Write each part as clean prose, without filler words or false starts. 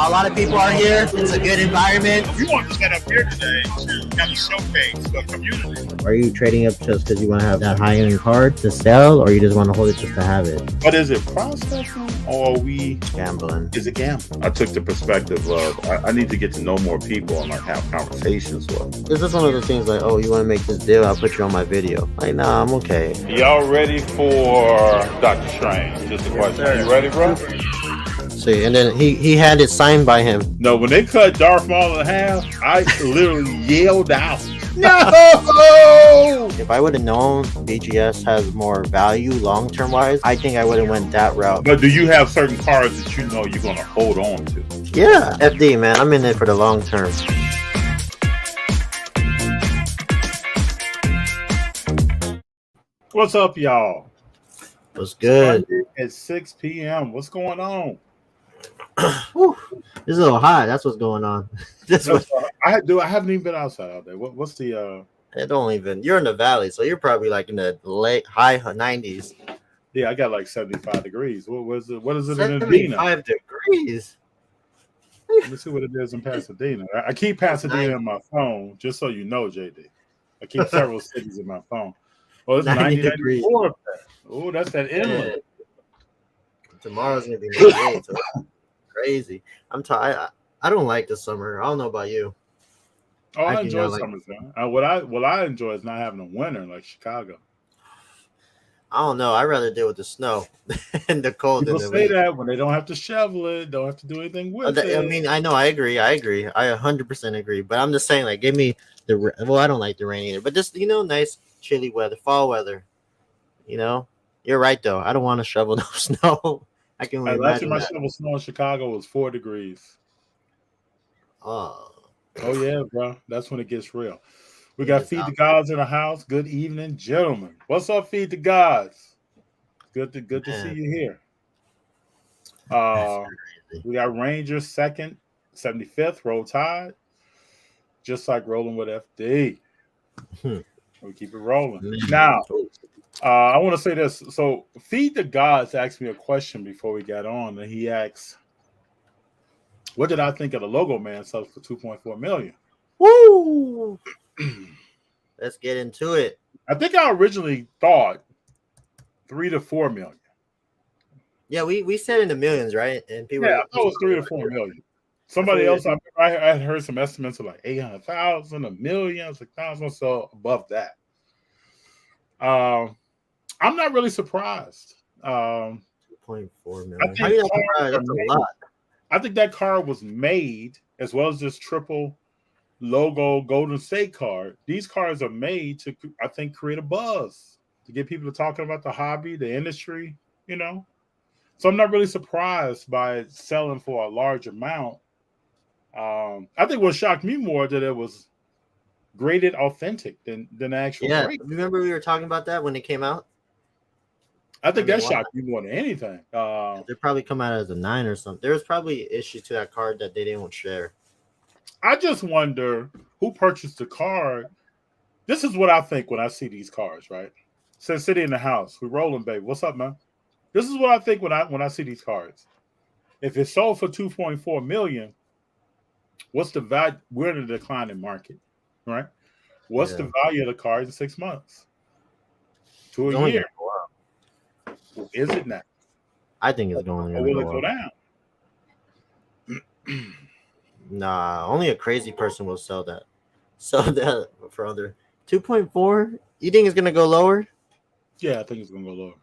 A lot of people are here. It's a good environment. We want to set up here today to kind of showcase the community. Are you trading up just because you want to have that high-end card to sell, or you just want to hold it just to have it? But is it processing or are we Gambling. Is it gambling? I took the perspective of I need to get to know more people and like have conversations with. This is one of the things like, oh, you want to make this deal? I'll put you on my video. Like, nah, I'm okay. Y'all ready for Dr. Strange? Just a question. Are you ready, bro? See, and then he had it signed by him. No, when they cut Darth Maul in half, I literally yelled out, "No!" If I would have known BGS has more value long-term wise, I think I would have went that route. But do you have certain cards that you know you're going to hold on to? Yeah, FD, man. I'm in it for the long term. What's up, y'all? What's good? At 6 p.m. What's going on? Whew. It's a little hot. That's what's going on. I haven't even been outside all day. What's the It don't even. You're in the valley, so you're probably like in the high 90s. Yeah, I got like 75 degrees. What is it in 75 degrees. Let me see what it is in Pasadena. I keep Pasadena in my phone, just so you know, JD. I keep several cities in my phone. Oh, it's 90 degrees. Oh, that's that inland. Tomorrow's gonna be 98, so crazy. I'm tired. I don't like the summer. I don't know about you. Oh, I enjoy summer. What I enjoy is not having a winter like Chicago. I don't know. I'd rather deal with the snow and the cold. People say that when they don't have to shovel it, don't have to do anything with it. I mean, I know. I agree. I 100% agree. But I'm just saying, like, give me I don't like the rain either. But just, nice chilly weather, fall weather. You're right though. I don't want to shovel no snow. I can only last imagine time I shoveled snow in Chicago was 4 degrees. Oh yeah, bro. That's when it gets real. We got Feed the Gods in the house. Good evening, gentlemen. What's up, Feed the Gods? Good to see you here. We got Rangers second, 75th, Roll Tide. Just like rolling with FD. We keep it rolling. Now, I want to say this. So, Feed the Gods asked me a question before we got on, and he asks, "What did I think of the Logo Man sells for $2.4 million?" Woo! Let's get into it. I think I originally thought $3 to $4 million. Yeah, we said in the millions, right? And people. Yeah, I thought it was $3 to $4 million. Somebody else, I had heard some estimates of like 800,000, $1 million, 6,000, so above that. I'm not really surprised. 2.4 million. That's a lot. I think that card was made, as well as this triple logo Golden State card. These cards are made to, I think, create a buzz, to get people to talking about the hobby, the industry, So I'm not really surprised by it selling for a large amount. I think what shocked me more that it was graded authentic than actual. Yeah, grade. Remember we were talking about that when it came out? I think that shocked me more than anything. They probably come out as a 9 or something. There was probably an issue to that card that they didn't share. I just wonder who purchased the card. This is what I think when I see these cards, right? Says City in the house. We rolling, baby. What's up, man? This is what I think when I see these cards. If it's sold for $2.4 million, what's the value? We're in a declining market, right? What's the value of the card in 6 months to a year? Well, is it now? I think it's going. Or will it go down? Nah, only a crazy person will sell that. Sell that for under 2.4. You think it's gonna go lower? Yeah, I think it's gonna go lower.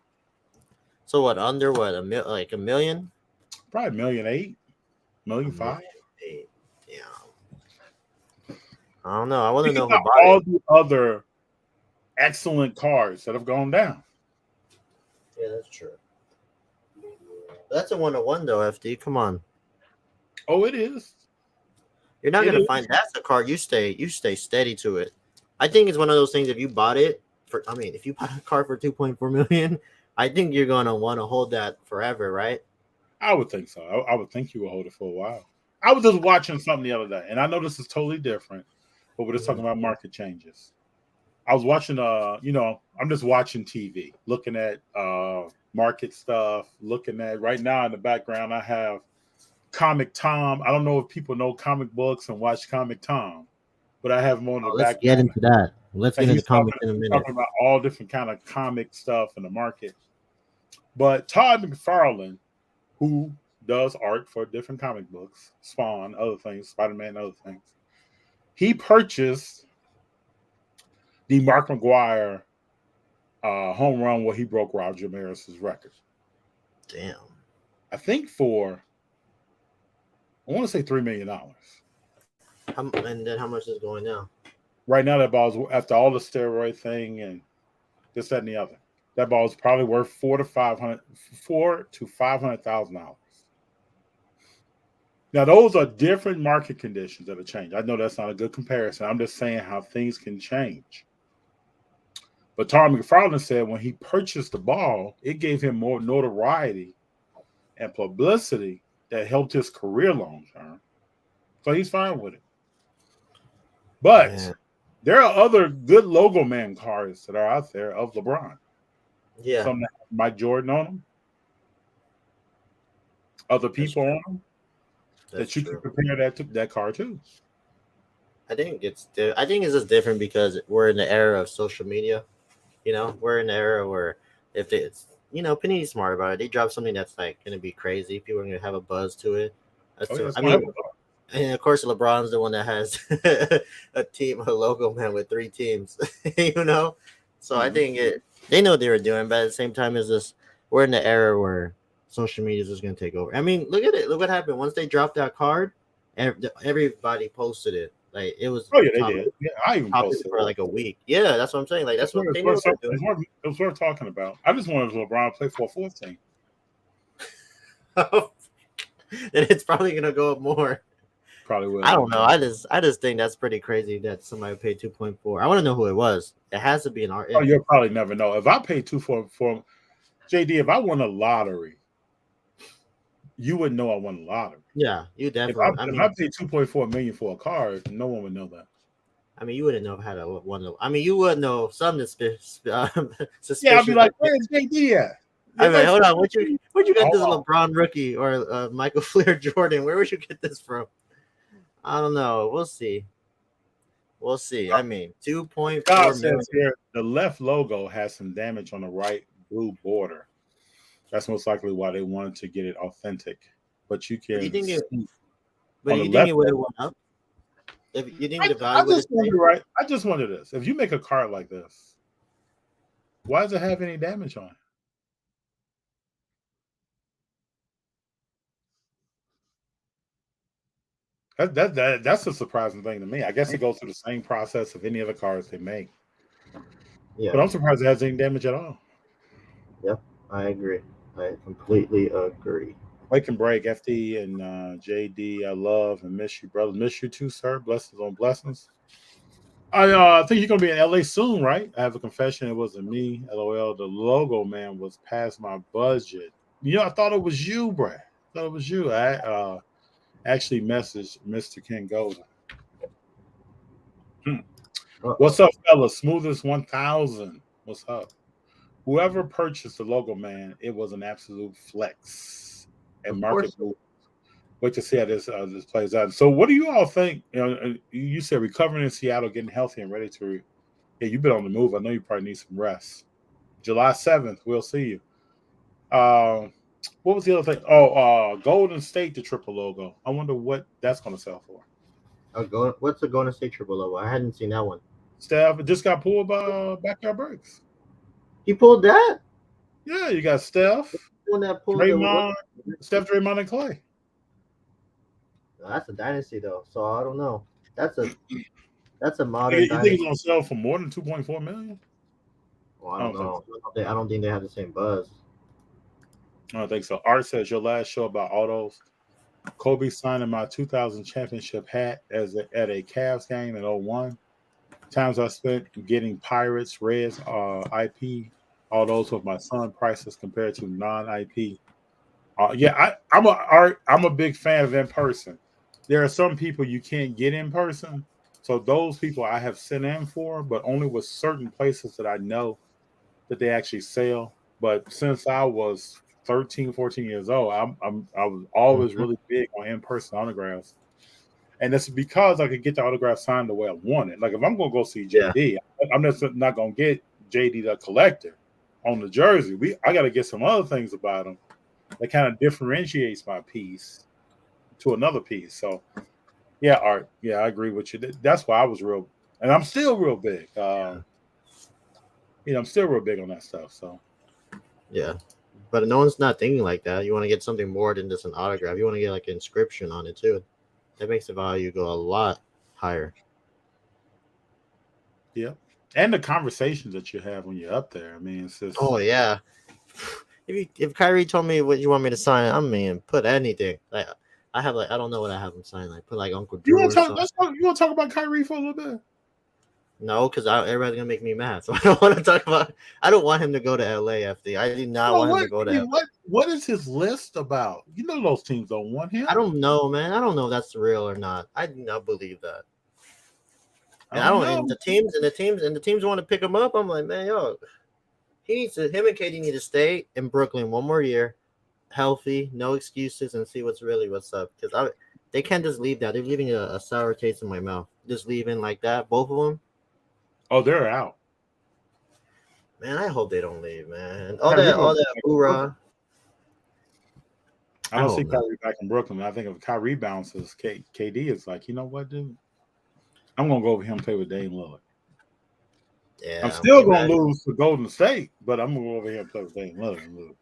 So what? Under what? Like $1 million? Probably $1.8 million, $1.5 million. Yeah. I don't know. I want to know about all the other excellent cards that have gone down. Yeah, that's true. That's a 1-1 though, FD. Come on. Oh, it is. You're not gonna find that's a card. You stay steady to it. I think it's one of those things. If you bought it if you bought a card for 2.4 million, I think you're gonna want to hold that forever, right? I would think so. I would think you will hold it for a while. I was just watching something the other day, and I know this is totally different, but we're just talking about market changes. I was watching, I'm just watching TV, looking at market stuff, looking at right now in the background, I have Comic Tom. I don't know if people know comic books and watch Comic Tom, but I have him on the Let's get background. into that. Let's And get into comics in a he's minute. talking about all different kind of comic stuff in the market. But Todd McFarlane, who does art for different comic books, Spawn, other things, Spider-Man, other things, he purchased the Mark McGuire home run where he broke Roger Maris's record. Damn. I think for, I want to say $3 million. And then how much is going now? Right now, that ball's, after all the steroid thing and this, that, and the other, that ball is probably worth $400,000 to $500,000. Now, those are different market conditions that have changed. I know that's not a good comparison. I'm just saying how things can change. But Todd McFarlane said when he purchased the ball, it gave him more notoriety and publicity that helped his career long term. So he's fine with it. But there are other good logo man cards that are out there of LeBron. Yeah. Some that have Mike Jordan on them. Other people on them. That you can compare that card to. I think it's just different because we're in the era of social media. You know, we're in the era where if it's, you know, Panini's smart about it. They drop something that's like going to be crazy. People are going to have a buzz to it. And of course, LeBron's the one that has a logo man with 3 teams. You know, so I think they know what they were doing, but at the same time, we're in the era where social media is just going to take over. I mean, look at it. Look what happened once they dropped that card. Everybody posted it. Like it was. Oh yeah, they did. Yeah, I even posted for like a week. Yeah, that's what I'm saying. Like that's what they knew. It was worth talking about. I just wanted LeBron to play for a 4th team. Then it's probably gonna go up more. Probably will. I don't know. I just think that's pretty crazy that somebody paid 2.4. I want to know who it was. It has to be an art. Oh, you'll probably never know. If I paid 2.4, JD, if I won a lottery, you wouldn't know I won the lottery. Yeah, you definitely. If I paid $2.4 million for a card, no one would know that. I mean, you wouldn't know if I had a one. I mean, you would know something suspicious. Yeah, I'd be like, "Where's JD at?" I mean, hold on. Where'd you get this LeBron rookie or Michael Flair Jordan? Where would you get this from? I don't know. We'll see. I mean, 2.4 million. Here, the left logo has some damage on the right blue border. That's most likely why they wanted to get it authentic. But you can. Do you think it would have went up? If you think the value I just wonder this: if you make a card like this, why does it have any damage on it? That's a surprising thing to me. I guess it goes through the same process of any other cards they make. Yeah. But I'm surprised it has any damage at all. Yep, I agree. I completely agree. Wake and break, FD and JD. I love and miss you, brother. Miss you too, sir. Blessings on blessings. I think you're gonna be in LA soon, right? I have a confession. It wasn't me. LOL. The logo man was past my budget. You know, I thought it was you, Brad. I thought it was you. I actually messaged Mr. Ken Golden. What's up, fella? Smoothest 1000. What's up? Whoever purchased the logo man, it was an absolute flex and market move. Wait to see how this plays out. So, what do you all think? You said recovering in Seattle, getting healthy and ready to. Yeah, you've been on the move. I know you probably need some rest. July 7th, we'll see you. What was the other thing? Golden State, the triple logo. I wonder what that's going to sell for. What's the Golden State triple logo? I hadn't seen that one. Steph, it just got pulled by Backyard Breaks. He pulled that? Yeah, you got Steph, Draymond, Draymond, and Clay. That's a dynasty, though. So I don't know. That's a modern. You think it's gonna sell for more than 2.4 million? Well, I don't know. I don't think they have the same buzz. I don't think so. Art says your last show about autos. Kobe signing my 2000 championship hat at a Cavs game in 01. Times I spent getting Pirates, Reds, IP, all those with my son prices compared to non-IP. I'm a big fan of in person. There are some people you can't get in person, so those people I have sent in for, but only with certain places that I know that they actually sell. But since I was 13, 14 years old, I was always really big on in-person autographs. And it's because I could get the autograph signed the way I want it. Like if I'm gonna go see JD, I'm just not gonna get JD the collector on the jersey. I got to get some other things about him that kind of differentiates my piece to another piece. So yeah, Art. Yeah, I agree with you. That's why I was real, and I'm still real big. I'm still real big on that stuff. So yeah. But no one's not thinking like that. You want to get something more than just an autograph. You want to get like an inscription on it too. That makes the value go a lot higher. yeah, and the conversations that you have when you're up there. I mean, it's just yeah. If Kyrie told me what you want me to sign, I mean, put anything. Like I have I don't know what I have him sign. Like put like Uncle Drew. You want to talk about Kyrie for a little bit? No, because everybody's gonna make me mad. So I don't want to talk about. I don't want him to go to LA. FD. I do not want him to go to. LA. What is his list about? You know those teams don't want him. I don't know, man. I don't know if that's real or not. I do not believe that. And I don't know. And the teams want to pick him up. I'm like, man, yo, him and KD need to stay in Brooklyn one more year, healthy, no excuses, and see what's up. Because they can't just leave that. They're leaving a sour taste in my mouth. Just leaving like that, both of them. Oh, they're out. Man, I hope they don't leave, man. All that hoorah. I don't see Kyrie back in Brooklyn. I think if Kyrie bounces, KD is like, you know what, dude? I'm gonna go over here and play with Dame Lillard. Yeah, I'm still gonna lose to Golden State, but I'm gonna go over here and play with Dame Lillard and lose.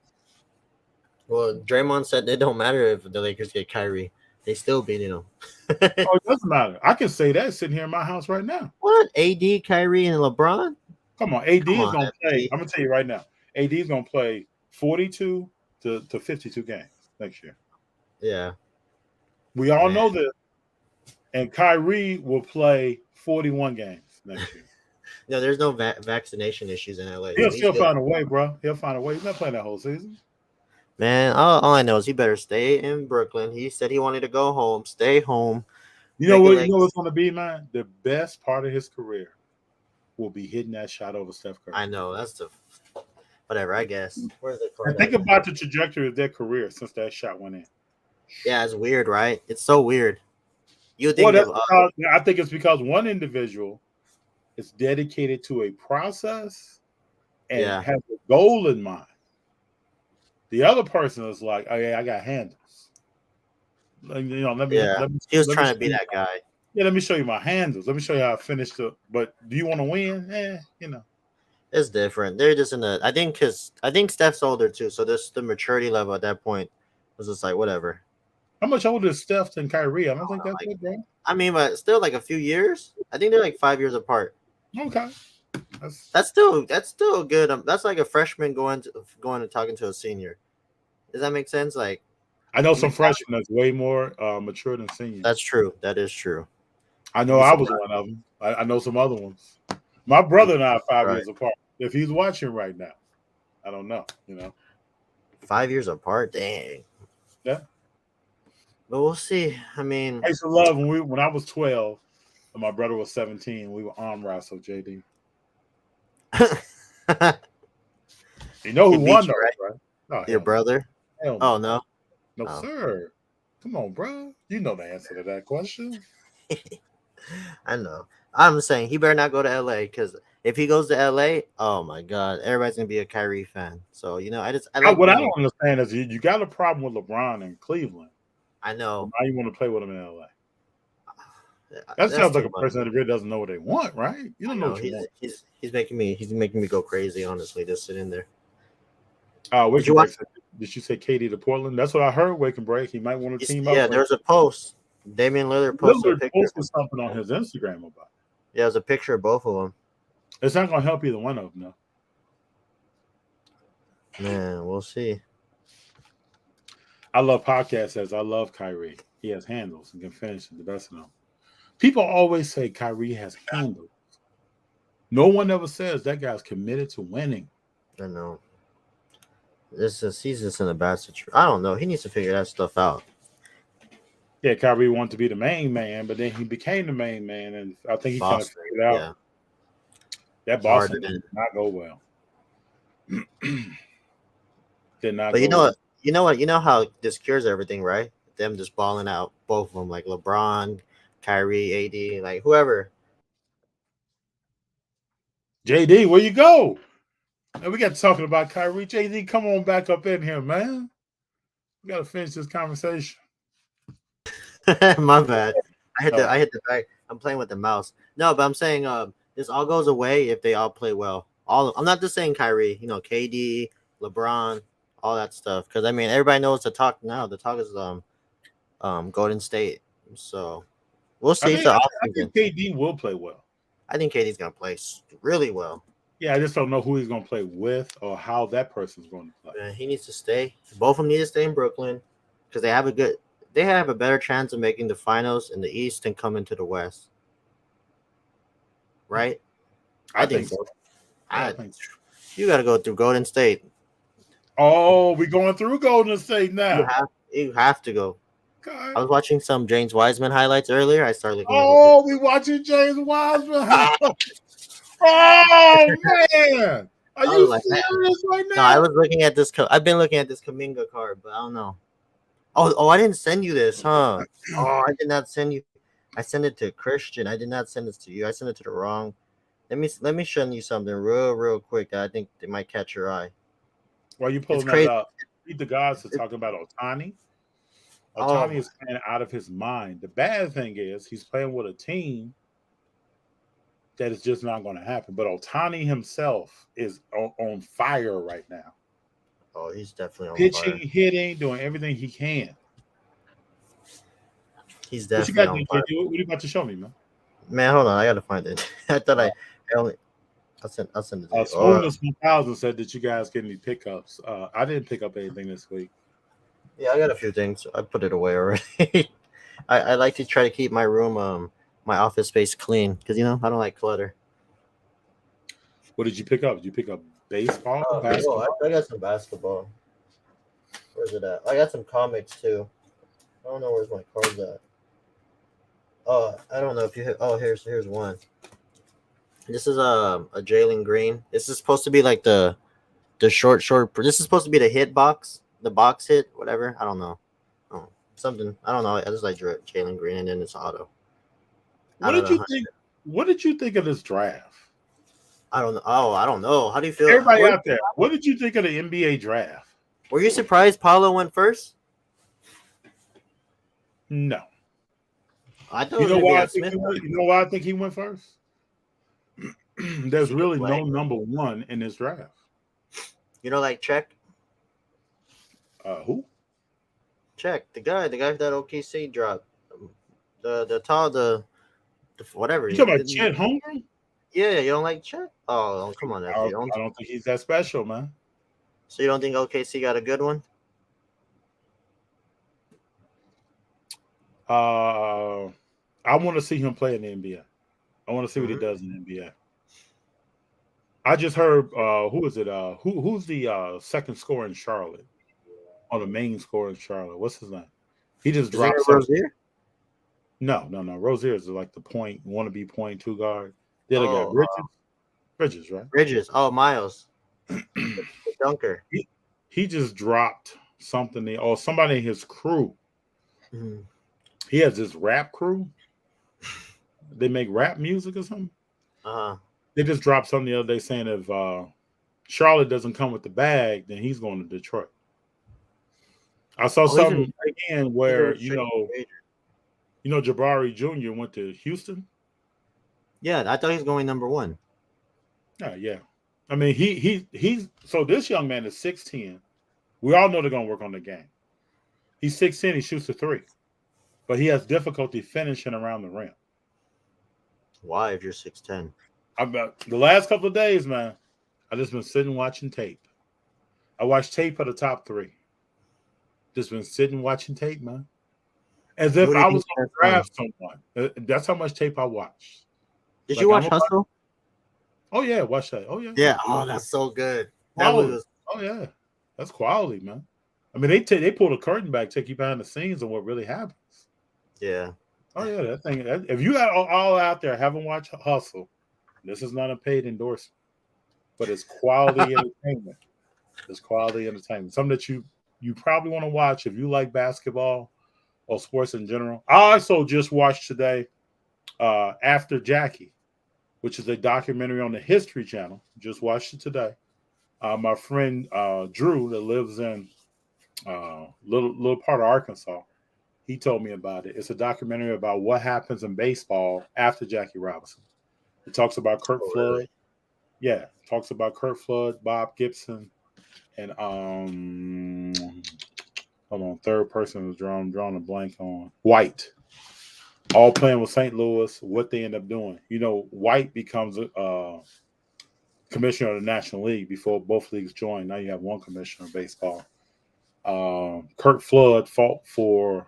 Well, Draymond said it don't matter if the Lakers get Kyrie. They still beating them. Oh, it doesn't matter. I can say that sitting here in my house right now. What? AD, Kyrie, and LeBron? Come on. AD is going to play. I'm going to tell you right now. AD is going to play 42 to 52 games next year. Yeah. We all know this. And Kyrie will play 41 games next year. No, there's no vaccination issues in LA. He'll still find a way, bro. He'll find a way. He's not playing that whole season. Man, all I know is he better stay in Brooklyn. He said he wanted to go home, stay home. You know what? You know what's going to be, man? The best part of his career will be hitting that shot over Steph Curry. I know that's whatever. I guess. Where's the card? And think about the trajectory of their career since that shot went in. Yeah, it's weird, right? It's so weird. You think? I think it's because one individual is dedicated to a process and has a goal in mind. The other person is like, oh yeah, I got handles. Like, you know, let me. He was trying to be that guy. Yeah, let me show you my handles. Let me show you how I finished it. But do you want to win? You know, it's different. They're just in I think Steph's older too, so this the maturity level at that point was just like whatever. How much older is Steph than Kyrie? I don't think that's good, bro. I mean, but still like a few years. I think they're like 5 years apart. Okay. That's still good. That's like a freshman going and talking to a senior. Does that make sense? Like, I know some freshmen that's way more mature than seniors. That's true. That is true. I know I was one of them. I know some other ones. My brother and I are 5 years apart. If he's watching right now, I don't know. You know, 5 years apart. Dang. Yeah. But we'll see. I mean, I used to love when I was 12 and my brother was 17. We were arm wrestle, JD. You know who won, though, right? Oh, your brother? Oh, no. No, sir. Come on, bro. You know the answer to that question. I know. I'm saying he better not go to LA because if he goes to LA, oh my God, everybody's gonna be a Kyrie fan. So you know, I don't understand is you got a problem with LeBron in Cleveland. I know. Now you want to play with him in LA. That sounds like a person that really doesn't know what they want, right? You don't know what you want. He's making me go crazy. Honestly, just sitting there. Did you say KD to Portland? That's what I heard. Wake and break. He might want to team up. Yeah, there's a post. Damian Lillard posted something on his Instagram about it. Yeah, there's a picture of both of them. It's not going to help either one of them, though. Man, we'll see. I love podcasts as I love Kyrie. He has handles and can finish the best of them. People always say Kyrie has handles. No one ever says that guy's committed to winning. I know. He's just in a bad situation. I don't know. He needs to figure that stuff out. Yeah, Kyrie wanted to be the main man, but then he became the main man, and I think he kind of figured it out. Yeah. That Boston did not go well. did not But go well. you know how this cures everything, right? Them just balling out, both of them, like LeBron, Kyrie, AD, like whoever. JD, where you go? And we got talking about Kyrie. JD, come on back up in here, man. We got to finish this conversation. My bad. No. I hit the back. I'm playing with the mouse. No, but I'm saying this all goes away if they all play well. I'm not just saying Kyrie, KD, LeBron, all that stuff. Because I mean everybody knows the talk now. The talk is Golden State. So we'll I see. It's think the I, off I season. think KD will play well. I think KD's gonna play really well. Yeah, I just don't know who he's going to play with or how that person's going to play. He needs to stay. Both of them need to stay in Brooklyn because they have a better chance of making the finals in the East and coming to the West. Right? I think so. I think so. You got to go through Golden State. Oh, we're going through Golden State now. You have to go. Okay. I was watching some James Wiseman highlights earlier. I started looking at we watching James Wiseman. Oh, man. Are you serious right now? No, I was looking at this. I've been looking at this Kaminga card, but I don't know. Oh, I didn't send you this, huh? Oh, I did not send you. I sent it to Christian. I did not send this to you. I sent it to the wrong. Let me show you something real quick that I think they might catch your eye. While you pulling that up, read the guys are talking about Ohtani. Ohtani is playing out of his mind. The bad thing is he's playing with a team that is just not going to happen. But Ohtani himself is on fire right now. Oh, he's definitely on pitching, fire. hitting, doing everything he can. He's definitely on fire. What are you about to show me, man? Man, hold on, I gotta find it. I thought I'll send it to you. Spoonless 1000 said that you guys get any pickups. I didn't pick up anything this week. Yeah, I got a few things. I put it away already. I like to try to keep my room, my office space clean because I don't like clutter. What did you pick up? Did you pick up baseball? Basketball? I got some basketball. Where's it at? I got some comics too. I don't know where's my cards at. Oh, I don't know if you. Here's one. This is a Jalen Green. This is supposed to be like the short. This is supposed to be the hit box, the box hit, whatever. I don't know. Oh, something. I don't know. I just like Jalen Green, and then it's auto. What did you think? What did you think of this draft? I don't know. Oh, I don't know. How do you feel? Everybody out there, what did you think of the NBA draft? Were you surprised Paulo went first? No. I thought you know why I think he went first? There's really no number one in this draft. Like Check? Who? Check, the guy that OKC dropped. The whatever. You talking about Chet Holmgren? Yeah, you don't like Chet? Oh, come on, I don't think he's that special, man. So you don't think OKC got a good one? I want to see him play in the NBA. I want to see what he does in the NBA. I just heard who is it? Who's the second scorer in Charlotte? Or the main scorer in Charlotte? What's his name? He just dropped Rozier? No. Rozier is like the wannabe point two guard. The other guy, Bridges, right? Bridges. Oh, Miles. The dunker. He just dropped something. Or somebody in his crew. Mm-hmm. He has this rap crew. They make rap music or something. They just dropped something the other day saying if Charlotte doesn't come with the bag, then he's going to Detroit. I saw something again where Jabari Jr. went to Houston. Yeah, I thought he was going number one. Yeah. I mean, he's so this young man is 6'10". We all know they're going to work on the game. He's 6'10". He shoots a three, but he has difficulty finishing around the rim. Why, if you're 6'10"? The last couple of days, man, I just been sitting watching tape. I watched tape for the top three. Just been sitting watching tape, man. As if I was going to draft someone. That's how much tape I watched. Did you watch Hustle? Oh, yeah, watch that. Oh, yeah. Yeah. Oh, that's so good. Oh, yeah. That's quality, man. I mean, they pull the curtain back, take you behind the scenes on what really happens. Yeah. Oh, yeah, that thing. If you all out there haven't watched Hustle, this is not a paid endorsement, but it's quality entertainment. It's quality entertainment. Something that you probably want to watch if you like basketball or sports in general. I also just watched today After Jackie, which is a documentary on the History Channel. Just watched it today. My friend Drew, that lives in little part of Arkansas, he told me about it. It's a documentary about what happens in baseball after Jackie Robinson. It talks about Kurt Oh, Flood. really? Yeah, talks about Kurt Flood, Bob Gibson, and hold on, third person was drawing a blank on White. All playing with St. Louis. What they end up doing. White becomes commissioner of the National League before both leagues join. Now you have one commissioner of baseball. Kurt Flood fought for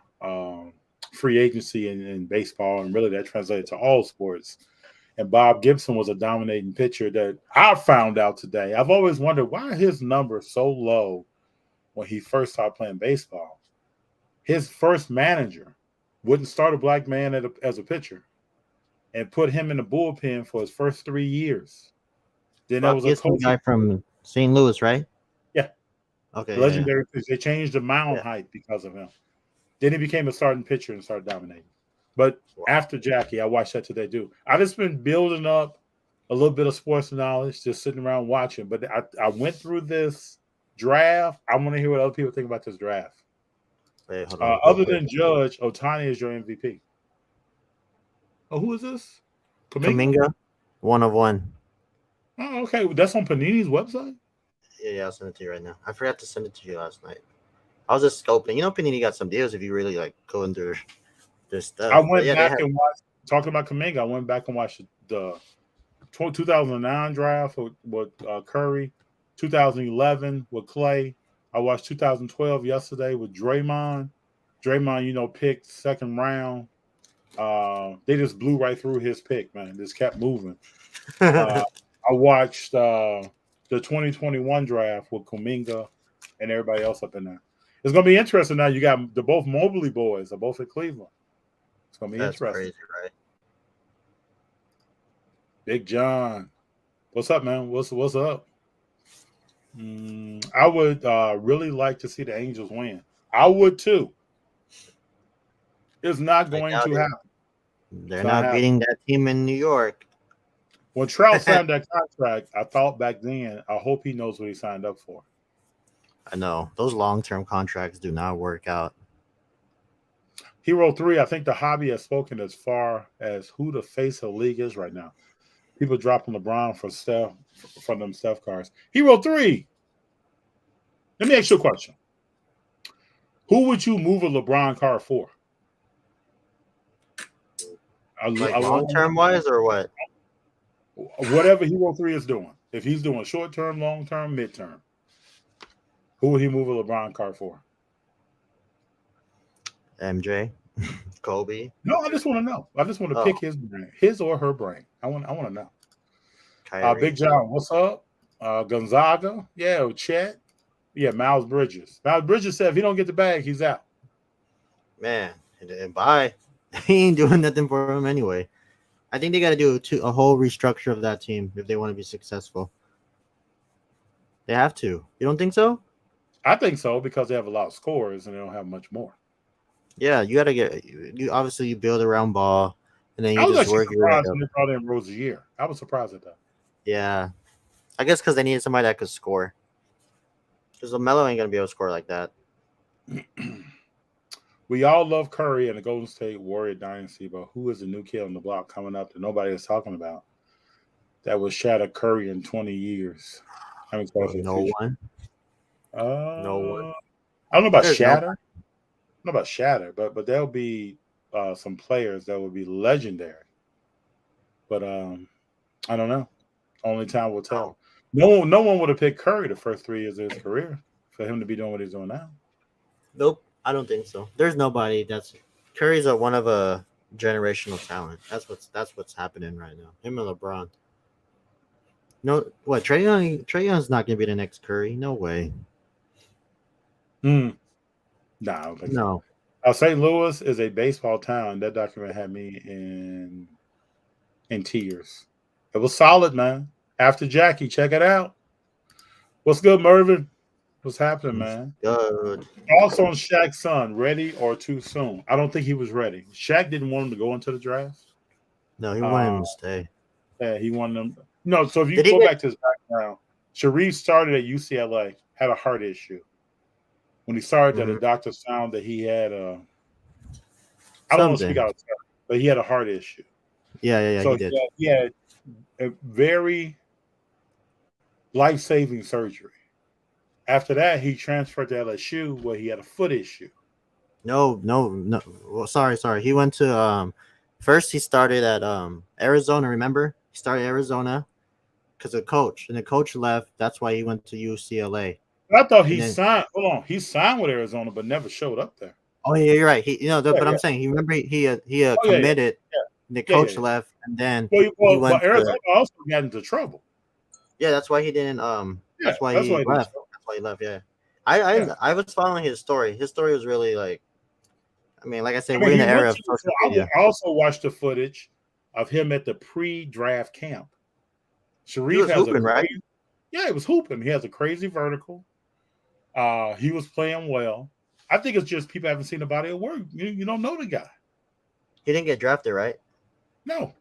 free agency in baseball, and really that translated to all sports. And Bob Gibson was a dominating pitcher that I found out today. I've always wondered why his number so low when he first started playing baseball. His first manager wouldn't start a black man as a pitcher and put him in the bullpen for his first 3 years. Then there Bob was a Gibson coach. guy from St. Louis, right? Yeah. Okay. Legendary pitcher. They changed the mound Yeah. height because of him. Then he became a starting pitcher and started dominating. But after Jackie, I watched that today too. I just been building up a little bit of sports knowledge, just sitting around watching. But I went through this draft. I want to hear what other people think about this draft. Wait, hold on. Other than Judge, Ohtani is your MVP. Oh, who is this? Kuminga, 1 of 1. Oh, okay. That's on Panini's website? Yeah, I'll send it to you right now. I forgot to send it to you last night. I was just scoping. Panini got some deals if you really like go into their stuff. I went back and watched, talking about Kuminga, I went back and watched the 2009 draft with Curry, 2011 with Clay. I watched 2012 yesterday with Draymond. Draymond, picked second round. They just blew right through his pick, man. Just kept moving. I watched the 2021 draft with Kuminga and everybody else up in there. It's going to be interesting now. You got the both Mobley boys are both at Cleveland. It's going to be interesting. Crazy, right? Big John. What's up, man? What's up? I would really like to see the Angels win. I would too. It's not going to happen. They're not beating that team in New York. When Trout signed that contract, I thought back then, I hope he knows what he signed up for. I know. Those long-term contracts do not work out. Hero 3, I think the hobby has spoken as far as who the face of the league is right now. People dropping LeBron from them Steph cards. Hero 3, let me ask you a question. Who would you move a LeBron card for? Like long-term wise or what? Whatever Hero 3 is doing. If he's doing short-term, long-term, mid-term, who would he move a LeBron card for? MJ, Kobe. No, I just want to know. I just want to pick his brain, his or her brain. I want to know. Big John, what's up? Gonzaga, yeah, Chet, yeah, Miles Bridges. Miles Bridges said if he don't get the bag, he's out. Man, and bye. He ain't doing nothing for him anyway. I think they got to do a whole restructure of that team if they want to be successful. They have to. You don't think so? I think so because they have a lot of scorers and they don't have much more. Yeah, you got to you obviously you build around ball and then you just work your way up. When they brought in Rozier. I was surprised at that. Yeah, I guess because they needed somebody that could score. Because LaMelo ain't gonna be able to score like that. We all love Curry and the Golden State Warrior dynasty, but who is the new kid on the block coming up that nobody is talking about? That will shatter Curry in 20 years. No one. No one. I don't know about shatter. I don't know about shatter, but there'll be some players that will be legendary. But I don't know. Only time will tell. No one would have picked Curry the first 3 years of his career for him to be doing what he's doing now. Nope, I don't think so. There's nobody that's Curry's one of a generational talent. That's what's happening right now. Him and LeBron. No, what Trae Young's not gonna be the next Curry. No way. No, I don't think so. St. Louis is a baseball town. That document had me in tears. It was solid, man. After Jackie, check it out. What's good, Mervin? What's happening, man? Good. Also on Shaq's son, ready or too soon? I don't think he was ready. Shaq didn't want him to go into the draft. No, he wanted him to stay. Yeah, he wanted him. No, so if you Did he go get- back to his background, Sharif started at UCLA, had a heart issue. When he started there, the doctors found that he had I don't want to speak out of turn, but he had a heart issue. Yeah, So he did. he had a very life-saving surgery. After that, he transferred to LSU where he had a foot issue. No. Well, sorry. He went to first he started at Arizona, remember? He started Arizona because of coach. And the coach left. That's why he went to UCLA. I thought he signed. Hold on, he signed with Arizona, but never showed up there. Oh yeah, you're right. But I'm saying he committed. The coach left, and then he went. Arizona also got into trouble. Yeah, that's why he didn't. That's why he left. That's why he left. Yeah, I was following his story. His story was really like. I mean, like I said, we're in the era of social media. I also watched the footage of him at the pre-draft camp. Sharif has hooping, right? Yeah, he was hooping. He has a crazy vertical. He was playing well. I think it's just people haven't seen the body of work. You don't know the guy. He didn't get drafted, right? No,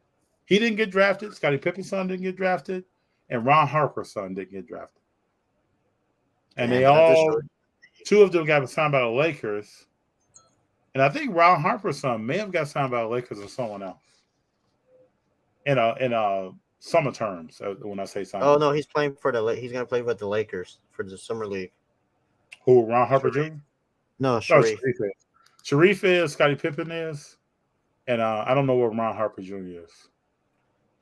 he didn't get drafted. Scottie Pippen's son didn't get drafted, and Ron Harper's son didn't get drafted. And two of them got signed by the Lakers. And I think Ron Harper's son may have got signed by the Lakers or someone else. In summer terms, when I say something. Oh no, he's playing for he's gonna play with the Lakers for the summer league. Who, Ron Harper Jr.? No, Sharif. Sharif is, Scottie Pippen is, and I don't know what Ron Harper Jr. is.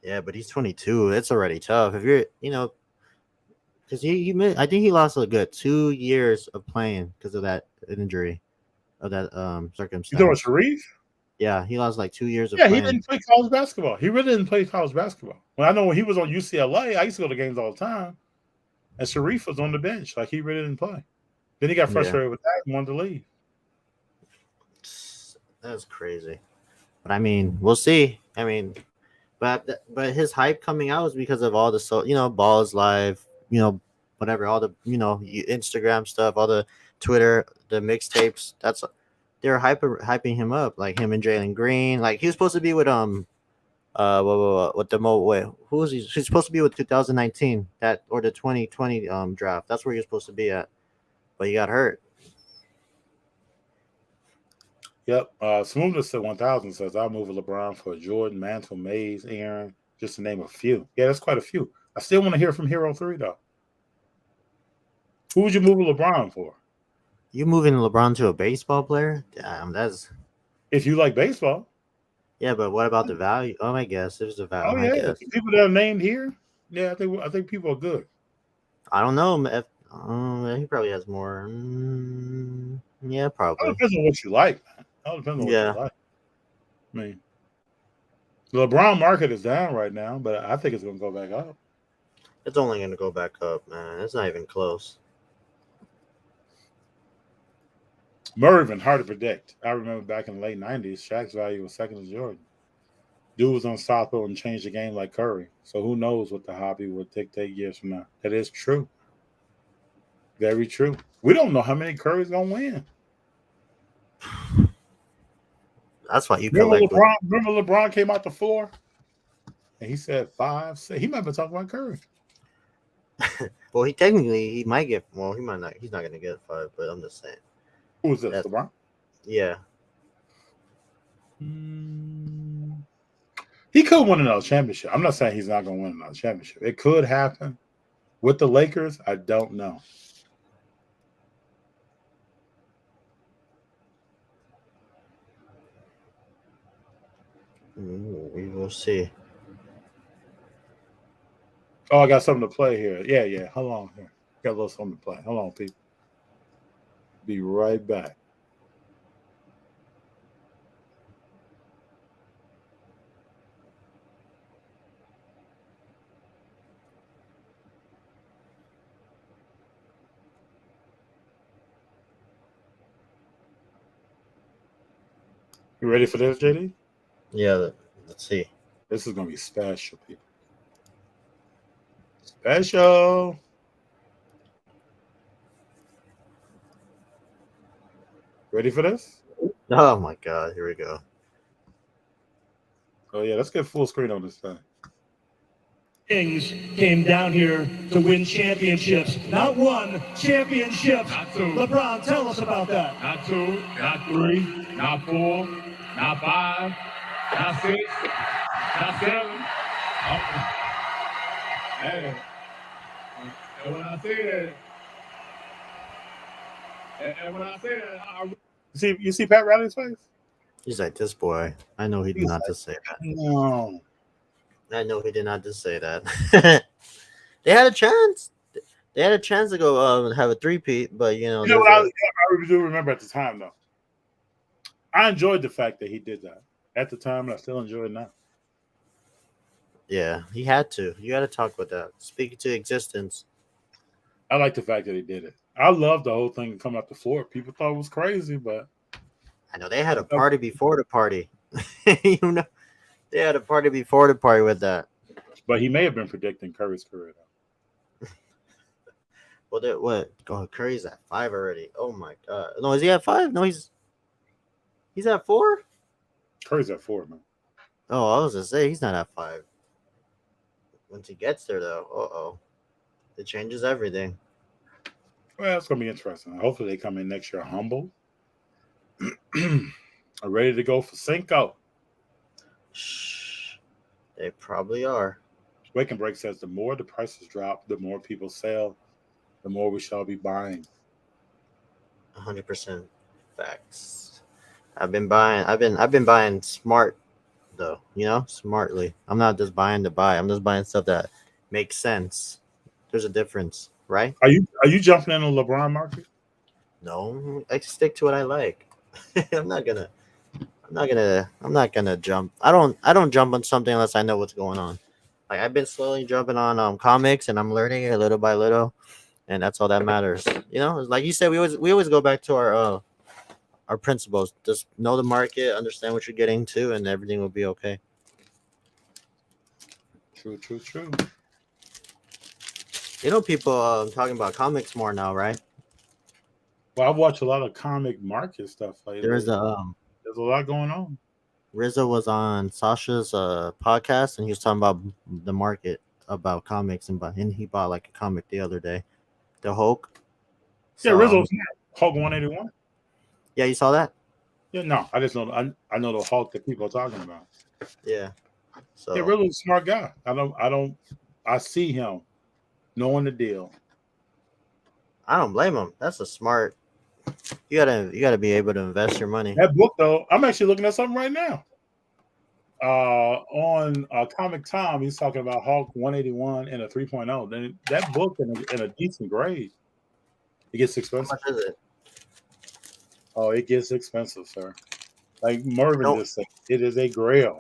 Yeah, but he's 22. It's already tough. If you're, because I think he lost a good 2 years of playing because of that injury, of that circumstance. You know what, Sharif? Yeah, he lost like 2 years of playing. He didn't play college basketball. He really didn't play college basketball. When he was on UCLA, I used to go to games all the time, and Sharif was on the bench. Like, he really didn't play. Then he got frustrated with that and wanted to leave. That's crazy. But I mean, we'll see. I mean, but his hype coming out is because of all the Balls Live, whatever, all the Instagram stuff, all the Twitter, the mixtapes. They're hyping him up, like him and Jalen Green. Like he was supposed to be with who was he? He's supposed to be with 2019 or the 2020 draft. That's where he was supposed to be at, but he got hurt. Yep. Smoothness said 1000 says I'll move a LeBron for Jordan, Mantle, Mays, Aaron, just to name a few. Yeah, that's quite a few. I still want to hear from Hero 3 though. Who would you move a LeBron for? You moving LeBron to a baseball player? Damn, that's. If you like baseball. Yeah, but what about the value? Oh, I guess there's the value. Oh yeah, I guess. People that are named here. Yeah, I think people are good. I don't know. He probably has more. Yeah, probably. It depends on what you like. All depends on what you like. I mean, the LeBron market is down right now, but I think it's going to go back up. It's only going to go back up, man. It's not even close. Mervin, hard to predict. I remember back in the late 90s, Shaq's value was second to Jordan. Dude was unstoppable and changed the game like Curry. So who knows what the hobby will dictate years from now. That is true. Very true. We don't know how many Curry's going to win. That's why you remember LeBron came out the floor and he said 5. He might be talking about Curry. Well, he might get. Well, he might not. He's not going to get 5. But I'm just saying. Who was this? LeBron? Yeah. He could win another championship. I'm not saying he's not going to win another championship. It could happen with the Lakers. I don't know. We will see. Oh, I got something to play here. Yeah. Hold on here. Got a little something to play. Hold on, people. Be right back. You ready for this, JD? Yeah, let's see. This is going to be special, people. Special. Ready for this? Oh my God, here we go. Oh yeah, let's get full screen on this thing. Kings came down here to win championships. Not one, championships. Not two. LeBron, tell us about that. Not 2, not 3, not 4, not 5, not 6, not 7. Oh. Hey. And when I say that, You see Pat Riley's face? He's like, this boy. I know he did not just say that. No. I know he did not just say that. They had a chance. They had a chance to go have a three-peat, but You know what I do remember at the time though. I enjoyed the fact that he did that at the time, and I still enjoy it now. yeah, he had to. You got to talk about that. Speaking to existence. I like the fact that he did it. I love the whole thing coming up to Ford. People thought it was crazy, but I know they had a party before the party. You know, they had a party before the party with that. he may have been predicting Curry's career though. Well, what? Oh, Curry's at 5 already. Oh my God! No, is he at 5? No, he's at 4. Curry's at 4, man. Oh, I was gonna say he's not at 5. Once he gets there, though, it changes everything. Well, it's gonna be interesting. Hopefully, they come in next year humble, are ready to go for Cinco. Shh, they probably are. Wake and Break says the more the prices drop, the more people sell, the more we shall be buying. 100% facts. I've been buying smart though, smartly. I'm not just buying to buy. I'm just buying stuff that makes sense. There's a difference, right? Are you jumping in the LeBron market? No, I stick to what I like. I'm not gonna jump. I don't jump on something unless I know what's going on. Like I've been slowly jumping on comics, and I'm learning it little by little, and that's all that matters. Like you said, we always go back to our principles. Just know the market, understand what you're getting to, and everything will be okay. True. People talking about comics more now, right? Well, I've watched a lot of comic market stuff lately. There's a lot going on. Rizzo was on Sasha's podcast, and he was talking about the market, about comics, and he bought like a comic the other day, the Hulk. Yeah, Rizzo's Hulk 181. Yeah, you saw that? Yeah, no, I just know I know the Hulk that people are talking about. Yeah. So yeah, Rizzo's a smart guy. I see him knowing the deal. I don't blame him. That's a smart. You gotta be able to invest your money. That book though, I'm actually looking at something right now. On Comic Tom, he's talking about Hulk 181 and a 3.0. Then that book in a decent grade. It gets expensive. How much is it? Oh, it gets expensive, sir. Like Mervin just said, it is a grail.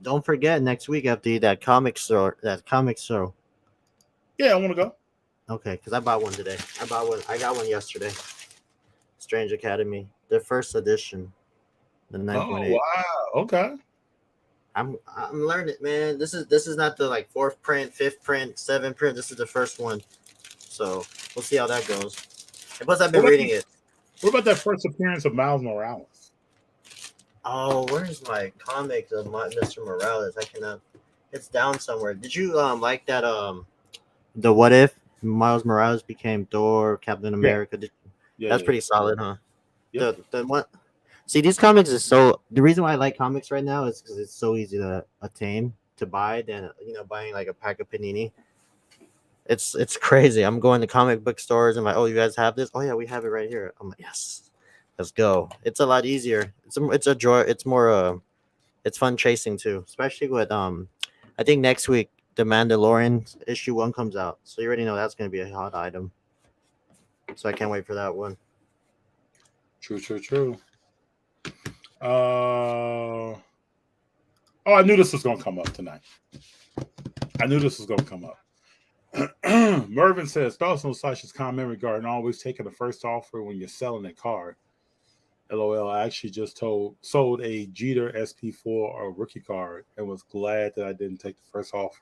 Don't forget next week after that comic show. Yeah, I want to go. Okay, because I bought one today. I got one yesterday. Strange Academy, the first edition, the 9.8. Oh wow! Okay. I'm learning, man. This is not the like 4th print, 5th print, 7th print. This is the first one, so we'll see how that goes. And plus, I've been reading it. What about that first appearance of Miles Morales? Oh, where's my comic of Mr. Morales? I cannot. It's down somewhere. Did you like that the What If Miles Morales became Thor, Captain America? That's pretty solid, huh? Yeah. The what? See, these comics is so. The reason why I like comics right now is because it's so easy to attain to buy than buying like a pack of Panini. It's crazy. I'm going to comic book stores and like, oh, you guys have this? Oh yeah, we have it right here. I'm like, yes, let's go. It's a lot easier. It's a joy. It's more it's fun chasing too, especially with I think next week the Mandalorian issue 1 comes out, so you already know that's gonna be a hot item. So I can't wait for that one. True. Oh, I knew this was gonna come up tonight. Mervin says, thoughts on Sasha's comment regarding always taking the first offer when you're selling a card. LOL, I actually just sold a Jeter SP4 or rookie card and was glad that I didn't take the first offer.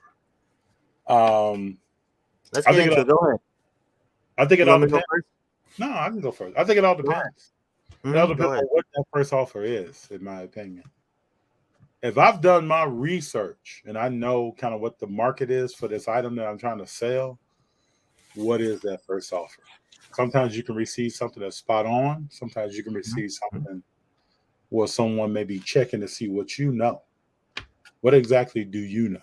Let's get into it. Go ahead. I think it all depends. No, I can go first. I think it all depends. It all Go depends ahead. on what that first offer is, in my opinion. If I've done my research and I know kind of what the market is for this item that I'm trying to sell, what is that first offer? Sometimes you can receive something that's spot on. Sometimes you can receive Mhm. something where someone may be checking to see what you know. What exactly do you know?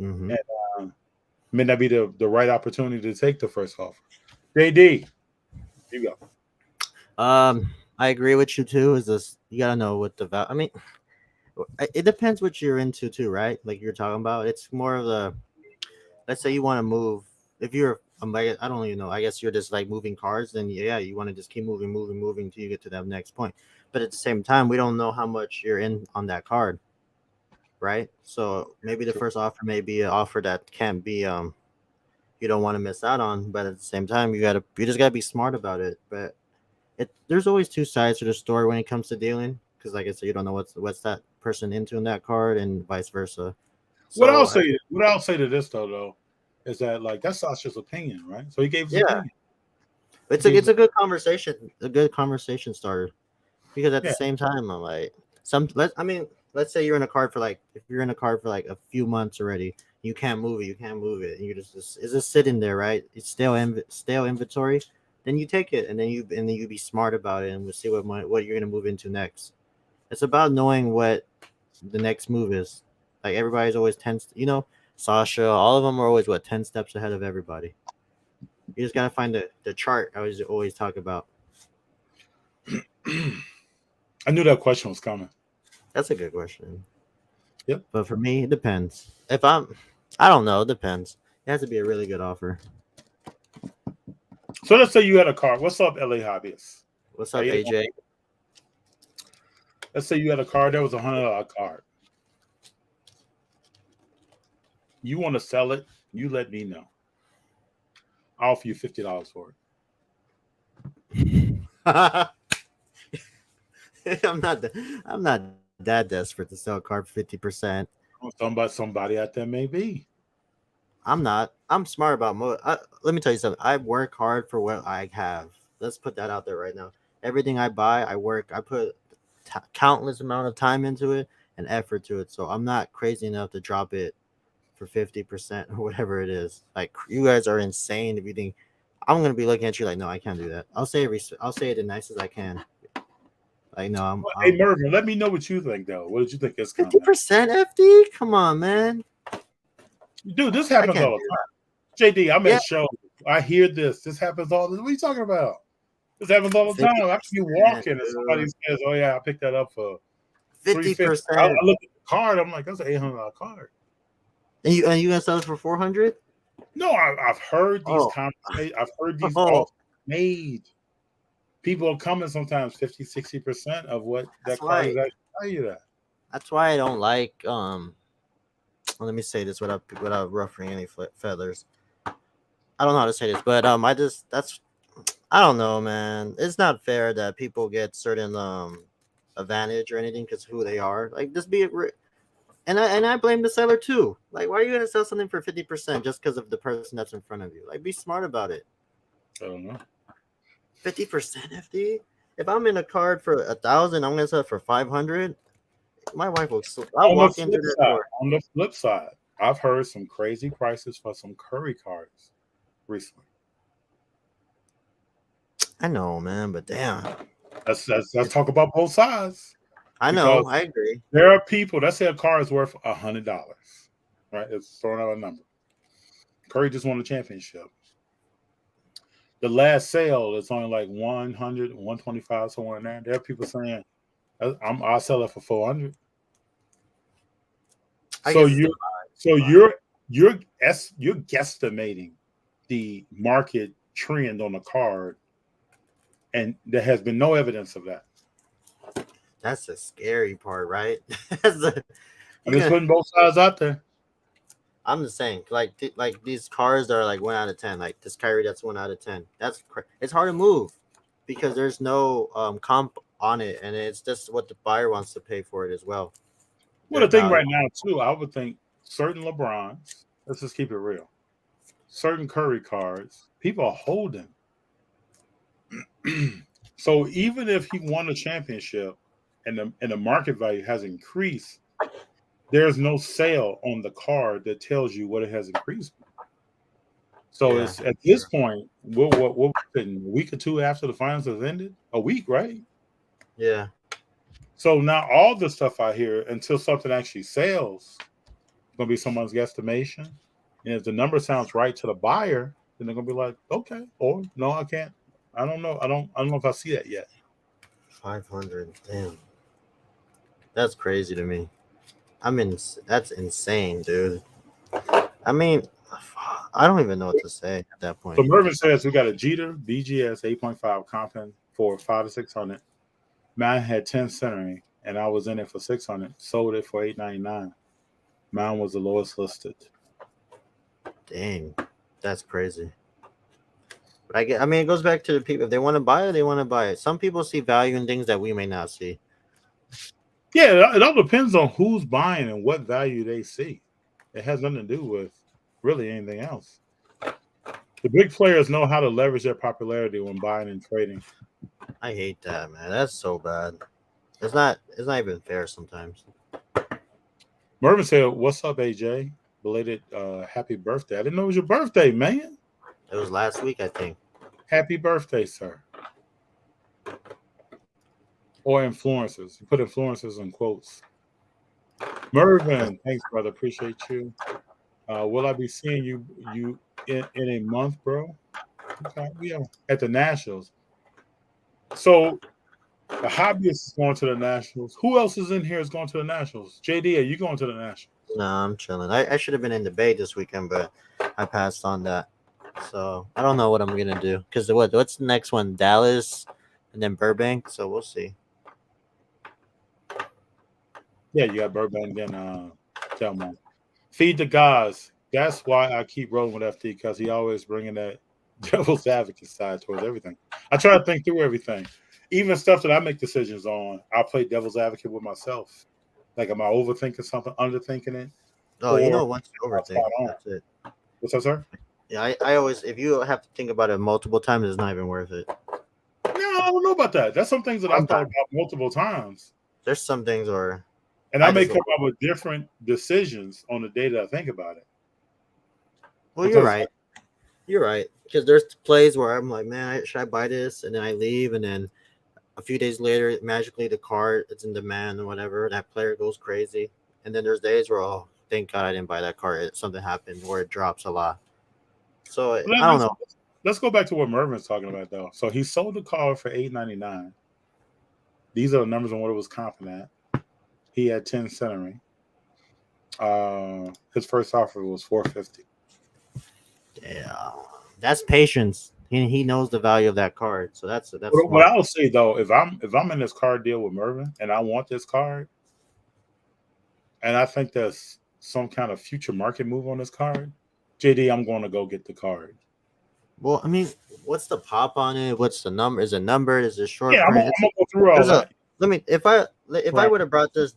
Mhm. And may not be the right opportunity to take the first offer. JD, you go. I agree with you too. Is this you gotta know what the value? I mean, it depends what you're into too, right? Like you're talking about. It's more of the let's say you want to move. If you're I don't even know. I guess you're just like moving cars. Then yeah, you want to just keep moving till you get to that next point. But at the same time, we don't know how much you're in on that card, right? So maybe the True. first offer may be an offer that can't be you don't want to miss out on. But at the same time, you just gotta be smart about it. But there's always two sides to the story when it comes to dealing because like I said, you don't know what's that person into in that card and vice versa. What I'll So say, what I'll say to this though, is that like that's Sasha's opinion, right? So he gave his yeah, opinion. He it's gave a good conversation, a good conversation starter. Because at the yeah. same time, I'm like I mean, let's say you're in a card for like if you're in a card for like a few months already, you can't move it, and you're just is just sitting there, right? It's stale inventory. Then you take it, and then you be smart about it, and we'll see what you're gonna move into next. It's about knowing what the next move is. Like everybody's always Sasha, all of them are always 10 steps ahead of everybody. You just gotta find the chart I always talk about. I knew that question was coming. That's a good question. Yep. But for me, it depends. I don't know. It depends. It has to be a really good offer. So let's say you had a car. What's up, LA hobbyists? What's How up, you doing? AJ? Let's say you had a car that was $100 card. You want to sell it? You let me know. I'll offer you $50 for I'm not. I'm not that desperate to sell a car for 50%. it. Somebody out there may be. I'm not. I'm smart about let me tell you something. I work hard for what I have. Let's put that out there right now. Everything I buy, I work. I put countless amount of time into it and effort to it. So I'm not crazy enough to drop it for 50% or whatever it is. Like you guys are insane if you think I'm gonna be looking at you like, no, I can't do that. I'll say it the nicest I can. Like, no, Well, hey I'm Mervin, let me know what you think though. What did you think is coming? 50% FD. Come on, man. Dude, this I happens can't all do the time. JD, I'm that. at shows. I hear this. This happens all the time. What are you talking about? This happens all the Yeah, time. I can be 50%, walking and somebody dude. says, "Oh yeah, I picked that up for 350." I 50%. look at the card. I'm like, "That's an $800 card." And you gonna sell it for 400? No, I've heard these Oh, conversations. I've heard these oh, offers made. People are coming sometimes 50, 60% of what that's that card why. is actually valued at. That's why I don't like. Let me say this without ruffling any feathers. I don't know how to say this, but I just that's I don't know, man. It's not fair that people get certain advantage or anything because who they are. Like, just and I blame the seller too. Like, why are you gonna sell something for 50% just because of the person that's in front of you? Like, be smart about it. I don't know. 50% FD. If I'm in a card for 1,000, I'm gonna sell it for 500. My wife will. I'll On the walk into flip that side, door. I've heard some crazy prices for some curry cards recently. I know, man, but damn. Let's talk about both sides I because know. I agree. there are people that say a car is worth $100. Right? It's throwing out a number. Curry just won the championship. The last sale is only like 100, 125, somewhere in there. There are people saying I'll sell it for 400. I So guess it's the you're vibe. so The vibe. you're guesstimating the market trend on the card, and there has been no evidence of that. That's the scary part, right? That's the, I'm you're just gonna. putting both sides out there. I'm just saying, like these cars that are like 1 out of 10. Like this Kyrie, that's 1 out of 10. It's hard to move because there's no comp on it, and it's just what the buyer wants to pay for it as well. Well, Their the thing value. right now too, I would think certain LeBrons. Let's just keep it real. Certain Curry cards, people are holding. So even if he won a championship and the market value has increased, there's no sale on the card that tells you what it has increased. So Yeah. it's at this point, what a week or two after the finals has ended? A week, right? Yeah. So now all the stuff I hear until something actually sells, it's gonna be someone's guesstimation. And if the number sounds right to the buyer, then they're gonna be like, okay, or no, I can't. I don't know. I don't know if I see that yet. 500. Damn. That's crazy to me. I mean, that's insane, dude. I mean, I don't even know what to say at that So point. Mervin says we got a Jeter BGS 8.5 Compton for 5 to 600. Mine had 10 centering, and I was in it for 600. Sold it for 899. Mine was the lowest listed. Dang, that's crazy. But I mean, it goes back to the people. If they want to buy it, they want to buy it. Some people see value in things that we may not see. Yeah, it all depends on who's buying and what value they see. It has nothing to do with really anything else. The big players know how to leverage their popularity when buying and trading. I hate that, man. That's so bad. It's not even fair sometimes. Mervin said, "What's up, AJ? Belated happy birthday. I didn't know it was your birthday, man. It was last week, I think. Happy birthday, sir." Or influencers. You put influencers in quotes. Mervin, thanks, brother. Appreciate you. Will I be seeing you in a month, bro? Okay, yeah, at the Nationals. So the hobbyist is going to the Nationals. Who else is in here is going to the Nationals? JD, are you going to the Nationals? No, I'm chilling. I should have been in the Bay this weekend, but I passed on that. So I don't know what I'm gonna do. Because what's the next one? Dallas and then Burbank. So we'll see. Yeah, you got Burbank and Delmont. Feed the guys. That's why I keep rolling with FD because he always bringing that devil's advocate side towards everything. I try to think through everything, even stuff that I make decisions on. I'll play devil's advocate with myself. Like, am I overthinking something, underthinking it, Oh, or once you am I overthink, spot on? that's it. What's up, sir? Yeah, I always, if you have to think about it multiple times, it's not even worth it. No, I don't know about that. That's some things that I've thought about multiple times, There's some things where and I I may just come up with different decisions on the day that I think about it. well, Because you're right. Because there's plays where I'm like, man, should I buy this? And then I leave, and then a few days later, magically the card it's in demand or whatever. That player goes crazy, and then there's days where oh, thank God I didn't buy that card. Something happened where it drops a lot. So I don't know. Let's go back to what Mervin's talking about, though. So he sold the car for $899. These are the numbers on what it was comping at. He had 10 centering. His first offer was $450. Yeah, that's patience. He knows the value of that card, so that's What I'll say though, if I'm in this card deal with Mervin and I want this card, and I think there's some kind of future market move on this card, JD, I'm going to go get the card. Well, I mean, what's the pop on it? What's the number? Is it numbered? Is it short? Yeah, I'm gonna go through all that. Let me if I would have brought this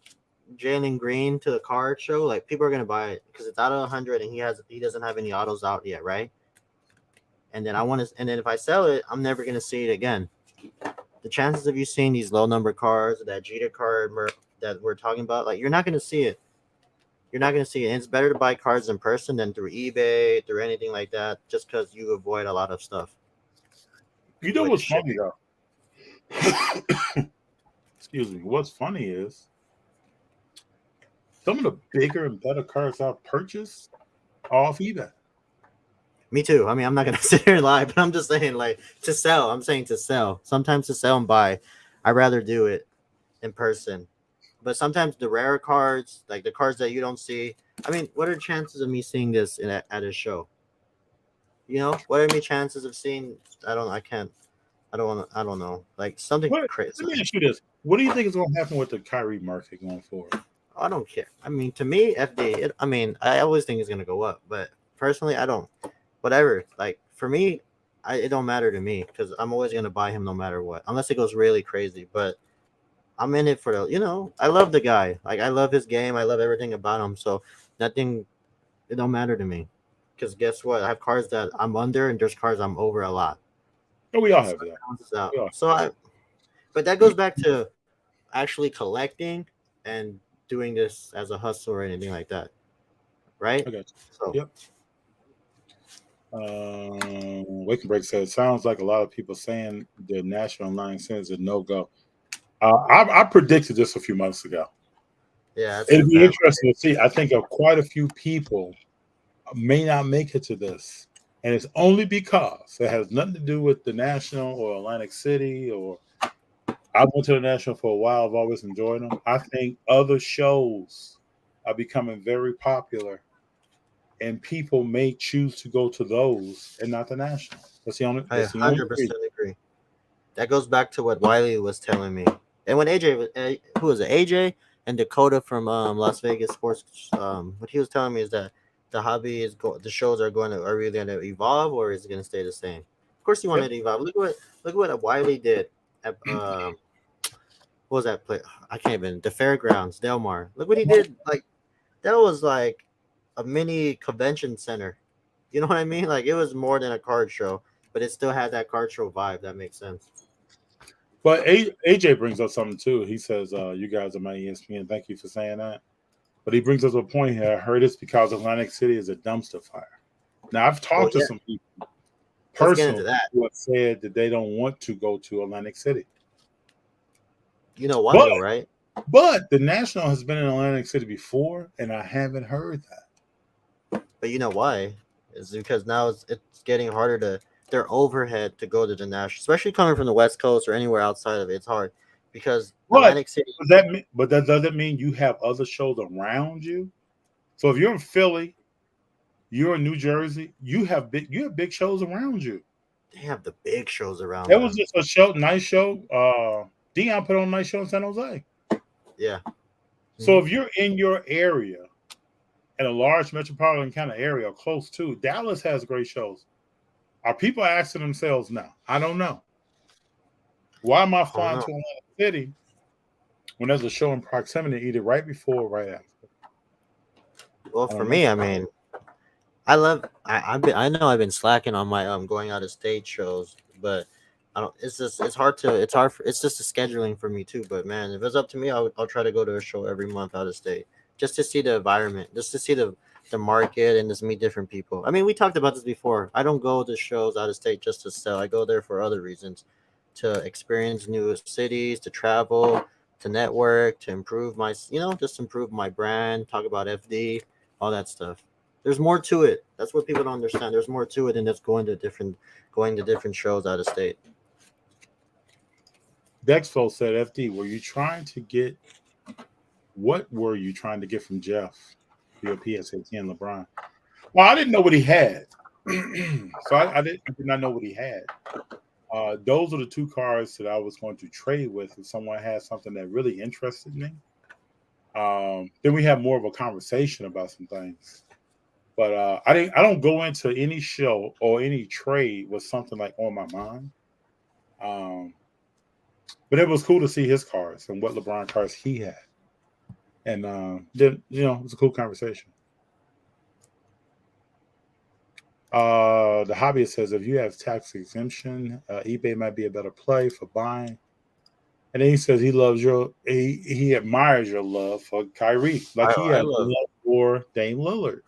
Jalen Green to the card show, like people are gonna buy it because it's out of 100 and he doesn't have any autos out yet, right? And then if I sell it, I'm never gonna see it again. The chances of you seeing these low number cards, that Jeter card that we're talking about, like you're not gonna see it. You're not gonna see it. And it's better to buy cards in person than through eBay, through anything like that, just because you avoid a lot of stuff. You know what's funny though? Excuse me. What's funny is some of the bigger and better cards I've purchased are off eBay. Me too. I mean, I'm not gonna sit here and lie, but I'm just saying, like, to sell. I'm saying to sell. Sometimes to sell and buy, I'd rather do it in person. But sometimes the rare cards, like the cards that you don't see. I mean, what are the chances of me seeing this at a show? What are my chances of seeing? I don't know. Like something crazy. Let me ask you this: what do you think is going to happen with the Kyrie market going forward? I don't care. I mean, to me, FD. I always think it's gonna go up, but personally, I don't. Whatever. Like for me, it don't matter to me because I'm always gonna buy him no matter what, unless it goes really crazy. But I'm in it for I love the guy. Like I love his game. I love everything about him. So it don't matter to me. Because guess what? I have cards that I'm under, and there's cards I'm over a lot. Oh, we all have that. So But that goes back to actually collecting and doing this as a hustle or anything like that, right? I got So you. Yep. Wake and Break said, sounds like a lot of people saying the national line is a no go. I predicted this a few months ago. yeah, It'd be that. interesting to see. I think of quite a few people may not make it to this. And it's only because it has nothing to do with the National or Atlantic City or I went to the National for a while. I've always enjoyed them. I think other shows are becoming very popular and people may choose to go to those and not the National. I That's the only reason. 100% agree. That goes back to what Wiley was telling me. And when who was it? AJ and Dakota from Las Vegas Sports. What he was telling me is that the hobby the shows are really going to evolve or is it going to stay the same? Of course, you want it to evolve. Look what Wiley did at what was that play? I can't even the fairgrounds, Del Mar. Look what he did. Like that was like a mini convention center. You know what I mean? Like it was more than a card show, but it still had that card show vibe. That makes sense. But AJ brings up something too. He says, you guys are my ESPN. Thank you for saying that. But he brings up a point here. I heard it's because Atlantic City is a dumpster fire. Now, I've talked to some people personally who have said that they don't want to go to Atlantic City. You know why, though, right? But the National has been in Atlantic City before, and I haven't heard that. But you know why? It's because now it's getting harder to their overhead to go to the National, especially coming from the West Coast or anywhere outside of it. It's hard because Atlantic City. But that doesn't mean you have other shows around you. So if you're in Philly, you're in New Jersey, you have big shows around you. They have the big shows around. That was just a nice show. Dion put on a nice show in San Jose. Yeah. So if you're in your area, in a large metropolitan kind of area, close to Dallas has great shows. Are people asking themselves now? I don't know. Why am I flying to Atlantic City when there's a show in proximity, either right before or right after? Well, for me, I mean, I know I've been slacking on my going out of state shows, but I don't. It's just it's just the scheduling for me too. But man, if it's up to me, I'll try to go to a show every month out of state just to see the environment, just to see the market and just meet different people. I mean, we talked about this before. I don't go to shows out of state just to sell. I go there for other reasons, to experience new cities, to travel, to network, to improve just improve my brand, talk about FD, all that stuff. There's more to it. That's what people don't understand. There's more to it than just going to different shows out of state. Dexfo said, FD, what were you trying to get from Jeff? Your PSA 10 LeBron. Well, I didn't know what he had. So I did not know what he had. Those are the two cards that I was going to trade with if someone had something that really interested me. Then we have more of a conversation about some things. But I don't go into any show or any trade with something like on my mind. But it was cool to see his cards and what LeBron cards he had. And then it was a cool conversation. The hobbyist says if you have tax exemption, eBay might be a better play for buying. And then he says he admires your love for Kyrie, like he had love for Dame Lillard.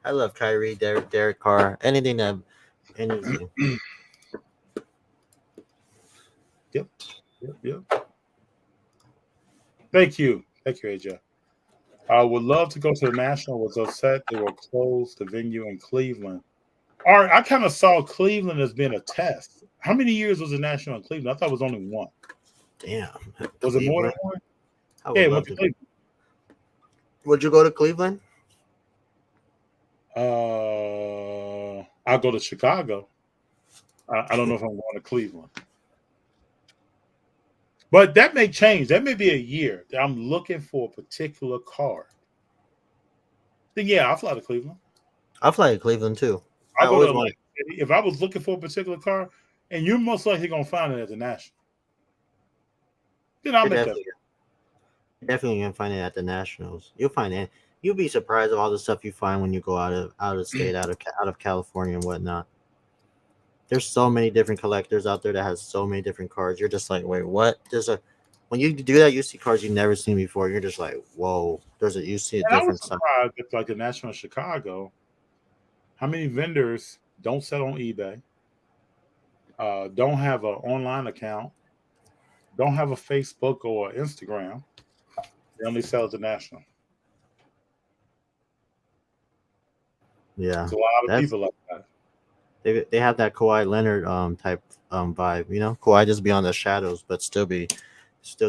I love Kyrie, Derek Carr, anything. Yep. Thank you, AJ. I would love to go to the National. Was upset they will close the venue in Cleveland. All right, I kind of saw Cleveland as being a test. How many years was the National in Cleveland? I thought it was only one. Damn. Was it more than one? Yeah, went to Cleveland. Would you go to Cleveland? I'll go to Chicago. I don't know if I'm going to Cleveland. But that may change. That may be a year that I'm looking for a particular card. Then I'll fly to Cleveland. I'll fly to Cleveland too. I'll go to Atlantic City. If I was looking for a particular card, and you're most likely going to find it at the National, then I'll make that. Definitely going to find it at the Nationals. You'll find it. You'll be surprised of all the stuff you find when you go out of state, out of California and whatnot. There's so many different collectors out there that has so many different cards. You're just like, wait, what? When you do that, you see cards you've never seen before. You're just like, whoa. You see a And I was different side. surprised at like the National Chicago, how many vendors don't sell on eBay, don't have an online account, don't have a Facebook or Instagram. They only sell at the National. Yeah, There's a lot of that's people like that. they have that Kawhi Leonard type vibe. You know, Kawhi just be on the shadows, but still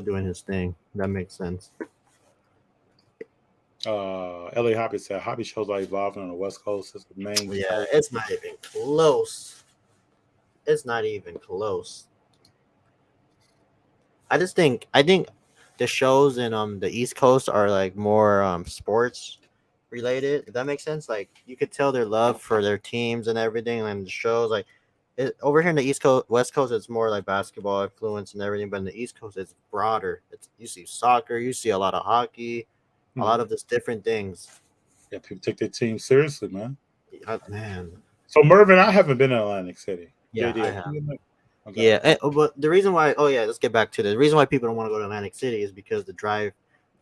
doing his thing. That makes sense. LA Hobby said hobby shows are evolving on the West Coast as the main Yeah, coast. it's not even close. It's not even close. I think the shows in the East Coast are like more sports related. If that makes sense, like you could tell their love for their teams and everything, and the shows like over here in the East Coast, West Coast, it's more like basketball influence and everything. But in the East Coast, it's broader. You see soccer, you see a lot of hockey, a lot of this different things. Yeah, people take their team seriously, man. Man, So Mervin, I haven't been in Atlantic City. yeah, JD, I have have. you been? Okay. Yeah, but the reason why, oh yeah, let's get back to the reason why people don't want to go to Atlantic City is because the drive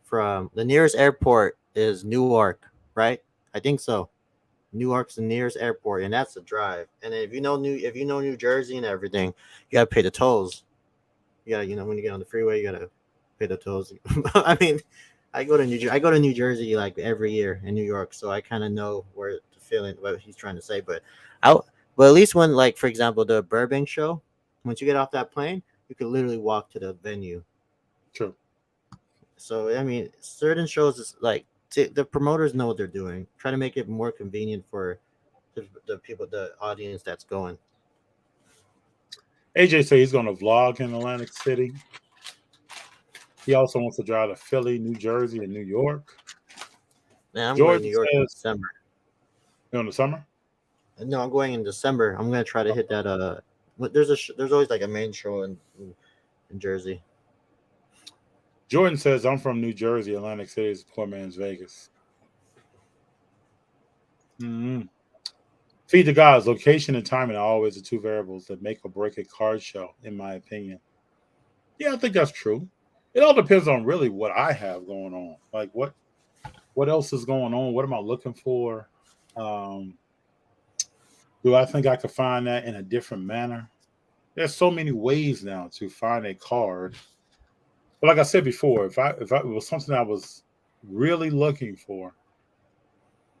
from the nearest airport is Newark, right? I think so. Newark's the nearest airport, and that's the drive. And then if you know New Jersey and everything, you gotta pay the tolls. When you get on the freeway, you gotta pay the tolls. I mean, I go to New Jersey like every year in New York, so I kind of know where the feeling what he's trying to say. But at least when, like, for example, the Burbank show, once you get off that plane, you can literally walk to the venue. True. So I mean, certain shows is like the promoters know what they're doing. Try to make it more convenient for the people, the audience that's going. AJ said he's going to vlog in Atlantic City. He also wants to drive to Philly, New Jersey, and New York. Man, I'm going to Jordan New York in says, December. you know, in the summer? No, I'm going in December. I'm gonna try to hit that. There's always like a main show in Jersey. Jordan says, I'm from New Jersey. Atlantic City is poor man's Vegas. Mm-hmm. Feed the gods. Location and timing are always the two variables that make or break a card show, in my opinion. Yeah, I think that's true. It all depends on really what I have going on. Like what else is going on? What am I looking for? Do I think I could find that in a different manner? There's so many ways now to find a card. But like I said before, if it was something I was really looking for,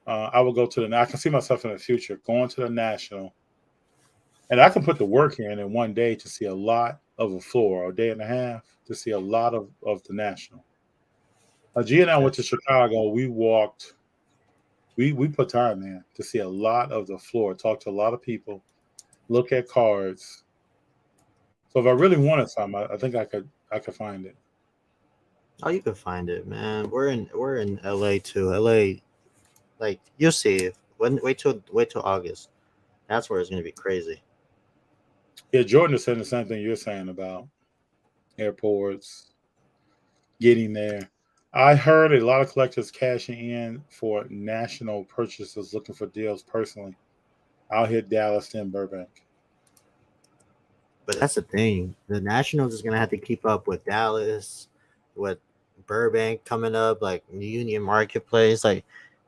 I would go to I can see myself in the future going to the National, and I can put the work in one day to see a lot of a floor, or a day and a half to see a lot of the National. G and I went to Chicago. We walked. We put time in to see a lot of the floor, talk to a lot of people, look at cards. So if I really wanted something, I think I could find it. Oh, you can find it, man. We're in LA too. LA, like you'll see. Wait till August. That's where it's gonna be crazy. Yeah, Jordan is saying the same thing you're saying about airports, getting there. I heard a lot of collectors cashing in for national purchases, looking for deals personally. I'll hit Dallas, then Burbank. But that's the thing. The Nationals is gonna have to keep up with Dallas, with Burbank coming up, like Union Marketplace. Like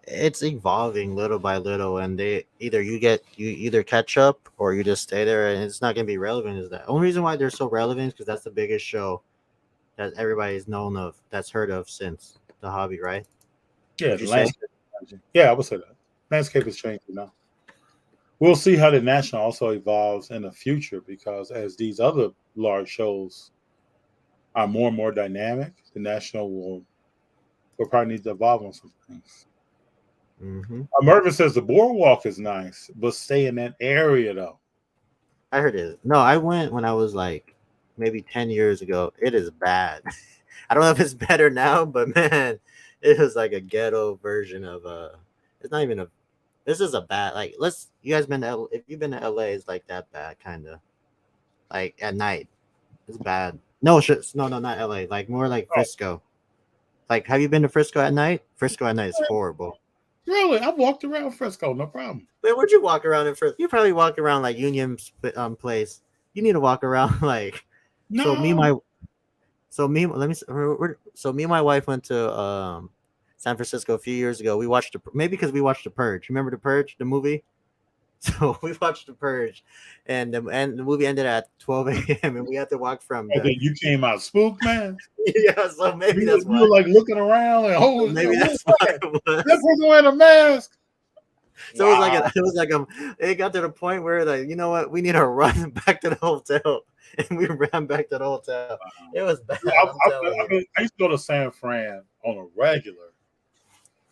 it's evolving little by little, and you either catch up or you just stay there, and it's not gonna be relevant. Is that only reason why they're so relevant? Is because that's the biggest show that everybody's known of, that's heard of since the hobby, right? Yeah, Would the you say? landscape. Yeah, I would say that. Landscape is changing now. We'll see how the national also evolves in the future, because as these other large shows are more and more dynamic, the national will probably need to evolve on some things. Mm-hmm. Mervin says the boardwalk is nice, but stay in that area though. I heard it. No, I went when I was like maybe 10 years ago. It is bad. I don't know if it's better now, but man, it was like a ghetto version of it's not even a this is a bad, like, you guys been to if you've been to LA, it's like that bad kind of, like at night. It's bad. No, no, not LA, like more like Oh, Frisco. Like, have you been to Frisco at night? Frisco at night is horrible. Really, I walked around Frisco, no problem. Wait, where'd you walk around in first? You probably walk around like Union Place. You need to walk around like. So me and No, my so me let me so me and my wife went to San Francisco a few years ago. We watched maybe because we watched The Purge. Remember The Purge, the movie? So we watched The Purge, and the movie ended at 12 a.m. and we had to walk from and the then you came out spooked, man. yeah. So maybe that's You were why. like looking around and So holy, maybe what's that's what that? it was. That person wearing a mask. So Wow. it got to the point where like, you know what, we need to run back to the hotel, and we ran back to the hotel. It was bad. Yeah, I'm telling you. I used to go to San Fran on a regular,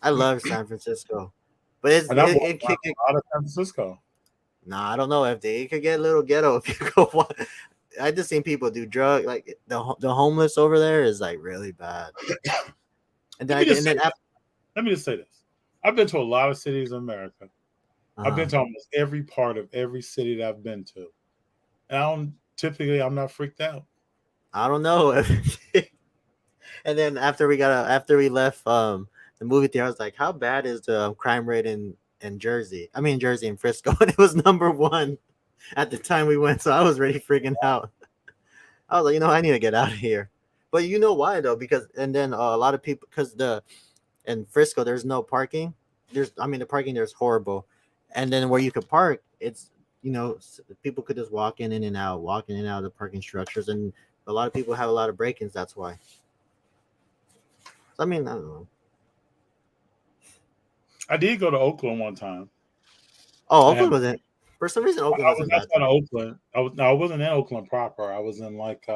I love San Francisco, but it's and I walked it around could get. a lot of San Francisco. Nah, I don't know if it could get a little ghetto if you go. I just seen people do drug like the homeless over there is like really bad. And then Let me just say this: I've been to a lot of cities in America. I've been to almost every part of every city that I've been to, and I'm not freaked out. I don't know. And then after we left the movie theater, I was like, how bad is the crime rate in Jersey? I mean Jersey and Frisco, and it was #1 at the time we went. So I was really freaking out. I was like, I need to get out of here. But you know why though? Because and then a lot of people because in Frisco there's no parking. The parking there's horrible, and then where you could park, it's people could just walk in and out, of the parking structures, and a lot of people have a lot of break-ins. That's why. I don't know. I did go to Oakland one time. Oh, Oakland wasn't. For some reason, Oakland I was wasn't bad. outside of Oakland. I wasn't in Oakland proper. I was in like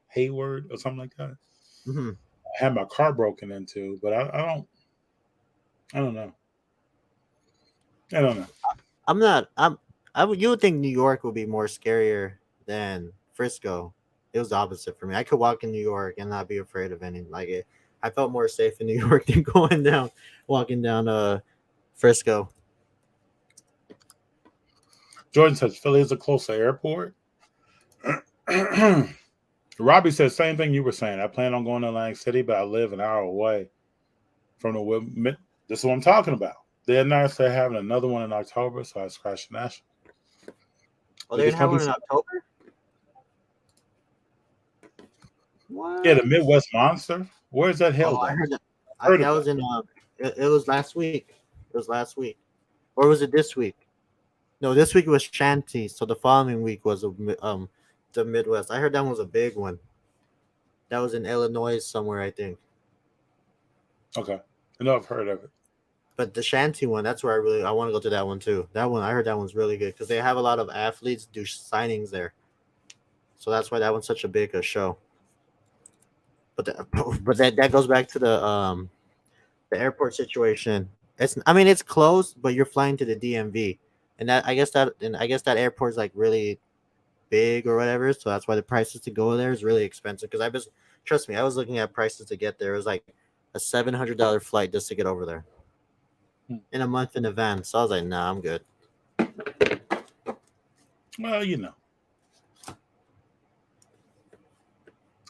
Hayward or something like that. Mm-hmm. I had my car broken into, but I don't know. I don't know. I'm not. You would think New York would be more scarier than Frisco. It was the opposite for me. I could walk in New York and not be afraid of anything. Like it, I felt more safe in New York than walking down Frisco. Jordan says Philly is a closer airport. Robbie says same thing you were saying. I plan on going to Atlantic City, but I live an hour away from the. This is what I'm talking about. They announced they're having another one in October, so I scratched the national. Oh, they're gonna have one in October? What? Yeah, the Midwest Monster. Where's that held? I heard that. That was in. It was last week. It was last week, or was it this week? No, this week was Shanty. So the following week was the Midwest. I heard that one was a big one. That was in Illinois somewhere, I think. Okay, I know I've heard of it. But the Shanty one, that's where I want to go to that one too. That one, I heard that one's really good because they have a lot of athletes do signings there. So that's why that one's such a big show. But that goes back to the airport situation. It's closed, but you're flying to the DMV, and I guess that airport is like really big or whatever. So that's why the prices to go there is really expensive. Because trust me, I was looking at prices to get there. It was like a $700 flight just to get over there in a month in advance. So I was like, nah, I'm good. Well,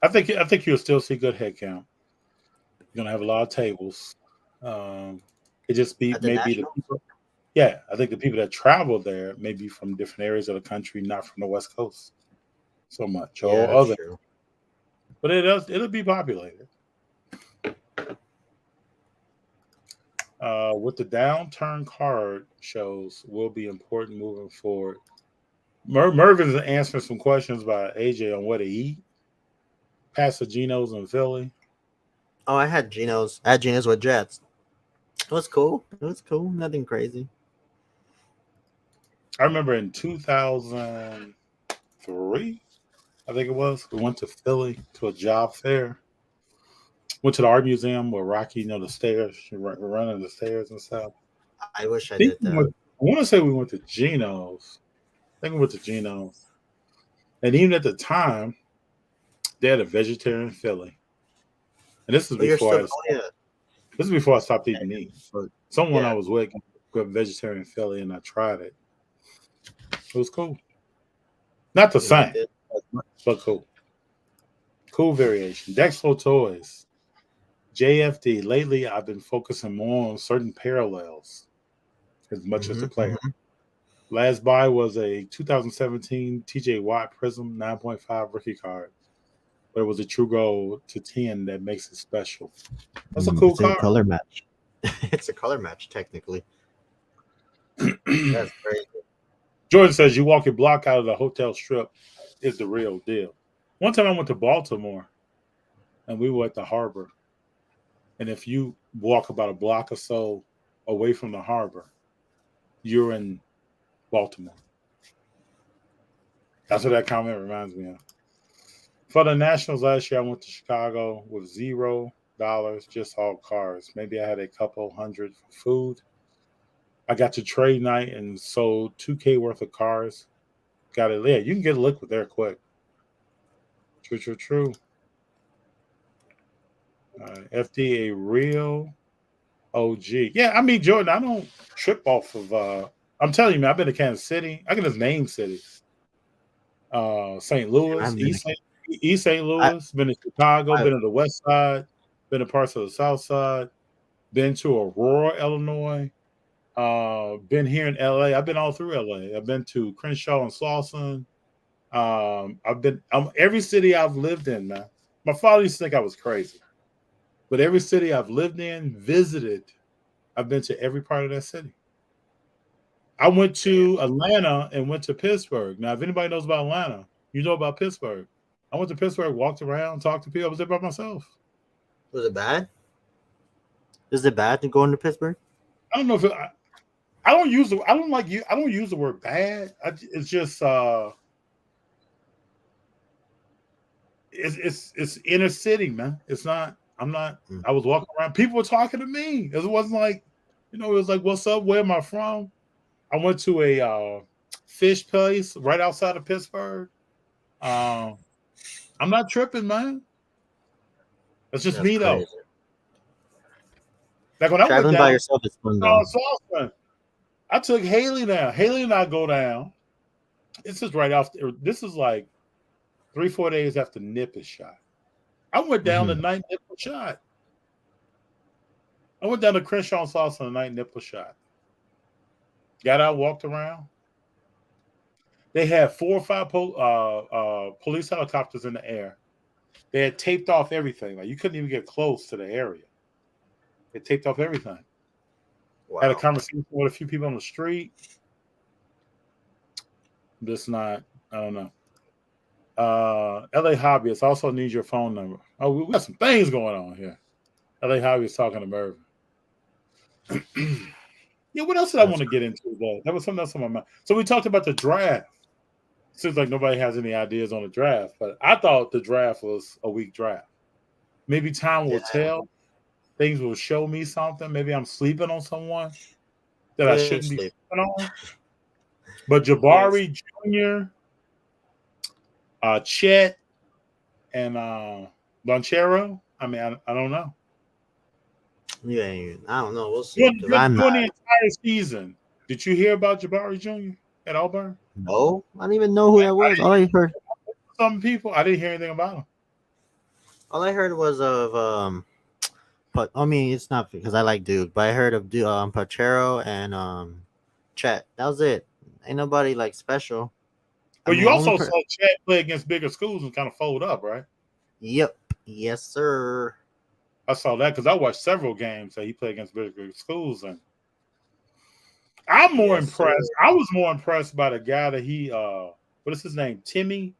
I think you'll still see good head count. You're gonna have a lot of tables. It just be maybe the people. Yeah, I think the people that travel there may be from different areas of the country, not from the West Coast so much or other. True. But it'll be populated. What the downturn card shows will be important moving forward. Mervin's answering some questions by AJ on what to eat. Pasta Geno's in Philly. Oh, I had Geno's. I had Geno's with Jets. It was cool. Nothing crazy. I remember in 2003, I think it was, we went to Philly to a job fair. Went to the art museum where Rocky, the stairs, running the stairs and stuff. I wish I did that. I want to say we went to Geno's. I think we went to Geno's. And even at the time, they had a vegetarian Philly. And this is before I stopped eating meat. But someone I was with got vegetarian Philly and I tried it. It was cool. Not the same, but cool. Cool variation. Dexlo Toys. JFD. Lately, I've been focusing more on certain parallels as much as the player. Last buy was a 2017 TJ Watt Prism 9.5 rookie card, but it was a true gold to 10 that makes it special. That's a cool It's a card. color match. It's a color match, technically. That's crazy. Jordan says you walk your block out of the hotel strip is the real deal. One time I went to Baltimore and we were at the harbor. And if you walk about a block or so away from the harbor, you're in Baltimore. That's what that comment reminds me of. For the Nationals last year, I went to Chicago with $0, just all cars. Maybe I had a couple hundred for food. I got to trade night and sold $2K worth of cars. Got it. Yeah, you can get a liquid there quick. True. FD a real OG. Yeah, I mean, Jordan, I don't trip off of I'm telling you, man, I've been to Kansas City. I can just name cities. St. Louis, East St. Louis, been to Chicago, been to the West Side, been to parts of the South Side, been to Aurora, Illinois, been here in LA. I've been all through LA. I've been to Crenshaw and Slauson. I've been every city I've lived in, man. My father used to think I was crazy. But every city I've lived in, visited, I've been to every part of that city. I went to Atlanta and went to Pittsburgh. Now, if anybody knows about Atlanta, you know about Pittsburgh. I went to Pittsburgh, walked around, talked to people. I was there by myself. Was it bad? Is it bad to go into Pittsburgh? I don't know if I don't use the word bad. It's just it's inner city, man. It's not. I'm not. I was walking around. People were talking to me. It wasn't like, it was like, "What's up? Where am I from?" I went to a fish place right outside of Pittsburgh. I'm not tripping, man. That's just me, though. Like when I went Traveling down, by yourself is fun, though. I took Haley down. Haley and I go down. This is right after. This is like 3-4 days after Nip is shot. I went down the night Nip was shot. I went down to Crenshaw and Slauson the night Nip was shot. Got out, walked around. They had 4 or 5 police helicopters in the air. They had taped off everything. Like you couldn't even get close to the area. They taped off everything. Wow. Had a conversation with a few people on the street. Just not, I don't know. LA Hobbyist also needs your phone number. Oh, we got some things going on here. LA Hobbyist talking to Mervin. Yeah, what else did I want to get into? That was something else on my mind. So we talked about the draft. Seems like nobody has any ideas on the draft, but I thought the draft was a weak draft. Maybe time will tell. Things will show me something. Maybe I'm sleeping on someone that I shouldn't be sleeping on. But Jabari Jr., Chet, and Lonchero, I mean, I don't know. Yeah, I don't know. We'll see. During the entire season, did you hear about Jabari Jr. at Auburn? No, I didn't even know who that was. All I heard, some people, I didn't hear anything about him. All I heard was of but I mean, it's not because I like Duke, but I heard of Pachero and Chet. That was it. Ain't nobody like special. But you also saw Chet play against bigger schools and kind of fold up, right? Yep. Yes, sir. I saw that because I watched several games that he played against bigger schools, and I'm more impressed. Sir. I was more impressed by the guy that he what is his name? Timmy,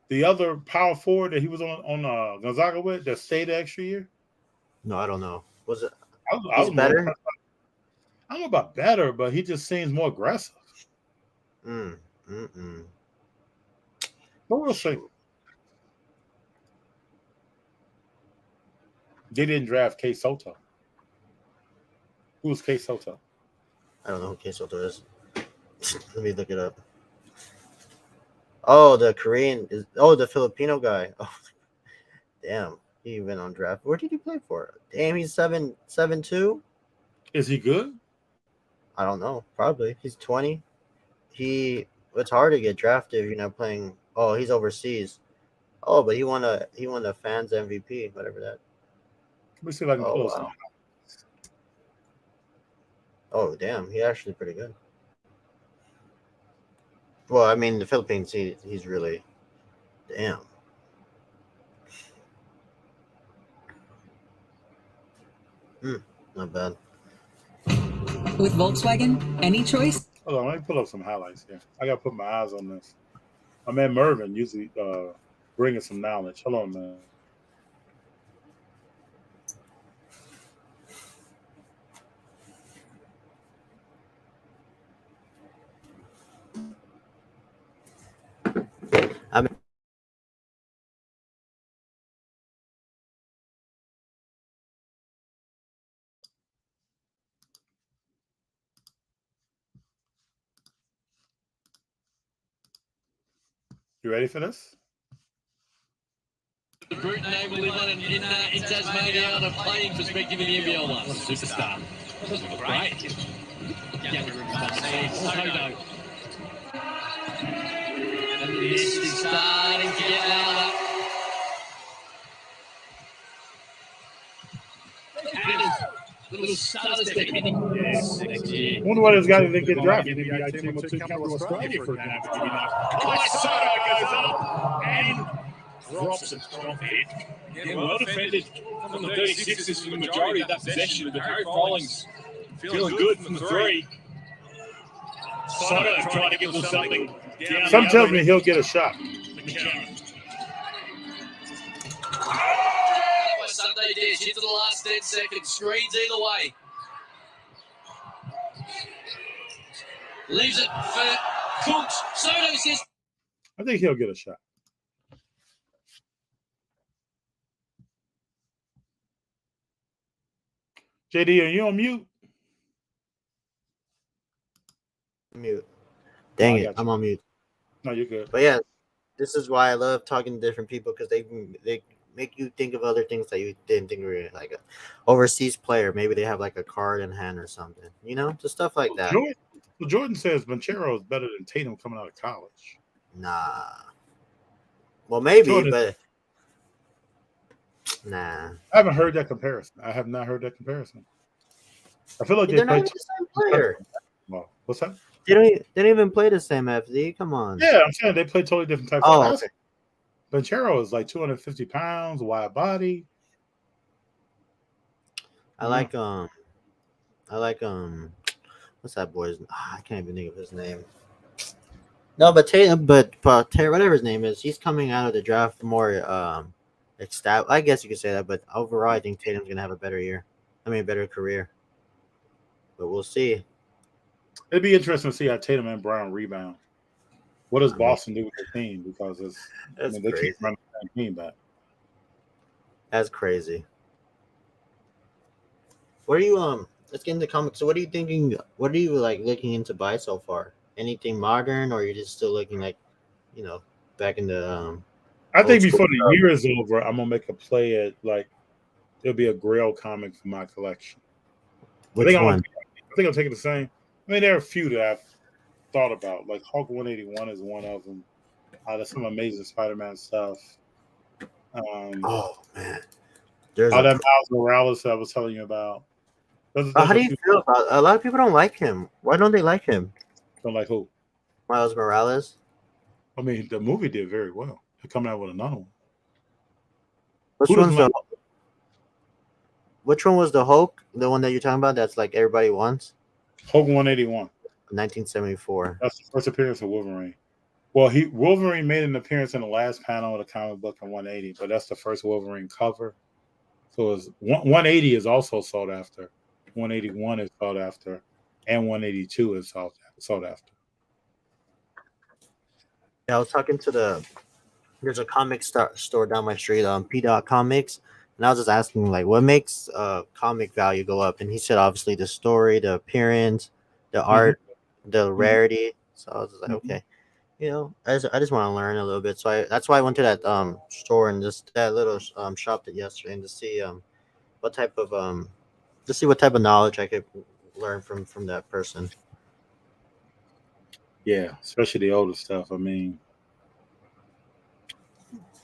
the other power forward that he was on Gonzaga with that stayed the extra year. No, I don't know. Was it? I was better. I don't know about better, but he just seems more aggressive. But we'll see. They didn't draft K Soto. Who's K Soto? I don't know who K Soto is. Let me look it up. Oh, the Korean is. Oh, the Filipino guy. Oh, damn. He went on draft. Where did he play for? Damn, he's 7'2". Is he good? I don't know. Probably. He's 20. It's hard to get drafted if you're not playing. Oh, he's overseas. Oh, but he won a fans MVP, whatever that. Let me see if I can pull some. wow. Oh, damn. He's actually pretty good. Well, I mean, the Philippines, he's really. Damn. Not bad. With Volkswagen, any choice? Hold on, let me pull up some highlights here. I gotta put my eyes on this. My man Mervin usually bringing some knowledge. Hold on, man. I mean, You ready for this? The brute naval live in Tasmania on a playing perspective in the NBL one. Superstar. Great. Yeah, Toto. And this is starting to get louder. Little stutter step. Wonder why this guy didn't get drafted. NBA team or two come to Australia for an average would be nice. Soto goes up and drops it. Strong hit. Yeah, well defended from the 36ers for the majority of that possession. But Harry Frollings feeling good from the three. Soto trying to get a little something. Some tells me he'll get a shot. Sunday dish into the last 10 seconds. Screens either way. Leaves it for Cooks. Soto says. I think he'll get a shot. JD, are you on mute? mute. Dang I it, got you. I'm on mute. No, you're good. But yeah, this is why I love talking to different people, because they make you think of other things that you didn't think were like a overseas player. Maybe they have like a card in hand or something. You know, just stuff like that. Jordan says Banchero is better than Tatum coming out of college. Nah. Well, maybe, Jordan, but nah. I haven't heard that comparison. I have not heard that comparison. I feel like They're not play even the same player. well, what's that? They don't even play the same FZ. Come on. Yeah, I'm saying they play totally different types of Oh, basketball. Banchero is like 250 pounds, wide body. I like what's that boy's? I can't even think of his name. No, but Tatum, whatever his name is, he's coming out of the draft more established. I guess you could say that, but overall, I think Tatum's gonna have a better year. I mean, a better career. But we'll see. It'd be interesting to see how Tatum and Brown rebound. What does Boston do with the team? Because they keep running the team back. That's crazy. What are you let's get into comics. So what are you thinking? What are you like looking into buy so far? Anything modern, or you're just still looking like, back in the I think before the year is over, I'm gonna make a play at like it'll be a Grail comic for my collection. Which one? I think I'll take it the same. I mean, there are a few that I've thought about. Like Hulk 181 is one of them. There's some amazing Spider-Man stuff. Oh man, that Miles Morales that I was telling you about. How do you feel about? A lot of people don't like him. Why don't they like him? Don't like who? Miles Morales. I mean, the movie did very well. They're coming out with another one. Which one was the Hulk? The one that you're talking about? That's like everybody wants. Hulk 181. 1974. That's the first appearance of Wolverine. Well, Wolverine made an appearance in the last panel of the comic book in 180, but that's the first Wolverine cover. So 180 is also sought after. 181 is sought after, and 182 is sought after. Yeah, I was talking to there's a comic store down my street, P. Comics, and I was just asking like, what makes comic value go up? And he said obviously the story, the appearance, the art, the rarity. So I was just like, okay, I just want to learn a little bit. So that's why I went to that store and just that little shop yesterday, and to see what type of knowledge I could learn from that person. Yeah, especially the older stuff. I mean,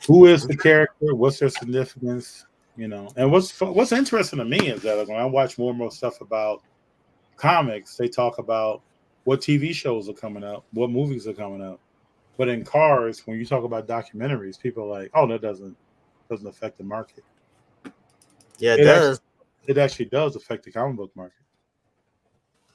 who is the character? What's their significance? And what's interesting to me is that when I watch more and more stuff about comics, they talk about what TV shows are coming up, what movies are coming up. But in cars, when you talk about documentaries, people are like, "Oh, that doesn't affect the market." Yeah, it It does. actually does affect the comic book market.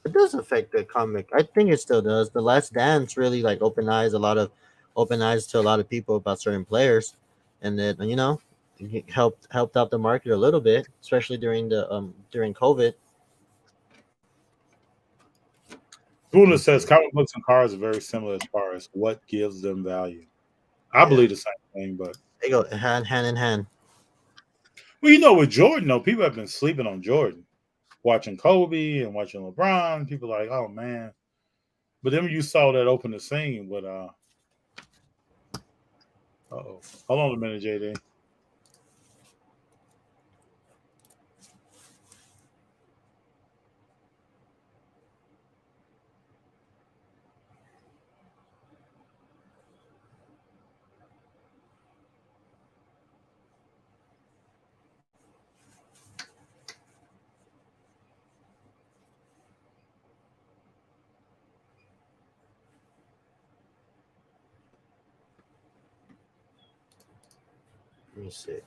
It does affect the comic. I think it still does. The Last Dance really like opened eyes to a lot of people about certain players, and then it helped out the market a little bit, especially during COVID. Guna says comic books and cars are very similar as far as what gives them value. I Yeah, believe the same thing, but they go hand in hand. well, with Jordan though, people have been sleeping on Jordan, watching Kobe and watching LeBron. People are like, "Oh man," but then you saw that open the scene with hold on a minute, JD. Let me see.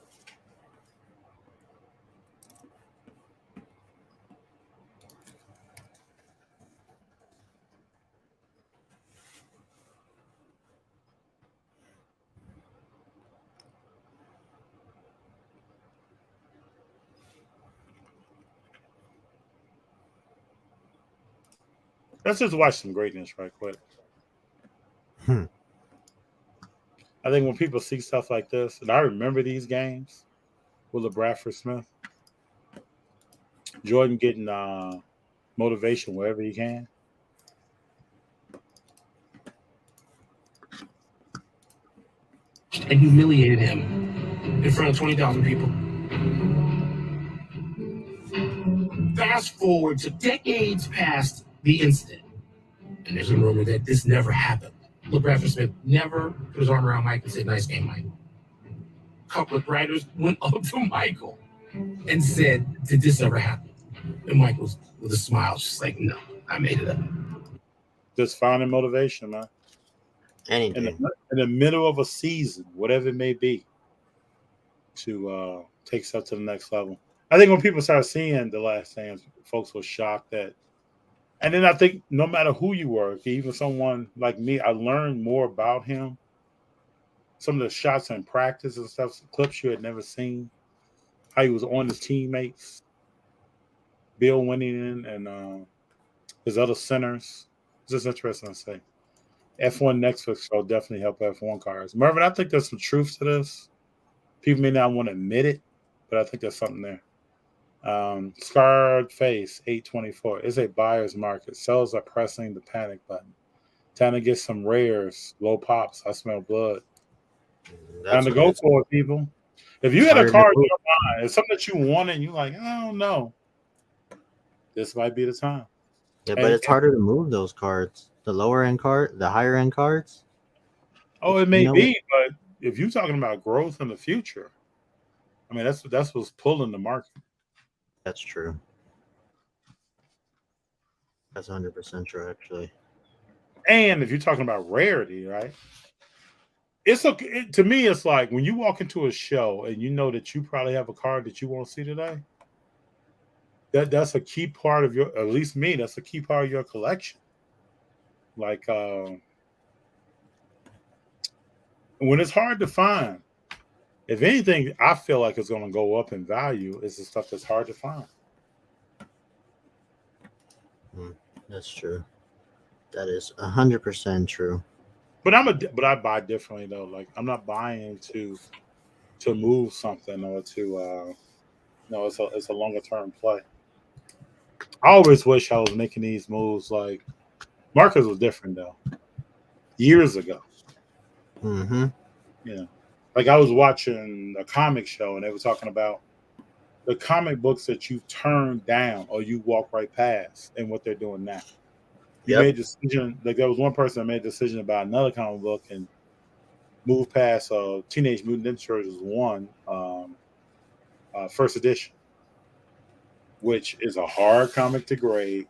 Let's just watch some greatness right quick. Hmm. I think when people see stuff like this, and I remember these games with Bradford Smith, Jordan getting motivation wherever he can. And humiliated him in front of 20,000 people. Fast forward to decades past the incident, and there's a rumor that this never happened. Bradford Smith never put his arm around Mike and said, "Nice game, Mike." A couple of writers went up to Michael and said, "Did this ever happen?" And Michael, with a smile, just like, "No, I made it up." Just finding motivation, man. Anything. In the middle of a season, whatever it may be, to take stuff to the next level. I think when people started seeing The Last Dance, folks were shocked that. And then I think no matter who you were, even someone like me, I learned more about him. Some of the shots in practice and stuff, some clips you had never seen, how he was on his teammates, Bill Winning and his other centers. It's just interesting to say. F1 Netflix show definitely help F1 cars. Mervin, I think there's some truth to this. People may not want to admit it, but I think there's something there. Scarred Face 824 is a buyer's market. Sellers are pressing the panic button. Time to get some rares, low pops. I smell blood. Time to go for it, people. If you had a card in your mind, it's something that you wanted, and you're like, I don't know, this might be the time. Yeah, but it's harder to move those cards. The higher end cards. Oh, it may be, but if you're talking about growth in the future, I mean that's what's pulling the market. That's true. That's 100% true, actually. And if you're talking about rarity, right? It's okay. To me, it's like when you walk into a show and you know that you probably have a card that you won't see today. That's a key part of your, at least me, that's a key part of your collection. Like when it's hard to find, if anything, I feel like it's going to go up in value is the stuff that's hard to find. That's true. That is 100% true. But I buy differently though. Like I'm not buying to move something or to no, it's a longer term play. I always wish I was making these moves. Like Marcus was different though. Years ago. Mm-hmm. Yeah. Like I was watching a comic show and they were talking about the comic books that you turn down or you walk right past and what they're doing now. You made a decision, like there was one person that made a decision about another comic book and moved past Teenage Mutant Ninja Turtles 1, first edition, which is a hard comic to grade,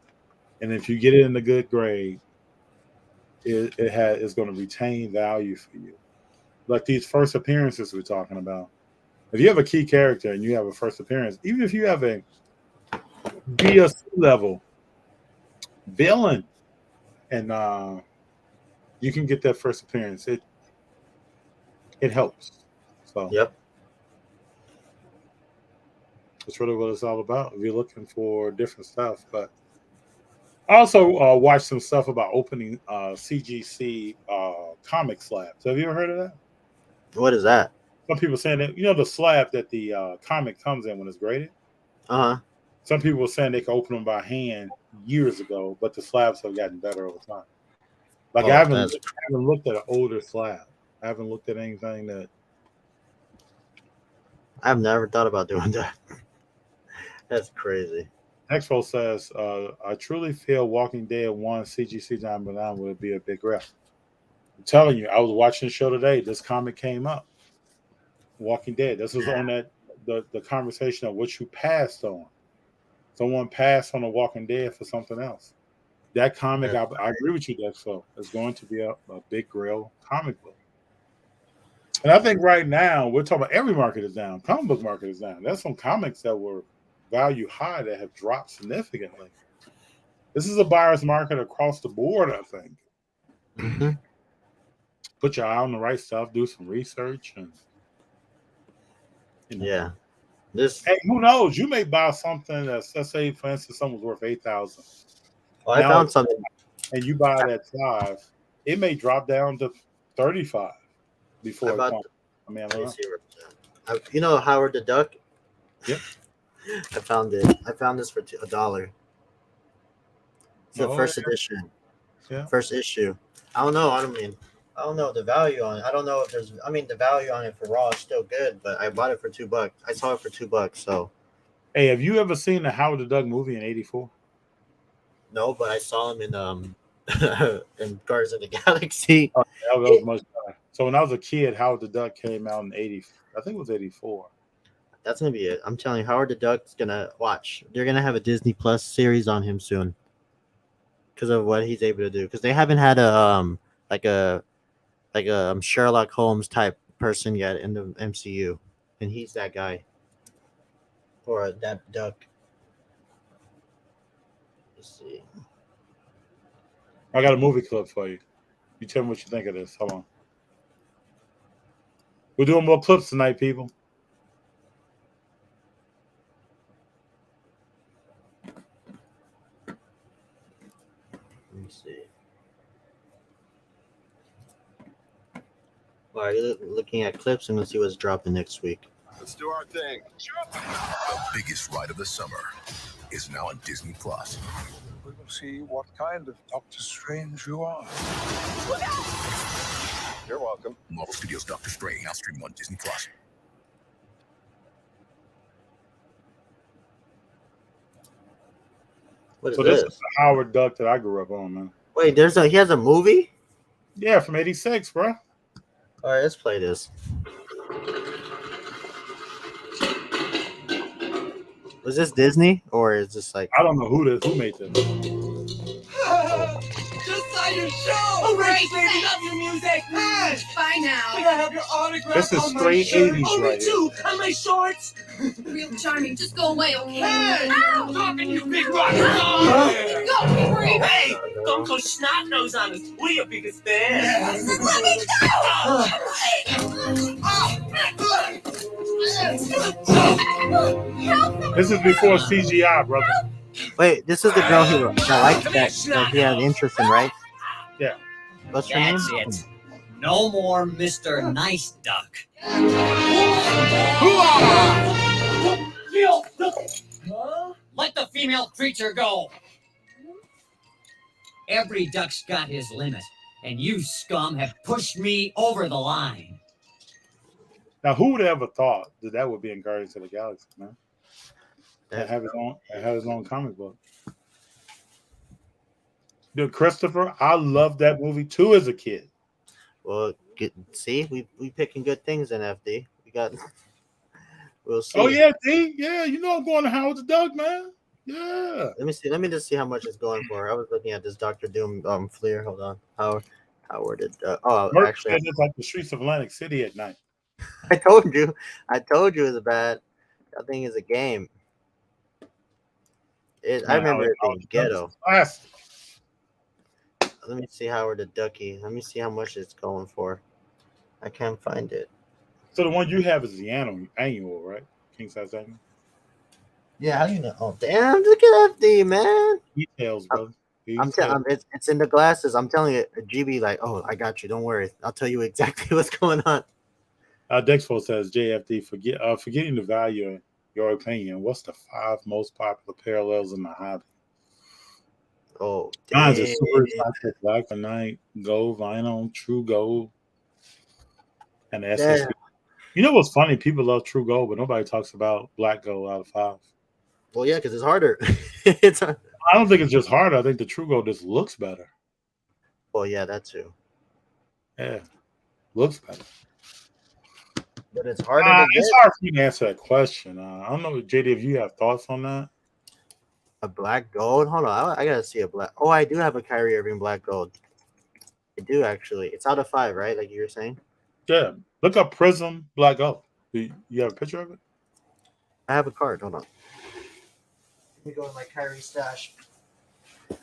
and if you get it in a good grade, it's going to retain value for you. Like these first appearances we're talking about. If you have a key character and you have a first appearance, even if you have a BSC level villain, and you can get that first appearance, it helps. So Yep. that's really what it's all about. If you're looking for different stuff, but I also watched some stuff about opening CGC comic slabs. Have you ever heard of that? What is that? Some people saying that the slab that the comic comes in when it's graded. Uh-huh. Some people were saying they could open them by hand years ago, but the slabs have gotten better over time. Like I haven't looked at an older slab. I haven't looked at anything that. I've never thought about doing that. That's crazy. Expo says, I truly feel Walking Dead 1 CGC John Brown would be a big rep. I'm telling you, I was watching the show today. This comic came up. Walking Dead. This was on that the conversation of what you passed on. Someone passed on a Walking Dead for something else. That comic, I agree with you, Dexo. It's going to be a big grill comic book. And I think right now we're talking about every market is down. Comic book market is down. There's some comics that were value high that have dropped significantly. This is a buyer's market across the board, I think. Mm-hmm. Put your eye on the right stuff, do some research, and yeah. Hey, who knows? You may buy something that's, let's say, for instance, something's worth $8,000. Well, I found something, and you buy it at 5. It may drop down to 35 before it comes. I mean, I don't know. You know Howard the Duck? Yep. I found it. I found this for $1. It's the first edition. Yeah. First issue. I don't know. I don't know the value on it. I don't know if there's. I mean, the value on it for raw is still good, but I bought it for $2. I saw it for $2. So. Hey, have you ever seen the Howard the Duck movie in '84? No, but I saw him in in Guardians of the Galaxy. Oh, that was much better. So when I was a kid, Howard the Duck came out in '80. I think it was '84. That's gonna be it. I'm telling you, Howard the Duck's gonna watch. They're gonna have a Disney Plus series on him soon because of what he's able to do. Because they haven't had a Sherlock Holmes type person yet in the MCU, and he's that guy or that duck. Let's see. I got a movie clip for you. You tell me what you think of this. Hold on. We're doing more clips tonight, people. Let me see. All right, looking at clips and let's see what's dropping next week. Let's do our thing. The biggest ride of the summer is now on Disney Plus. We will see what kind of Doctor Strange you are. You're welcome. Marvel Studios Doctor Strange now streaming on Disney Plus. What is So this? this is the Howard Duck that I grew up on, man. Wait, he has a movie? Yeah, from '86, bro. All right, let's play this. Was this Disney or is this like? I don't know who made this. Just saw your show. Oh, great, baby, love your music. Bye now. Can I have your autograph? This is on my straight shirt? 80s Oh, right me too. And my shorts. Real charming. Just go away, okay? Hey, Ow! talking you big rock. Go, free. Hey, don't go snot nose on us. We're your biggest fans. Let me go! This is before CGI, brother. Wait, this is the girl that likes that he had interest in, right? Yeah. What's her name? That's it. No more Mr. Nice Duck. Let the female creature go. Every duck's got his limit, and you scum have pushed me over the line. Now, who would ever thought that would be in Guardians of the Galaxy, man? And have his own comic book. Dude, Christopher, I loved that movie too as a kid. Well, see, we picking good things in FD. We'll see. Oh yeah, D. Yeah, you know I'm going to Howard the Duck, man. Yeah. Let me see. Let me just see how much it's going for. I was looking at this Doctor Doom Fleer. Hold on. Howard did. Merc Actually, said it's like the streets of Atlantic City at night. I told you. I told you it was bad. That thing is a game. I remember it being ghetto. Classic. Let me see Howard the Ducky. Let me see how much it's going for. I can't find it. So the one you have is the annual, right? King size annual. Yeah, how do you know? Oh, damn! Look at FD, man. Details, brother. It's in the glasses. I'm telling you, GB, like, oh, I got you. Don't worry. I'll tell you exactly what's going on. Dexfo says JFD, forgetting the value in your opinion. What's the 5 most popular parallels in the hobby? Oh, mine's is super excited, black for night, gold, vinyl, true gold, and the SSB. You know what's funny? People love true gold, but nobody talks about black gold out of 5. Well, yeah, because it's harder. I don't think it's just harder. I think the true gold just looks better. Well, yeah, that too. Yeah, looks better. But it's harder. It's hard for you to answer that question. I don't know, JD, if you have thoughts on that. A black gold? Hold on, I gotta see a black. Oh, I do have a Kyrie Irving black gold. I do actually. It's out of 5, right? Like you were saying. Yeah, look up Prism black gold. You have a picture of it? I have a card. Hold on. Let me go in my Kyrie stash. Oh,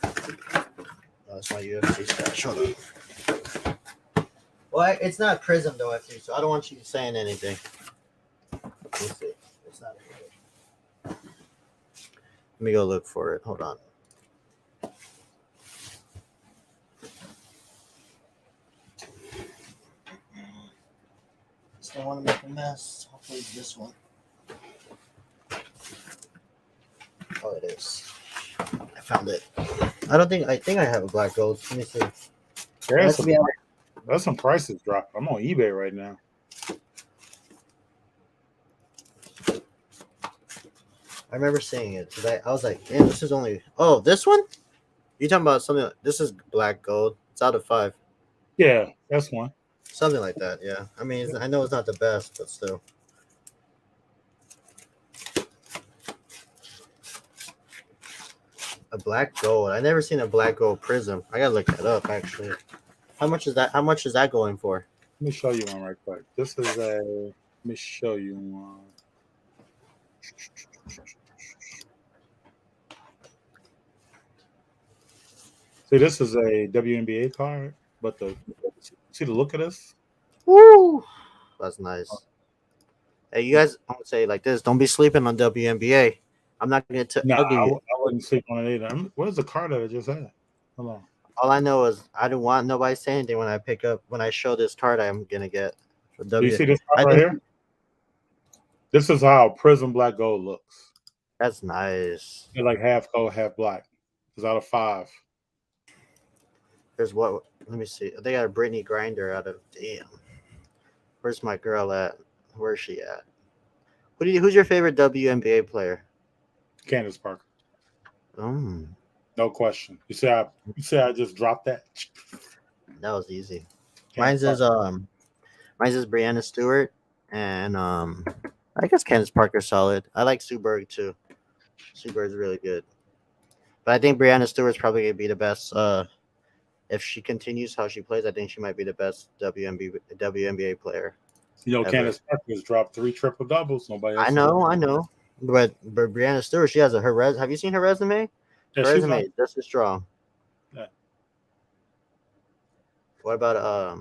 that's my UFC stash. Hold on. Well, it's not Prism though, FC, so I don't want you saying anything. Let's see. It's not. Let me go look for it. Hold on. Just don't want to make a mess. Hopefully it's this one. Oh, it is. I found it. I think I have a black gold. Let me see. There's some prices drop. I'm on eBay right now. I remember seeing it today. I was like, damn, this is only. Oh, this one? You talking about something? This is black gold. It's out of 5. Yeah, that's one. Something like that. Yeah. I mean, I know it's not the best, but still. A black gold. I never seen a black gold prism. I gotta look that up actually. How much is that? How much is that going for? Let me show you one right quick. This is a. Let me show you one. See, this is a WNBA card, but see the look of this. Woo! That's nice. Hey, you guys, I would say like this: don't be sleeping on WNBA. I'm not gonna tell. No, I wouldn't sleep on it either. Where's the card that I just had? Hold on. All I know is I don't want nobody to say anything when I show this card I'm gonna get. For Do you see this card right here? This is how Prism Black Gold looks. That's nice. They're like half gold, half black. It's out of 5. There's what? Let me see. They got a Brittany Grinder out of. Damn. Where's my girl at? Where's she at? Who's your favorite WNBA player? Candace Parker. Mm. No question. You say I just dropped that? That was easy. Mine's is Brianna Stewart and I guess Candace Parker's solid. I like Sue Bird too. Sue Bird's really good. But I think Brianna Stewart's probably gonna be the best. If she continues how she plays, I think she might be the best WNBA player. You know, Candace Parker has dropped 3 triple doubles. Nobody else. I know. But Brianna Stewart, she has her have you seen her resume? Yeah, her resume is just as strong. Yeah. What about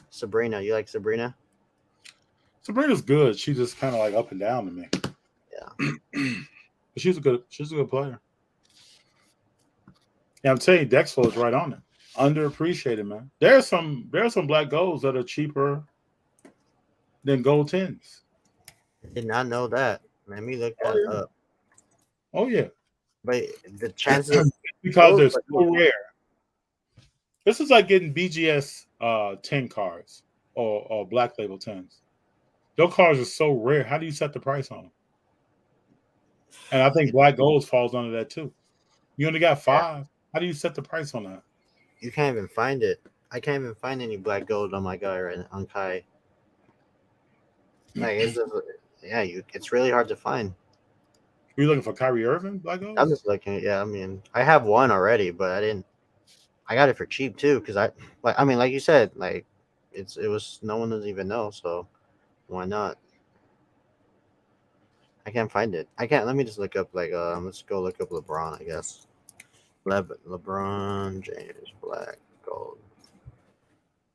Sabrina? You like Sabrina? Sabrina's good. She's just kind of like up and down to me. Yeah. But she's a good player. Yeah, I'm telling you, Dexfo is right on it. Underappreciated, man. There's some black golds that are cheaper than gold 10s. I did not know that. Let me look that up. Oh yeah. But the chances because they're so rare. This is like getting BGS 10 cards or black label 10s. Those cards are so rare. How do you set the price on them? And I think black gold falls under that too. You only got 5. How do you set the price on that? You can't even find it. I can't even find any black gold on my guy on Kai. Like yeah, it's really hard to find. Are you looking for Kyrie Irving, Black Goals? I'm just looking. Yeah, I mean, I have one already, but I didn't. I got it for cheap too, because I mean, like you said, like it was no one doesn't even know, so why not? I can't find it. I can't. Let me just look up like let's go look up LeBron. I guess LeBron James Black Gold,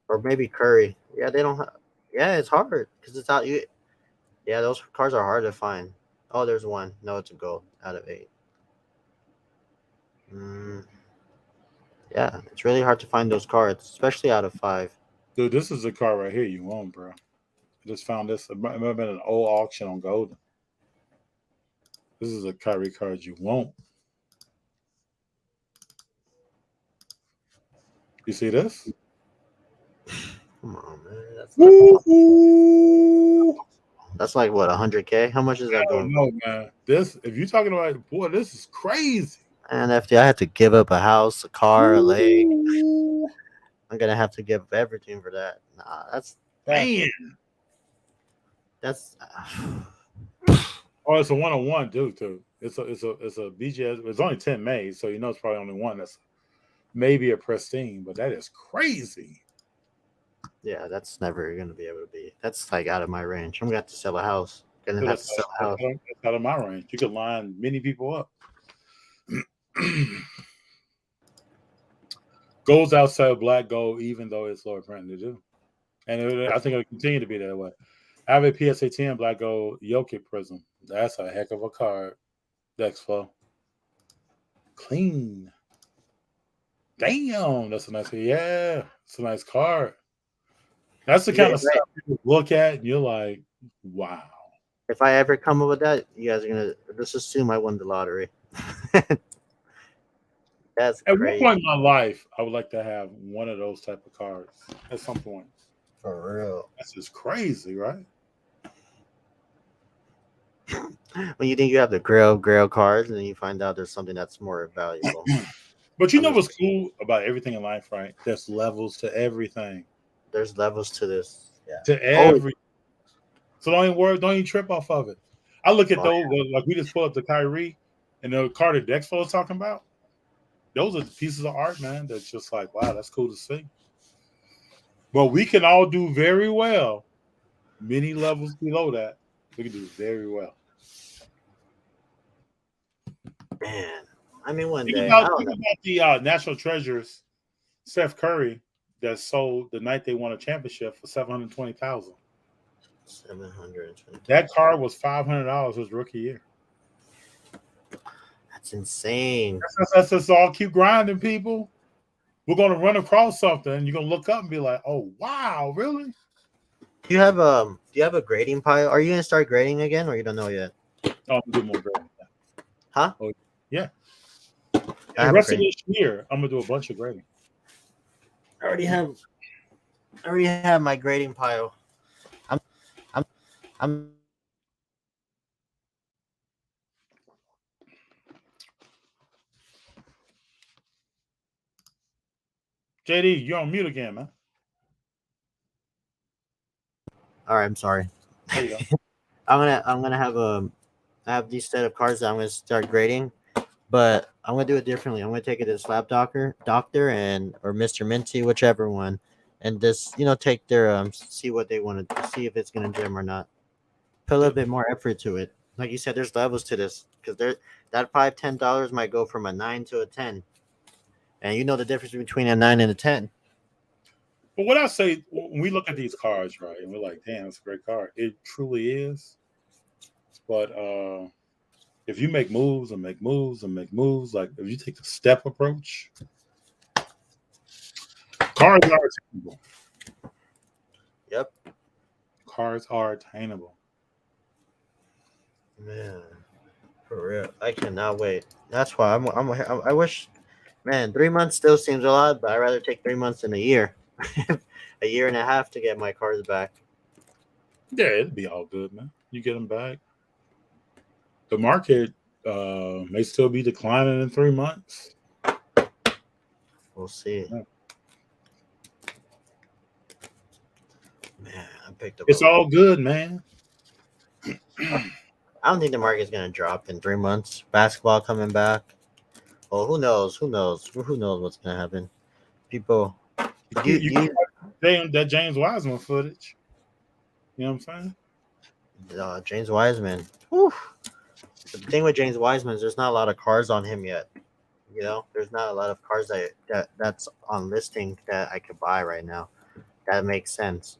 or maybe Curry. Yeah, they don't have. Yeah, it's hard because it's out. Yeah, those cards are hard to find. Oh, there's one. No, it's a gold out of 8. Mm, yeah, it's really hard to find those cards, especially out of 5. Dude, this is a car right here you want, bro. I just found this. It might have been an old auction on Golden. This is a Kyrie card you want. You see this? Come on, man. Woo-hoo! That's like what, 100K? How much is that going for? Man. This, if you're talking about, boy, this is crazy. And FD, I had to give up a house, a car, a leg. I'm gonna have to give up everything for that. Nah, that's man. That's oh, it's a 101, dude. Too. It's a BGS. It's only 10 made, so you know it's probably only one that's maybe a pristine, but that is crazy. Yeah, that's never gonna be able to be. That's like out of my range. I'm gonna have to sell a house. Gonna have to sell a house. That's out of my range. You could line many people up. Gold's outside of black gold, even though it's lower print to do, and I think it'll continue to be that way. I have a PSA 10 black gold Jokic Prism. That's a heck of a card. Dex flow. Clean. Damn, that's a nice. Yeah, it's a nice card. That's the kind of stuff you look at and you're like, wow. If I ever come up with that, you guys are gonna just assume I won the lottery. That's at crazy. one point in my life, I would like to have one of those type of cards at some point. For real. That's just crazy, right? When you think you have the grail cards, and then you find out there's something that's more valuable. But you know what's cool about everything in life, right? There's levels to everything. There's levels to this. Yeah. To every. So don't even trip off of it. I look at those like we just pull up the Kyrie and the card that Dexflo was talking about. Those are the pieces of art, man. That's just like, wow, that's cool to see. But we can all do very well. Many levels below that, we can do very well. Man, I mean, one day. Think about the National Treasures, Steph Curry, that sold the night they won a championship for $720,000. $720,000. That card was $500 his rookie year. That's insane. That's just all. Keep grinding, people. We're gonna run across something, and you're gonna look up and be like, "Oh, wow, really?" Do you have a grading pile? Are you gonna start grading again, or you don't know yet? Oh, I'm gonna do more grading. Huh? Oh, yeah. The rest of this year, I'm gonna do a bunch of grading. I already have my grading pile. I'm JD, you're on mute again, man. All right, I'm sorry. There you go. I'm gonna have these set of cards that I'm gonna start grading, but I'm gonna do it differently. I'm gonna take it to the Slap Doctor, and or Mr. Minty, whichever one, and just take their see what they want to see if it's gonna gem or not. Put a little bit more effort to it. Like you said, there's levels to this because that $5-10 might go from a 9 to a 10, and you know the difference between a 9 and a 10. But what I say when we look at these cards, right, and we're like, "Damn, it's a great card." It truly is. But if you make moves and make moves and make moves, like if you take the step approach, cards are attainable. Yep. Cards are attainable. Man, for real, I cannot wait. That's why I wish, man, 3 months still seems a lot, but I'd rather take 3 months than a year, a year and a half to get my cards back. Yeah, it'd be all good, man. You get them back. The market may still be declining in 3 months. We'll see. Yeah. Man, I picked up. It's all good, man. I don't think the market's gonna drop in 3 months. Basketball coming back. Well, who knows? Who knows? Who knows what's gonna happen? People, that James Wiseman footage. You know what I'm saying? James Wiseman. Whew. The thing with James Wiseman is there's not a lot of cars on him yet. You know, there's not a lot of cars that's on listing that I could buy right now. That makes sense.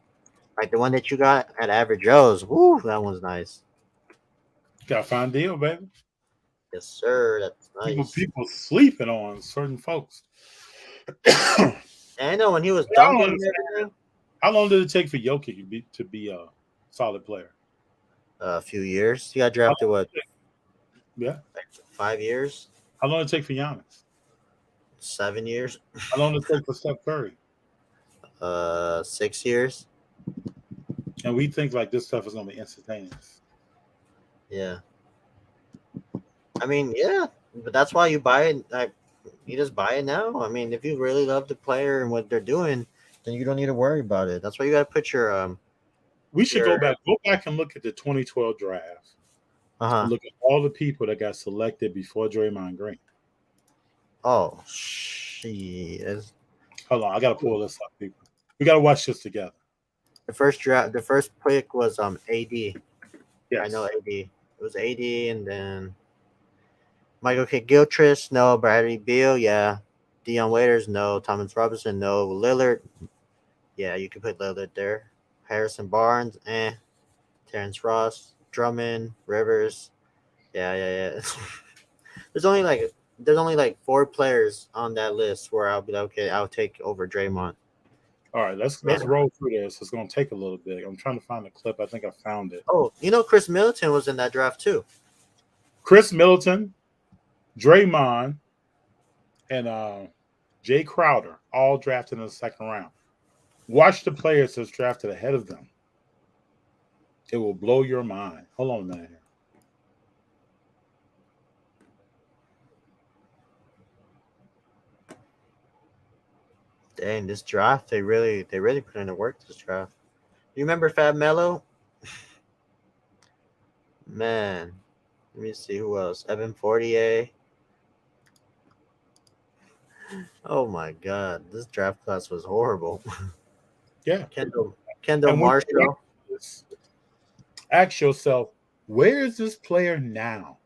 Like the one that you got at Average Joe's. Woo, that one's nice. Got to find a deal, baby. Yes, sir. That's nice. People sleeping on certain folks. And I know when he was dunking and everything. How long did it take for Jokic to be a solid player? A few years. He got drafted what? Yeah. Like 5 years. How long did it take for Giannis? 7 years. How long did it take for Steph Curry? 6 years. And we think like this stuff is gonna be instantaneous. Yeah. I mean, yeah, but that's why you buy it. Like, you just buy it now. I mean, if you really love the player and what they're doing, then you don't need to worry about it. That's why you got to put your. We should go back and look at the 2012 draft. Look at all the people that got selected before Draymond Green. Oh, shit. Hold on, I gotta pull this up, people. We gotta watch this together. The first pick was AD. Yes. I know AD. It was AD, and then Michael K. Gilchrist, no. Bradley Beal, yeah. Dion Waiters, no. Thomas Robinson, no. Lillard, yeah, you could put Lillard there. Harrison Barnes, Terrence Ross, Drummond, Rivers, yeah. There's only like 4 players on that list where I'll be like, okay, I'll take over Draymond. All right, let's roll through this. It's gonna take a little bit. I'm trying to find the clip. I think I found it. Oh, you know, Chris Middleton was in that draft too. Chris Middleton, Draymond, and Jay Crowder all drafted in the second round. Watch the players that's drafted ahead of them. It will blow your mind. Hold on a minute here. Dang, this draft, they really put in the work this draft. You remember Fab Melo? Man, let me see who else. Evan Fournier. Oh my God, this draft class was horrible. Yeah. Kendall Marshall. Ask yourself, where is this player now?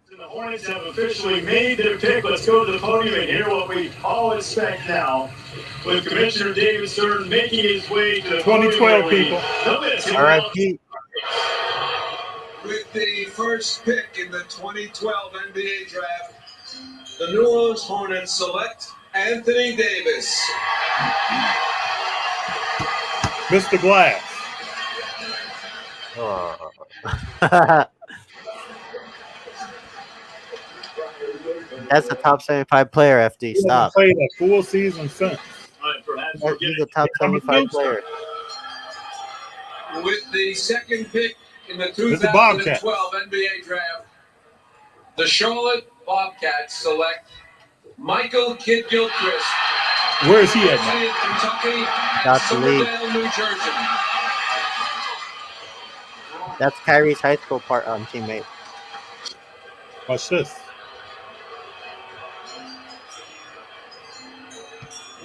The Hornets have officially made their pick. Let's go to the podium and hear what we all expect now. With Commissioner David Stern making his way to the 2012 people. R.I.P. With the first pick in the 2012 NBA draft, the New Orleans Hornets select Anthony Davis. Mr. Glass. That's a top 75 player, FD. Stop. He played a full season since. He's a top 75 player. With the second pick in the 2012 NBA draft, the Charlotte Bobcats select Michael Kidd Gilchrist. Where is he at now? Kentucky and That's the league. Silverdale, New Jersey. That's Kyrie's high school teammate. Watch this.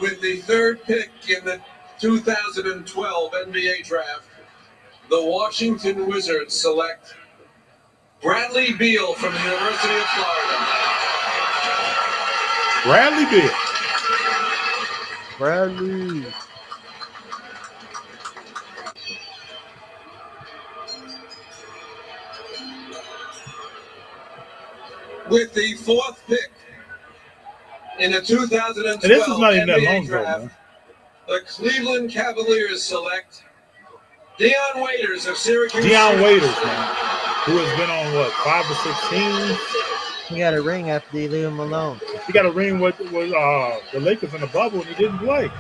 With the third pick in the 2012 NBA draft, the Washington Wizards select Bradley Beal from the University of Florida. Bradley Beal. Bradley. With the fourth pick in the 2012 And this is not even that NBA long ago, draft, man. the Cleveland Cavaliers select Dion Waiters of Syracuse. Dion Waiters, man, who has been on what 5 or 6 teams. He got a ring after they leave him alone. He got a ring with the Lakers in the bubble, and he didn't play.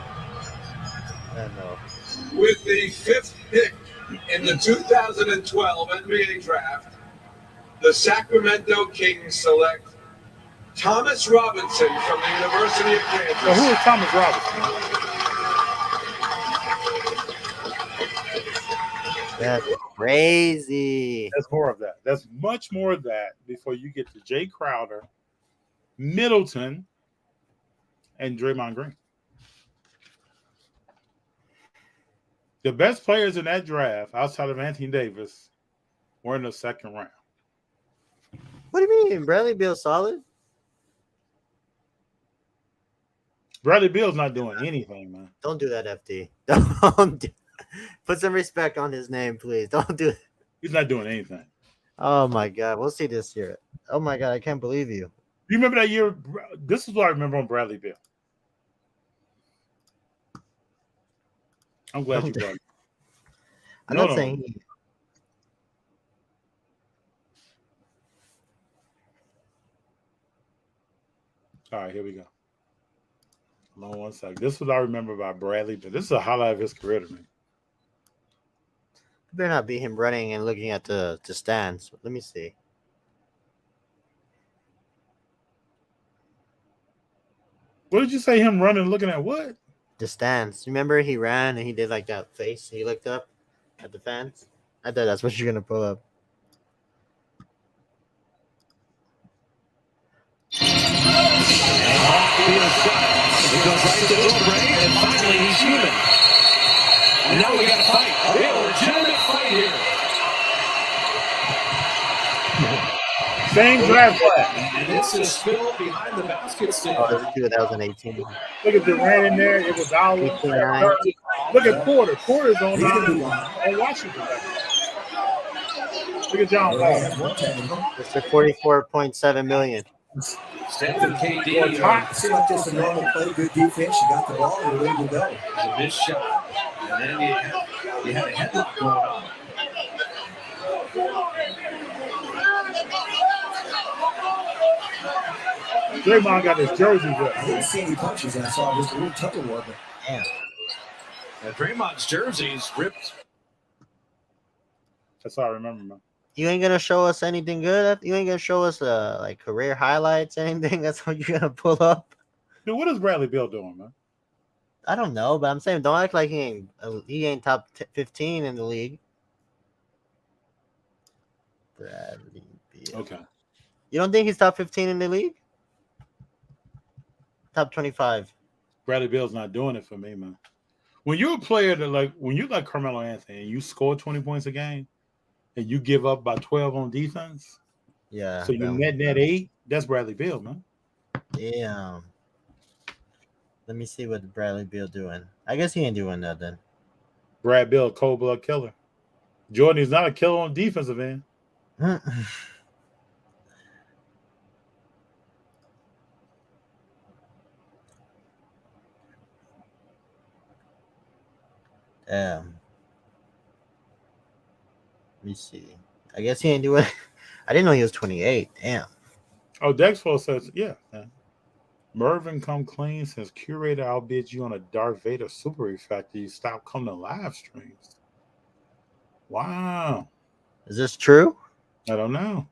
I know. With the fifth pick in the 2012 NBA draft, the Sacramento Kings select Thomas Robinson from the University of Kansas. So who is Thomas Robinson? That's crazy. That's more of that. That's much more of that before you get to Jay Crowder, Middleton, and Draymond Green. The best players in that draft, outside of Anthony Davis, were in the second round. What do you mean? Bradley Beal's solid? Bradley Beal's not doing anything, man. Don't do that, FD. Don't do, put some respect on his name, please. Don't do it. He's not doing anything. Oh my God, we'll see this year. Oh my God, I can't believe you. You remember that year? This is what I remember on Bradley Beal. I'm glad you brought it. I'm not saying. All right, here we go. Hold on one second. This is what I remember about Bradley, but this is a highlight of his career to me. It better not be him running and looking at the stands. Let me see. What did you say? Him running, looking at what? The stands. Remember, he ran and he did like that face. He looked up at the fans. I thought that's what you're gonna pull up. It goes right to Oubre, and finally he's human. And now we got a fight. We have a legitimate fight here. Same draft class. And this is still behind the basket stand. Oh, this is 2018. Look at Durant in there. It was all. Look at Porter. Porter's on Washington. Look at John Wall. It's for $44.7 million. Steph and KD. Seemed like just a normal play, good defense. You got the ball, and you're ready to go. It was a missed shot. And then you had a headlock going on. Draymond got his jersey with. I didn't see any punches. I saw just a little tucker war. Damn. And Draymond's jersey's ripped. That's all I remember, man. You ain't gonna show us anything good. You ain't gonna show us like career highlights, anything. That's what you're gonna pull up. Dude, what is Bradley Beal doing, man? I don't know, but I'm saying don't act like he ain't top 15 in the league. Bradley Beal. Okay. You don't think he's top 15 in the league? Top 25. Bradley Beal's not doing it for me, man. When you're a player that when you're like Carmelo Anthony and you score 20 points a game and you give up by 12 on defense, yeah. So you net 8, that's Bradley Beal, man. Damn. Let me see what Bradley Beal doing. I guess he ain't doing nothing. Brad Beal, cold blood killer. Jordan is not a killer on defensive end. Let me see. I guess he ain't doing. I didn't know he was 28. Damn. Oh, Dexfo says, yeah. Man. Mervin come clean since curator outbid you on a Darth Vader super refactor. You stop coming to live streams. Wow. Is this true? I don't know.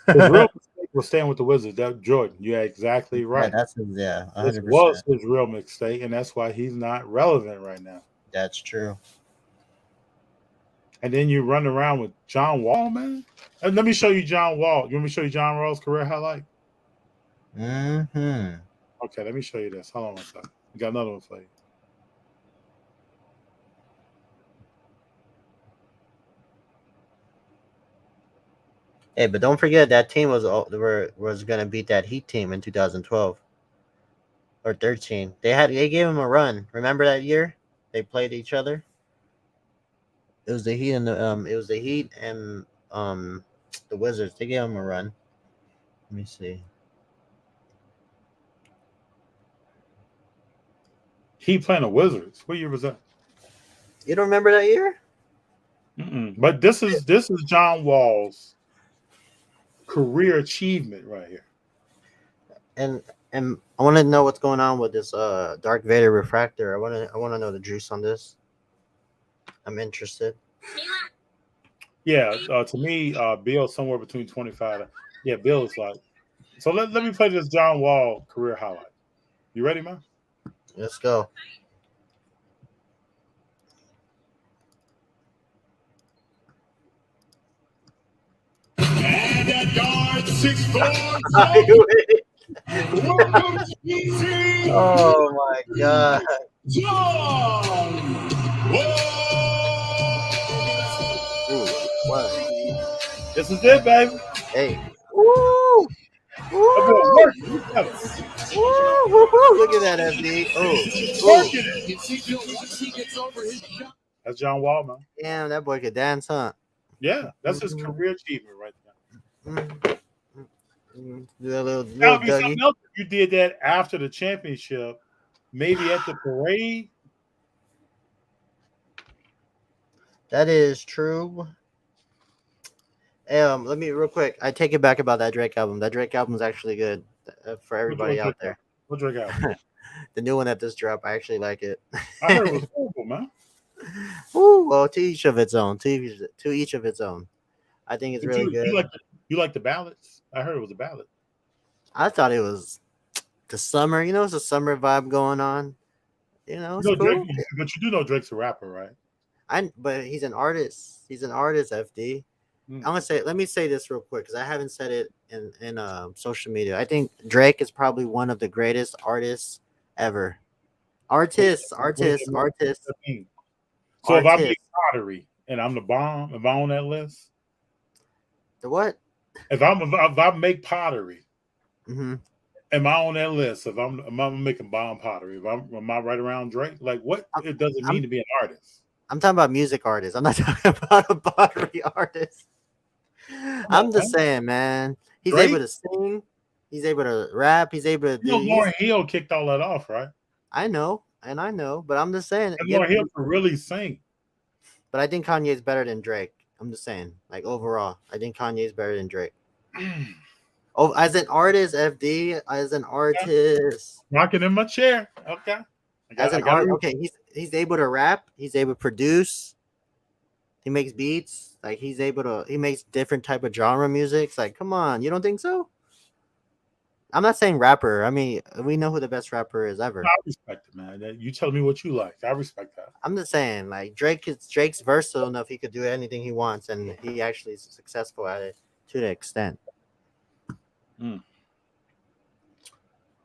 His real mistake was staying with the Wizards. That Jordan, you're exactly right. Yeah, that's 100%. This was his real mistake, and that's why he's not relevant right now. That's true. And then you run around with John Wall, man. And let me show you John Wall. You want me to show you John Wall's career highlight? Mm-hmm. Okay, let me show you this. Hold on one second. We got another one for you. Hey, but don't forget that team was gonna beat that Heat team in 2012 or 13. They gave him a run. Remember that year they played each other? It was the Heat and the Wizards. They gave him a run. Let me see. Heat playing the Wizards. What year was that? You don't remember that year? But this is John Wall's career achievement right here. And I want to know what's going on with this Dark Vader refractor. I want to know the juice on this. I'm interested. Yeah, to me, Bill's somewhere between 25. Yeah, Bill is like. So let me play this John Wall career highlight. You ready, man? Let's go. 6'4". Welcome to PT. Oh my God. John. Ooh, what? This is it, baby. Hey. Woo! That boy Woo! working. Look at him. Woo! Woo! Woo! Look at that, FD. Oh. Working it. That's John Wall, man. Damn, that boy could dance, huh? Yeah, that's his career achievement right there. Do a little Now, be Dougie. something else if you did that after the championship, maybe at the parade. That is true. Let me real quick. I take it back about that Drake album. That Drake album is actually good for everybody out there. What Drake album? The new one that just dropped. I actually like it. I heard it was horrible, man. Ooh, well, to each of its own. To each of its own. I think it's really good. You like the ballads? I heard it was a ballad. I thought it was the summer. You know, it's a summer vibe going on. You know, it's cool. Drake, but you do know Drake's a rapper, right? But he's an artist. He's an artist, FD. I'm gonna say. Let me say this real quick because I haven't said it in social media. I think Drake is probably one of the greatest artists ever. Artists. So Artists. if I make pottery and I'm the bomb, am I on that list? The what? If I make pottery, mm-hmm. Am I on that list? If I'm making bomb pottery, am I right around Drake? Like, what it does it mean to be an artist? I'm talking about music artists. I'm not talking about a pottery artist. I'm just saying, man. He's Drake? able to sing. He's able to rap. He's able to do. Lauryn Hill kicked all that off, right? I know, but I'm just saying. And Lauryn Hill can really sing. But I think Kanye's better than Drake. I'm just saying, like overall, I think Kanye's better than Drake. Oh, as an artist, FD, as an artist, rocking in my chair. Okay. Okay, he's able to rap. He's able to produce. He makes beats. Like he makes different type of genre music. It's like, come on, you don't think so? I'm not saying rapper. I mean, we know who the best rapper is ever. I respect it, man. You tell me what you like. I respect that. I'm just saying, like Drake's versatile enough. He could do anything he wants, and he actually is successful at it to the extent. You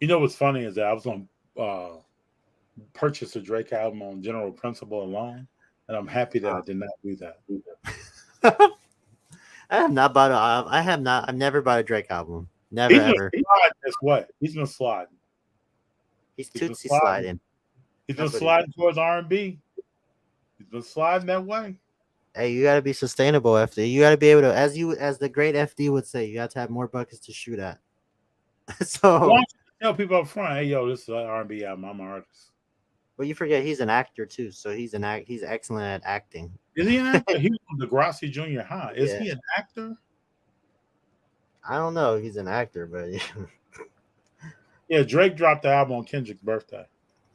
know what's funny is that I was going to purchase a Drake album on general principle alone, and I'm happy that I did not do that. I've never bought a Drake album. Never ever. He's been sliding. He's tootsie sliding. He's been sliding towards R&B. He's been sliding that way. Hey, you got to be sustainable, FD. You got to be able to, as the great FD would say, you got to have more buckets to shoot at. So why don't you tell people up front, hey, yo, this is an R&B album. I'm an artist. Well, you forget he's an actor too, so he's excellent at acting. Is he an actor? He was from Degrassi Junior High. Is he an actor? I don't know. He's an actor, but yeah. Drake dropped the album on Kendrick's birthday.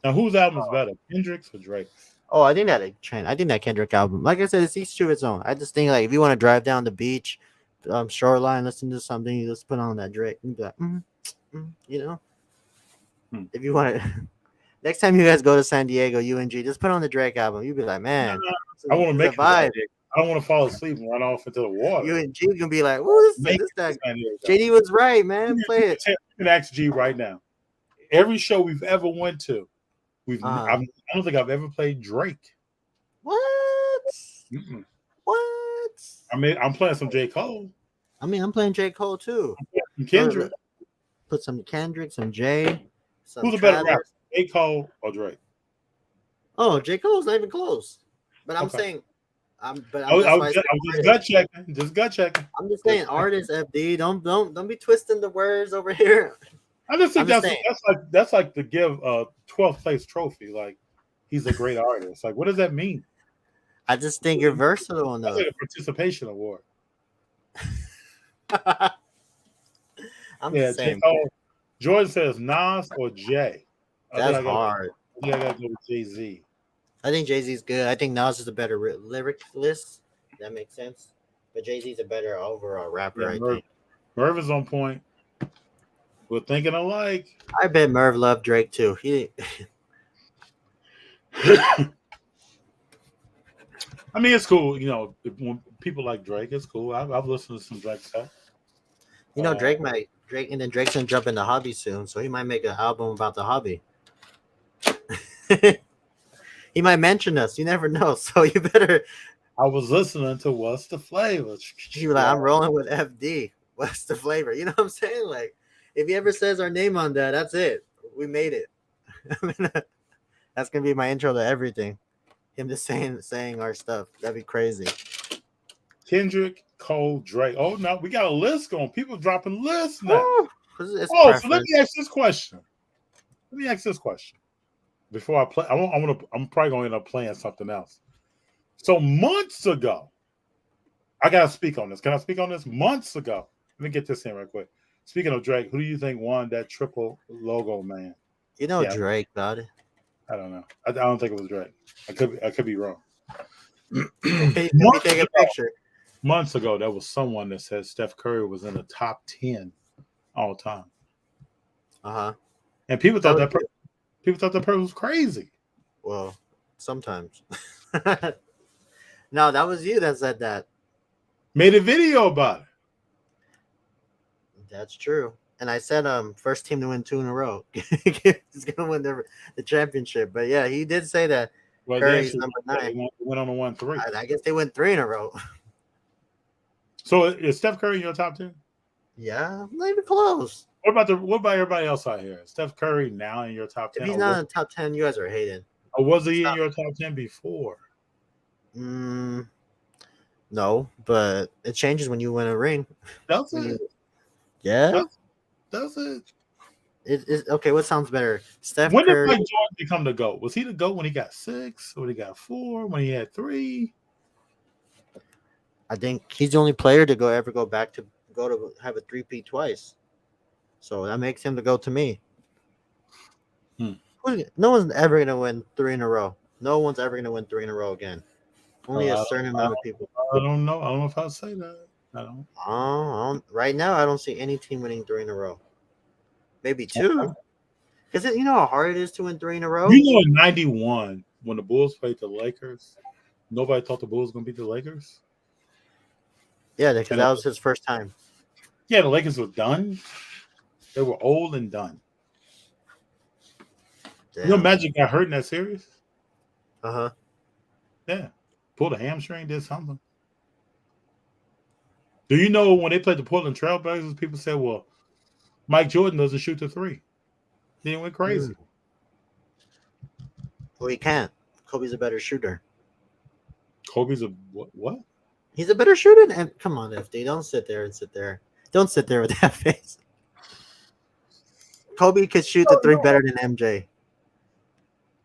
Now, whose album is better, Kendrick's or Drake's? Oh, I think that Kendrick album. Like I said, it's each to its own. I just think like if you want to drive down the beach, shoreline, listen to something, you just put on that Drake. And be like, you know. If you want to, next time you guys go to San Diego, UNG, just put on the Drake album. You'd be like, man, I want to make a vibe. I don't want to fall asleep and run off into the water. UNG gonna be like, "Whoa, this that JD was right, man. Play it." You can ask G right now. Every show we've ever went to, I don't think I've ever played Drake. What? What? I mean, I'm playing some J. Cole. I mean, I'm playing J. Cole too. Kendrick. Put some Kendrick, some Jay. Who's a better rapper, J. Cole or Drake? Oh, J. Cole's not even close. But I'm saying, I was just gut checking. Just gut checking. I'm just saying, artist FD. Don't be twisting the words over here. I just think that's like to give a 12th place trophy. Like he's a great artist. Like, what does that mean? I just think you're versatile enough. That's like a participation award. I'm the same. Jordan says Nas or Jay. That's hard. I gotta go with Jay-Z. I think Jay-Z's good. I think Nas is a better lyricist. That makes sense. But Jay-Z's a better overall rapper. Yeah, I think. Merv is on point. We're thinking alike. I bet Merv loved Drake too. I mean, it's cool. You know, when people like Drake, it's cool. I've listened to some Drake stuff. You know, Drake, and then Drake's gonna jump into hobby soon, so he might make an album about the hobby. He might mention us. You never know. So you better. I was listening to What's the Flavor. You like, I'm rolling with FD. What's the flavor? You know what I'm saying? Like, if he ever says our name on that, that's it. We made it. That's gonna be my intro to everything. Him just saying our stuff. That'd be crazy. Kendrick, Cole, Drake. Oh no, we got a list going. People dropping lists now. It's So let preference. me ask this question. Before I play. I'm probably going to end up playing something else. So months ago, I gotta speak on this. Can I speak on this? Months ago. Let me get this in real quick. Speaking of Drake, who do you think won that triple logo, man? You know Drake, God. I don't know. I don't think it was Drake. I could be wrong. Take a picture. Months ago, there was someone that said Steph Curry was in the top 10 all time. And people thought that person was crazy. Well, sometimes. No, that was you that said that. Made a video about it. That's true. And I said, first team to win 2 in a row. He's gonna win the championship. But yeah, he did say that. Well, Curry's number 9. They went on a 1-3. I guess they went 3 in a row. So is Steph Curry in your top 10? Yeah, not even close. What about everybody else out here? Steph Curry now in your top 10? If he's not in the top 10, you guys are hating. Or was he in your top 10 before? No, but it changes when you win a ring. Does it? Yeah. Does it? It's okay. What sounds better? Steph When Curry. did Mike Jordan become the GOAT? Was he the GOAT when he got 6? Or when he got 4? When he had 3? I think he's the only player to ever go to have a 3-peat twice. So that makes him the GOAT to me. No one's ever gonna win 3 in a row. No one's ever gonna win 3 in a row again. Only a certain amount of people. I don't know. I don't know if I'll say that. I don't. Right now, I don't see any team winning 3 in a row. Maybe 2. Because you know how hard it is to win 3 in a row? You know, in 91, when the Bulls played the Lakers, nobody thought the Bulls were going to beat the Lakers. Yeah, because that was his first time. Yeah, the Lakers were done. They were old and done. Damn. You know, Magic got hurt in that series? Yeah. Pulled a hamstring, did something. Do you know when they played the Portland Trailblazers, people said, well, Mike Jordan doesn't shoot the 3. Then he went crazy. Well, he can't. Kobe's a better shooter. Kobe's a what? He's a better shooter. And come on, FD. Don't sit there. Don't sit there with that face. Kobe could shoot the 3 better than MJ.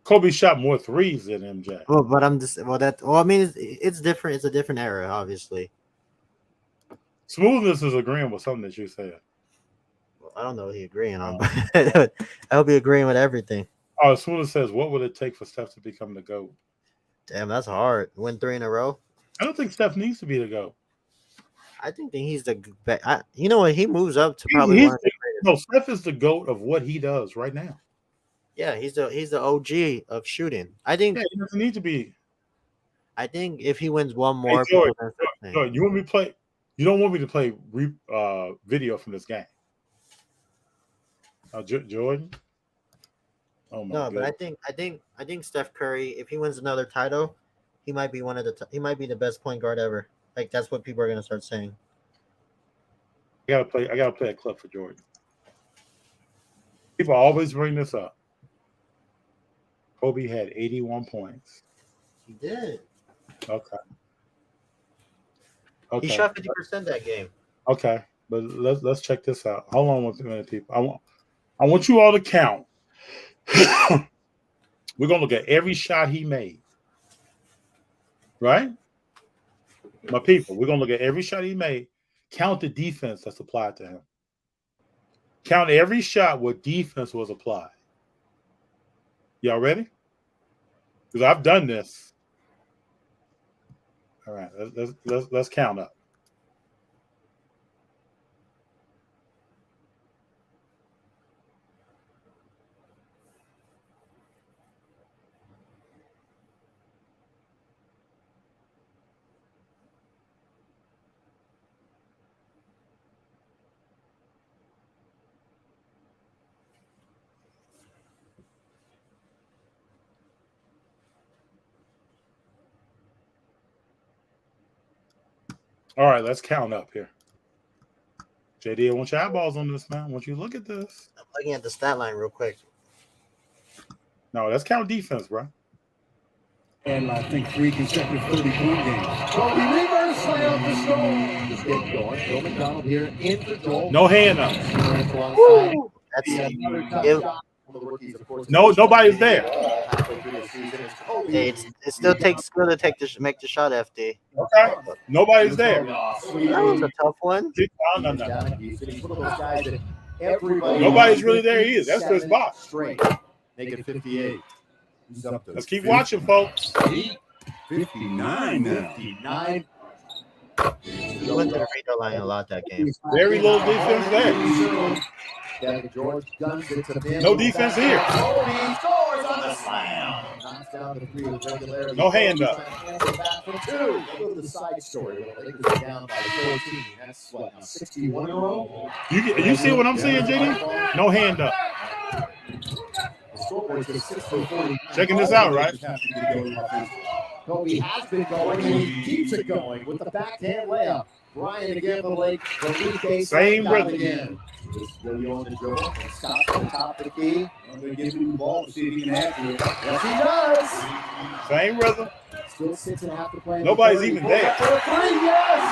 Kobe shot more 3s than MJ. Well, but I mean, it's different. It's a different era, obviously. Smoothness is agreeing with something that you said. Well, I don't know what he's agreeing on, but I hope he's agreeing with everything. Oh, Smoothness says, what would it take for Steph to become the GOAT? Damn, that's hard. Win 3 in a row? I don't think Steph needs to be the GOAT. I think he's the best. You know what? He moves up to probably one of the greatest. No, Steph is the GOAT of what he does right now. Yeah, he's the OG of shooting. I think. Yeah, he doesn't need to be. I think if he wins one more, hey, George, you want me to play? You don't want me to play video from this game? Jordan. Oh my God. But I think Steph Curry, if he wins another title, he might be he might be the best point guard ever. Like that's what people are gonna start saying. I gotta play a clip for Jordan. People always bring this up. Kobe had 81 points. He did. Okay. He shot 50% that game. Okay, but let's check this out. Hold on 1 minute, people. I want you all to count. We're gonna look at every shot he made. Right? My people, we're gonna look at every shot he made. Count the defense that's applied to him. Count every shot where defense was applied. Y'all ready? Because I've done this. All right, let's count up. All right, let's count up here. JD, I want your eyeballs on this, man. I want you to look at this. I'm looking at the stat line real quick. No, let's count defense, bro. And I think 3 consecutive 30-point games. Kobe reverse slam to Storm. Just getting going. Joe McDonald here in for Joel. No hand up. That's no, nobody's there. Hey, it still takes skill to make the shot, FD. Okay, nobody's there. That was a tough one. No. Nobody's really there either. That's Chris Bosh. Straight. Make it 58. Let's keep watching, folks. 59 now. 59. He went to the free throw line a lot that game. Very little defense there. George guns it to him. No defense here. Kobe scores on the slam. Knocks down the 3 with regularity. No hand up. Back for 2. Go to the side story. Lakers are down by 14. That's what, now 61 in a row? You see what I'm seeing, JD? No hand up. Checking this out, right? Kobe has been going, and he keeps it going with the backhand layup. Bryant again for the Lake. Same rhythm. Again. Really on the dribble and stops at the top of the key. I'm going to give him the ball to see if he can add to it. Yes, he does. Same rhythm. Still 6.5 to play. Nobody's even there.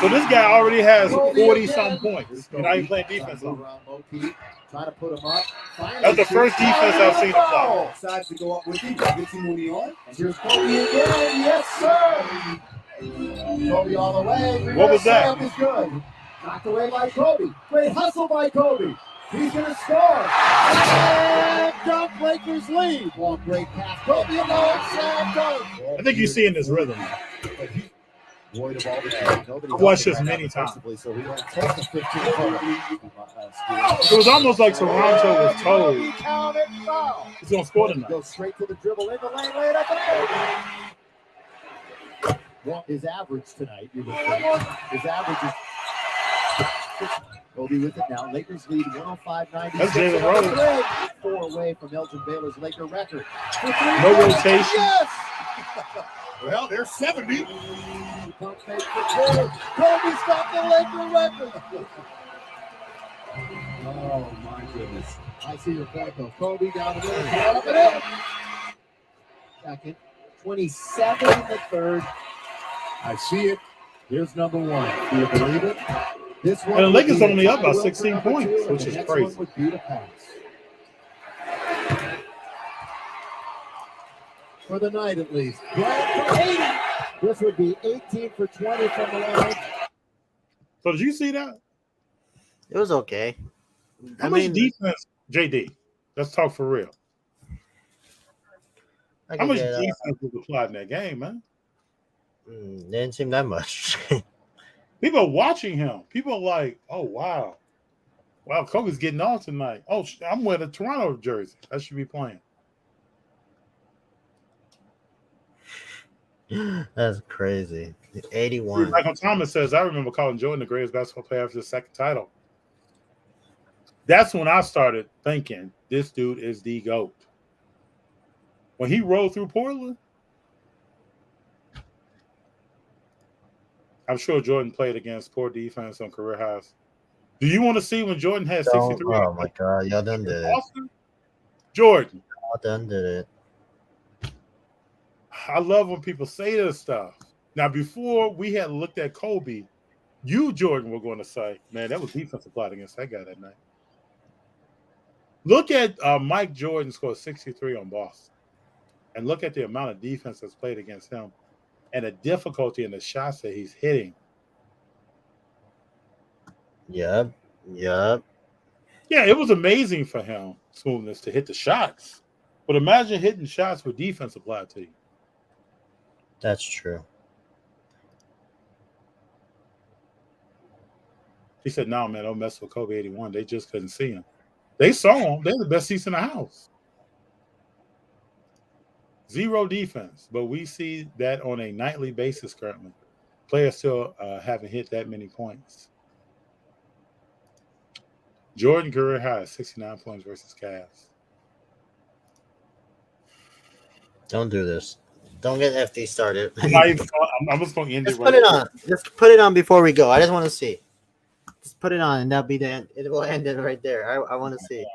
So this guy already has 40-something points. And now he's playing defense on. Trying to put him up. That's the first defense I've seen him play. Decides to go up with him. Gets him when he on. And here's Kobe again. Yes, sir. Kobe all the way. What was that? Was good. Knocked away by Kobe. Great hustle by Kobe. He's going to score. And dunk, Lakers lead. Well, great pass. Kobe alone, slam dunk. I think you see in this rhythm. Void of all the I watched this many times. So he won't take the 15 It was almost like Toronto was told he's going to score tonight. Goes straight to the dribble in the lane, laid up and well, his average tonight, you would think. His average is Kobe with it now. Lakers lead 105-96. That's Jalen Rose. 4 away from Elgin Baylor's Laker record. No rotation. Yes! Well, they're 70. Kobe stopped the Laker record. Oh, my goodness. I see your point, though. Kobe down the middle. Up and in. Second. 27 in the third. I see it. Here's number 1. Do you believe it? This one. And the Lakers only up by 16 points, which is crazy. Would be the pass. For the night, at least. Bryant for 80. This would be 18 for 20 from the line. So did you see that? It was okay. How much defense, JD? Let's talk for real. How much defense was applied in that game, man? Didn't seem that much. People are watching him. People are like, oh, wow. Wow, Kobe's getting off tonight. Oh, I'm wearing a Toronto jersey. I should be playing. That's crazy. 81. Michael Thomas says, I remember calling Jordan the greatest basketball player after the second title. That's when I started thinking this dude is the GOAT. When he rolled through Portland, I'm sure Jordan played against poor defense on career highs. Do you want to see when Jordan had 63? Oh, my God. Y'all done did it. Jordan. Y'all done did it. I love when people say this stuff. Now, before we had looked at Kobe, you, Jordan, were going to say, man, that was defense applied against that guy that night. Look at Mike Jordan scored 63 on Boston. And look at the amount of defense that's played against him and the difficulty in the shots that he's hitting. Yep. Yeah, it was amazing for him, Smoothness, to hit the shots. But imagine hitting shots with defense applied to you. That's true. He said, no, man, don't mess with Kobe 81. They just couldn't see him. They saw him. They're the best seats in the house. Zero defense. But we see that on a nightly basis currently. Players still haven't hit that many points. Jordan career high, 69 points versus Cavs. Don't do this. Don't get FD started. I'm just going to end Just it put right it on. Just put it on before we go. I just want to see. Just put it on, and that'll be the end. It will end it right there. I want to see.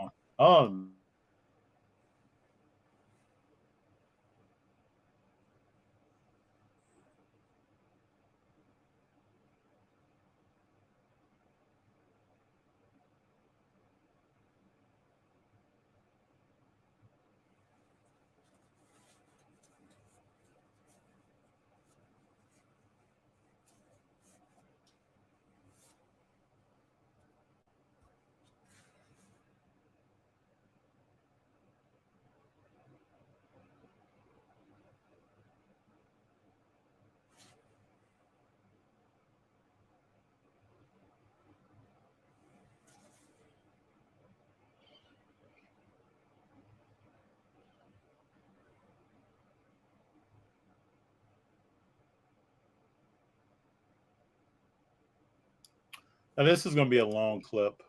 Now, this is going to be a long clip,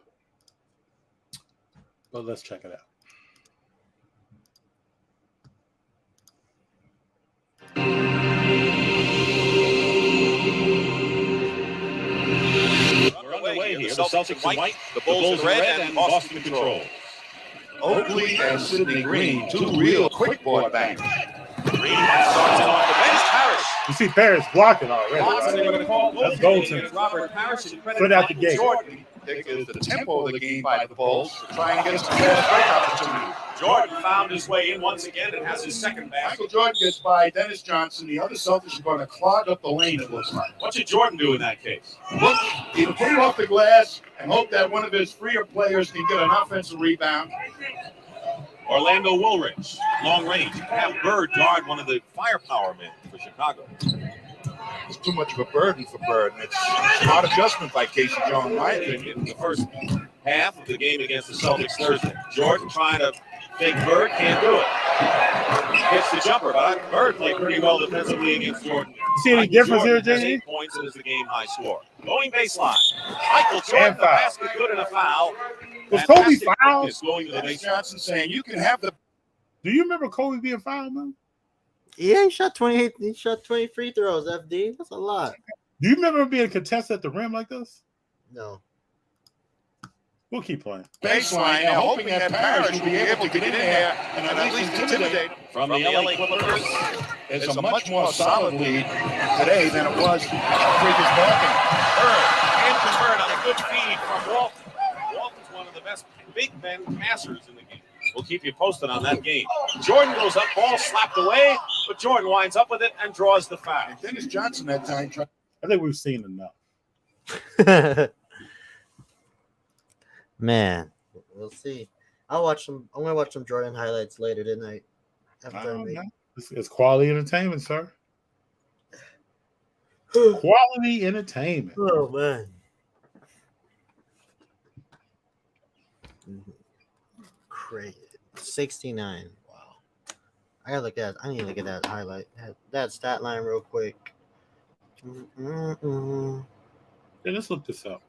but let's check it out. We're underway here. The Celtics in white, the Bulls in red, and Boston control. Oakley and Sidney Green, two real quick board bangers. Green starts it off the bench. Parrish. You see Parrish blocking already. Right? That's goaltending. Robert Parrish and Straight out the gate. Jordan is the tempo of the game by the Bulls to try and get some fast break opportunities. Jordan found his way in once again and has his second basket. Michael Jordan gets by Dennis Johnson. The other Celtics are going to clog up the lane, it looks like. What should Jordan do in that case? Look, he'll put it off the glass and hope that one of his freer players can get an offensive rebound. Orlando Woolridge, long range. You can have Bird guard one of the firepower men for Chicago. It's too much of a burden for Bird, and it's a smart adjustment by Casey Jones, in my opinion. In the first half of the game against the Celtics Thursday, Jordan trying to fake Bird, can't do it. Hits the jumper, but Bird played pretty well defensively against Jordan. See any difference here, Jordan has JD? 8 points and is the game high score. Going baseline. Michael Jordan, the basket good and a foul. Was Kobe Fantastic fouled? quickness going to the Dennis baseline. Johnson saying you can have the. Do you remember Kobe being fouled, man? Yeah, he shot 28. He shot 20 free throws. FD. That's a lot. Do you remember being contested at the rim like this? No. We'll keep playing. Baseline, and hoping that Parrish will be able to get in there and at least intimidate. From the LA Clippers. It's a much more solid lead today than it was previous ballgame. Bird can convert on a good feed from Walton. Walton's one of the best big men passers in the game. We'll keep you posted on that game. Jordan goes up, ball slapped away, but Jordan winds up with it and draws the foul. And Dennis Johnson that time tried. I think we've seen enough. Man, we'll see. I'm gonna watch some Jordan highlights later tonight. It's quality entertainment, sir. Quality entertainment. Oh man. Crazy. 69. Wow. I need to look at that highlight. That stat line real quick. Yeah, let's look this up.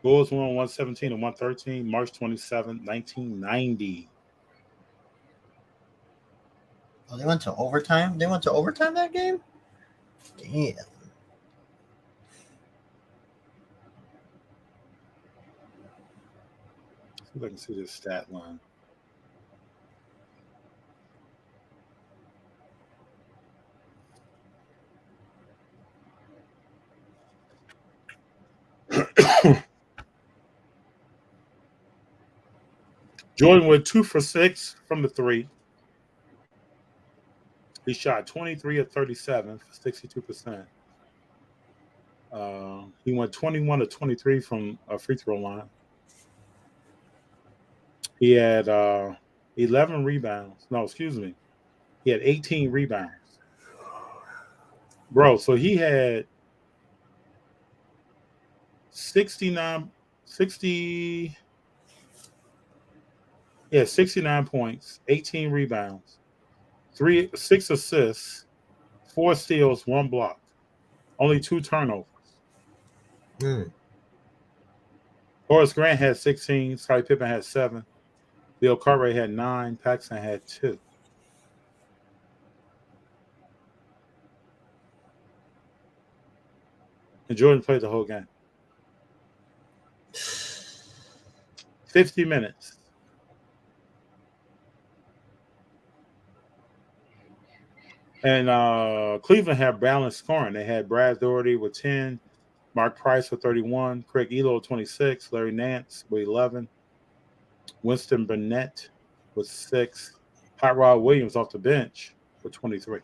Bulls won 117 and 113, March 27, 1990. Oh, they went to overtime? They went to overtime that game? Damn. See if I can see this stat line. Jordan went 2 for 6 from the three. He shot 23 of 37 for 62%. He went 21 of 23 from a free throw line. He had 11 rebounds. No, excuse me. He had 18 rebounds. Bro, so he had 69 points, 18 rebounds, 6 assists, 4 steals, 1 block, only 2 turnovers. Mm. Horace Grant had 16. Scottie Pippen had 7. Bill Cartwright had 9. Paxson had 2. And Jordan played the whole game. 50 minutes. And Cleveland had balanced scoring. They had Brad Doherty with 10, Mark Price with 31, Craig Elo with 26, Larry Nance with 11, Winston Burnett with 6, Hot Rod Williams off the bench with 23.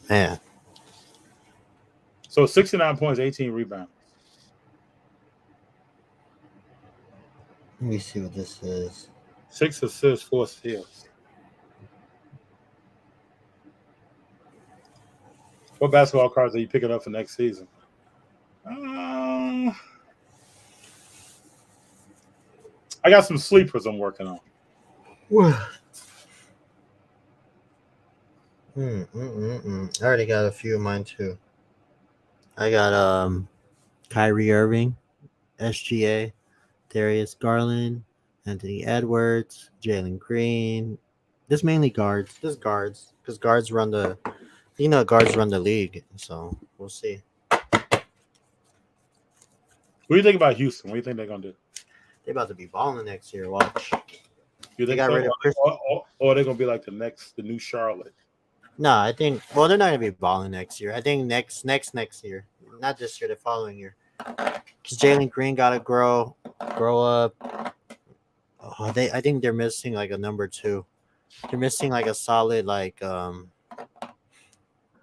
Man. So 69 points, 18 rebounds. Let me see what this is. 6 assists, 4 steals. What basketball cards are you picking up for next season? I got some sleepers I'm working on. I already got a few of mine too. I got Kyrie Irving, SGA, Darius Garland, Anthony Edwards, Jalen Green. This mainly guards. Just guards. Because guards run the guards run the league. So we'll see. What do you think about Houston? What do you think they're gonna do? They're about to be balling next year. Watch. You They think got so? rid of Chris. Or they're gonna be like the new Charlotte? No, I think. Well, they're not gonna be balling next year. I think next year, not this year, the following year. Because Jalen Green gotta grow up. I think they're missing like a number 2. They're missing like a solid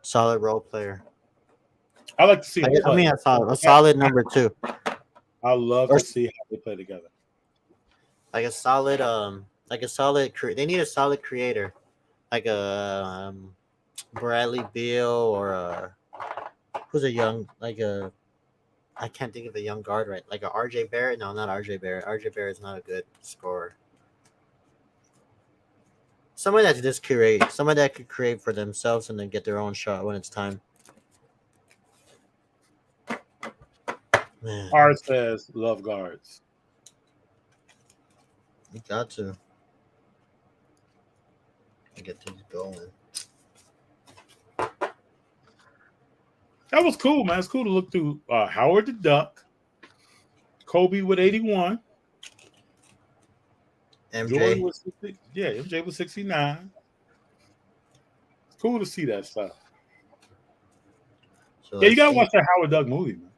solid role player. I like to see them play. I mean, a solid number 2. I love to see how they play together. Like a solid they need a solid creator, like a Bradley Beal or who's a young I can't think of a young guard right, like a RJ Barrett. No, not RJ Barrett. RJ Barrett's not a good scorer. Someone that just create, someone that could create for themselves and then get their own shot when it's time. Man, Art says love guards. you got to get things going. That was cool, man. It's cool to look through Howard the Duck, Kobe with 81, MJ. Jordan was MJ was 69. It's cool to see that stuff. So Yeah, you gotta watch that Howard Duck movie, man.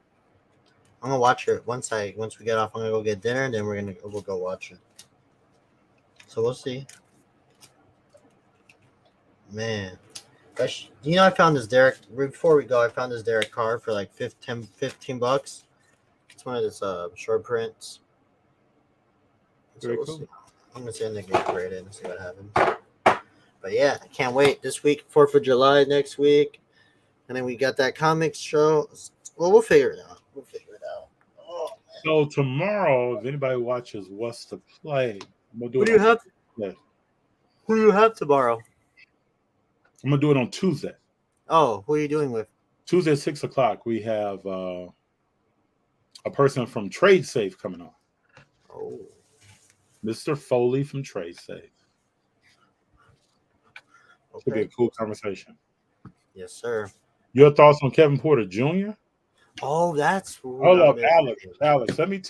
I'm gonna watch it once we get off. I'm gonna go get dinner, and then we'll go watch it. So we'll see. Man, I found this Derek. Before we go, I found this Derek Carr for like $15. It's one of his short prints. So we'll see. I'm gonna send the game graded and see what happens. But yeah, I can't wait. This week, 4th of July next week, and then we got that comics show. Well, we'll figure it out. Oh, so tomorrow, if anybody watches What's the Play, I'm gonna do Who it. do you have? Tuesday. Who do you have tomorrow? I'm gonna do it on Tuesday. Oh, who are you doing with? Tuesday at 6 o'clock. We have a person from Trade Safe coming on. Oh, Mr. Foley from Trade Safe. okay. It'll be a cool conversation. Yes, sir. Your thoughts on Kevin Porter Jr.? Oh, that's hold up, Alex. Let me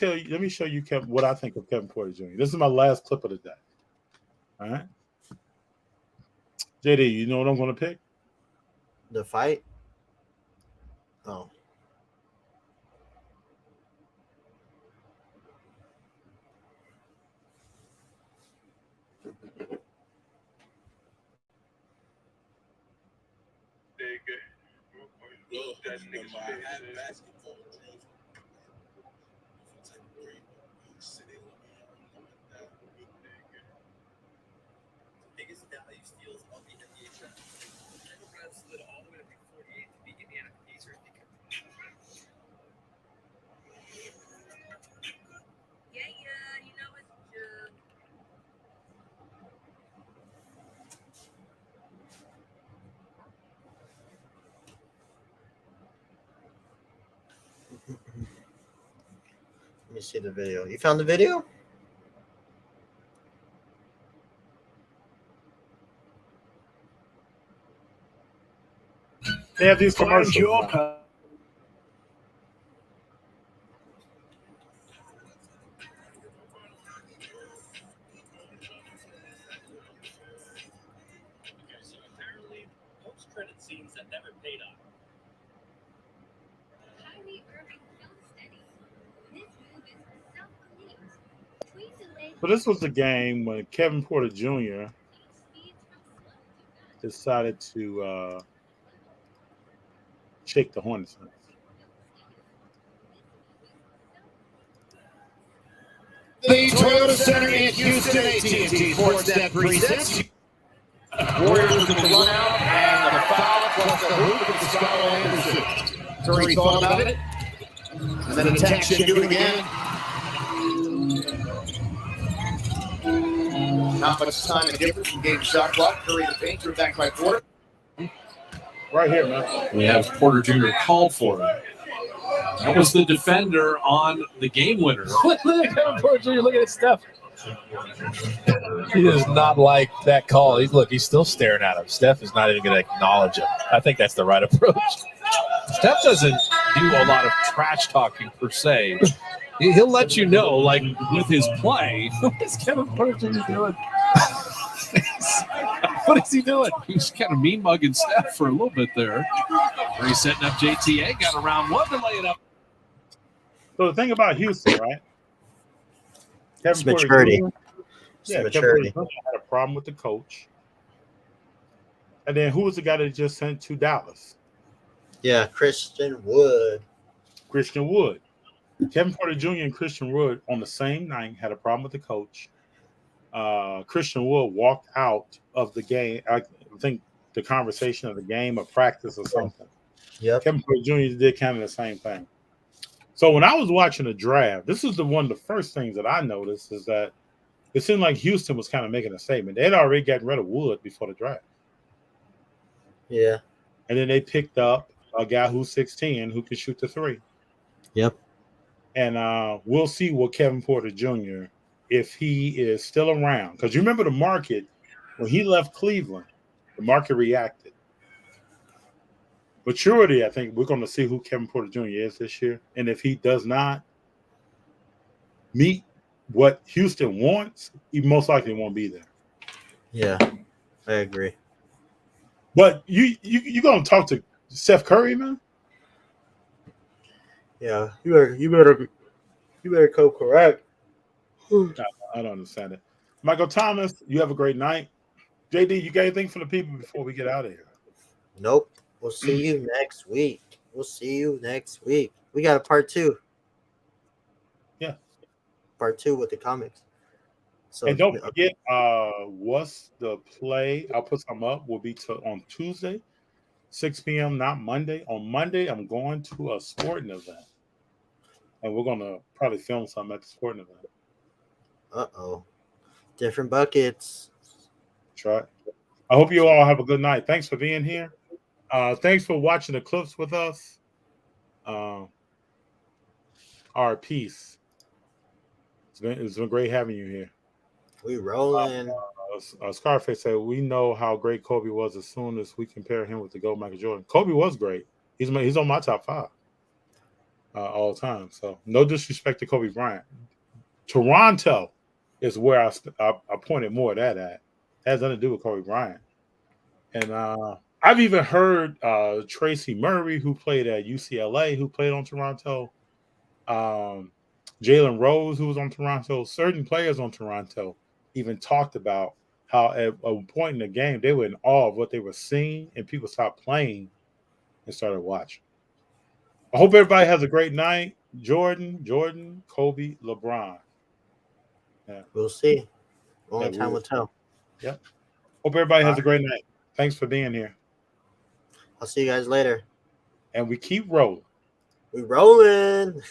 show you what I think of Kevin Porter Jr. This is my last clip of the day. All right, JD, you know what I'm going to pick? The fight. Oh. Biggest value steals on the NBA draft. Trevor Brad slid all the way up to 48 to be Indiana Pacers. Yeah, you know it's true. me see the video. You found the video? They have these commercials. So apparently, post-credit scenes that never paid off. So this was the game when Kevin Porter Jr. decided to shake the Hornets. The Toyota Center in Houston, AT&T Sportsnet presents Warriors with the run out and the foul plus the hoop with Scott Anderson. Curry thought about it, and then attacks should do it again. Not much time and difference from game shot clock. Curry the paint, threw back by Porter. Right here, man. We have Porter Jr. called for it. That was the defender on the game winner. Look at Porter Jr. Look at his stuff. He does not like that call. He's still staring at him. Steph is not even going to acknowledge him. I think that's the right approach. Steph doesn't do a lot of trash talking per se. He'll let you know, like with his play. What is Kevin Porter Jr. doing? What is he doing? He's kind of mean mugging Steph for a little bit there. Where he's setting up JTA, got around one to lay it up. So the thing about Houston, right? It's maturity. Kevin Porter Jr. had a problem with the coach. And then who was the guy that just sent to Dallas? Yeah, Christian Wood. Kevin Porter Jr. and Christian Wood on the same night had a problem with the coach. Christian Wood walked out of the game. I think the conversation of the game or practice or something. Yeah. Kevin Porter Jr. did kind of the same thing. So when I was watching the draft, this is one of the first things that I noticed is that it seemed like Houston was kind of making a statement. They had already gotten rid of Wood before the draft. Yeah. And then they picked up a guy who's 6'10", who can shoot the three. Yep. And we'll see what Kevin Porter Jr., if he is still around. Because you remember the market, when he left Cleveland, the market reacted. Maturity, I think we're going to see who Kevin Porter Jr. is this year. And if he does not meet what Houston wants, he most likely won't be there. Yeah, I agree. But you going to talk to Steph Curry, man? Yeah, you better go correct. I don't understand it. Michael Thomas, you have a great night. JD, you got anything for the people before we get out of here? Nope. We'll see you next week. We got a part 2. Yeah. Part 2 with the comics. So, and don't forget, what's the play? I'll put some up. Will be on Tuesday, 6 p.m., not Monday. On Monday, I'm going to a sporting event. And we're going to probably film something at the sporting event. Uh-oh. Different buckets. That's right. I hope you all have a good night. Thanks for being here. Thanks for watching the clips with us. Our peace. It's been great having you here. We rolling. Scarface said, we know how great Kobe was as soon as we compare him with the GOAT Michael Jordan. Kobe was great. He's on my top 5 all time. So no disrespect to Kobe Bryant. Toronto is where I pointed more of that at. It has nothing to do with Kobe Bryant. And I've even heard Tracy Murray, who played at UCLA, who played on Toronto. Jalen Rose, who was on Toronto. Certain players on Toronto even talked about how at a point in the game, they were in awe of what they were seeing, and people stopped playing and started watching. I hope everybody has a great night. Jordan, Kobe, LeBron. Yeah. We'll see. Only time will tell. Yep. Hope everybody has a great night. Thanks for being here. I'll see you guys later. And we keep rolling. We rolling.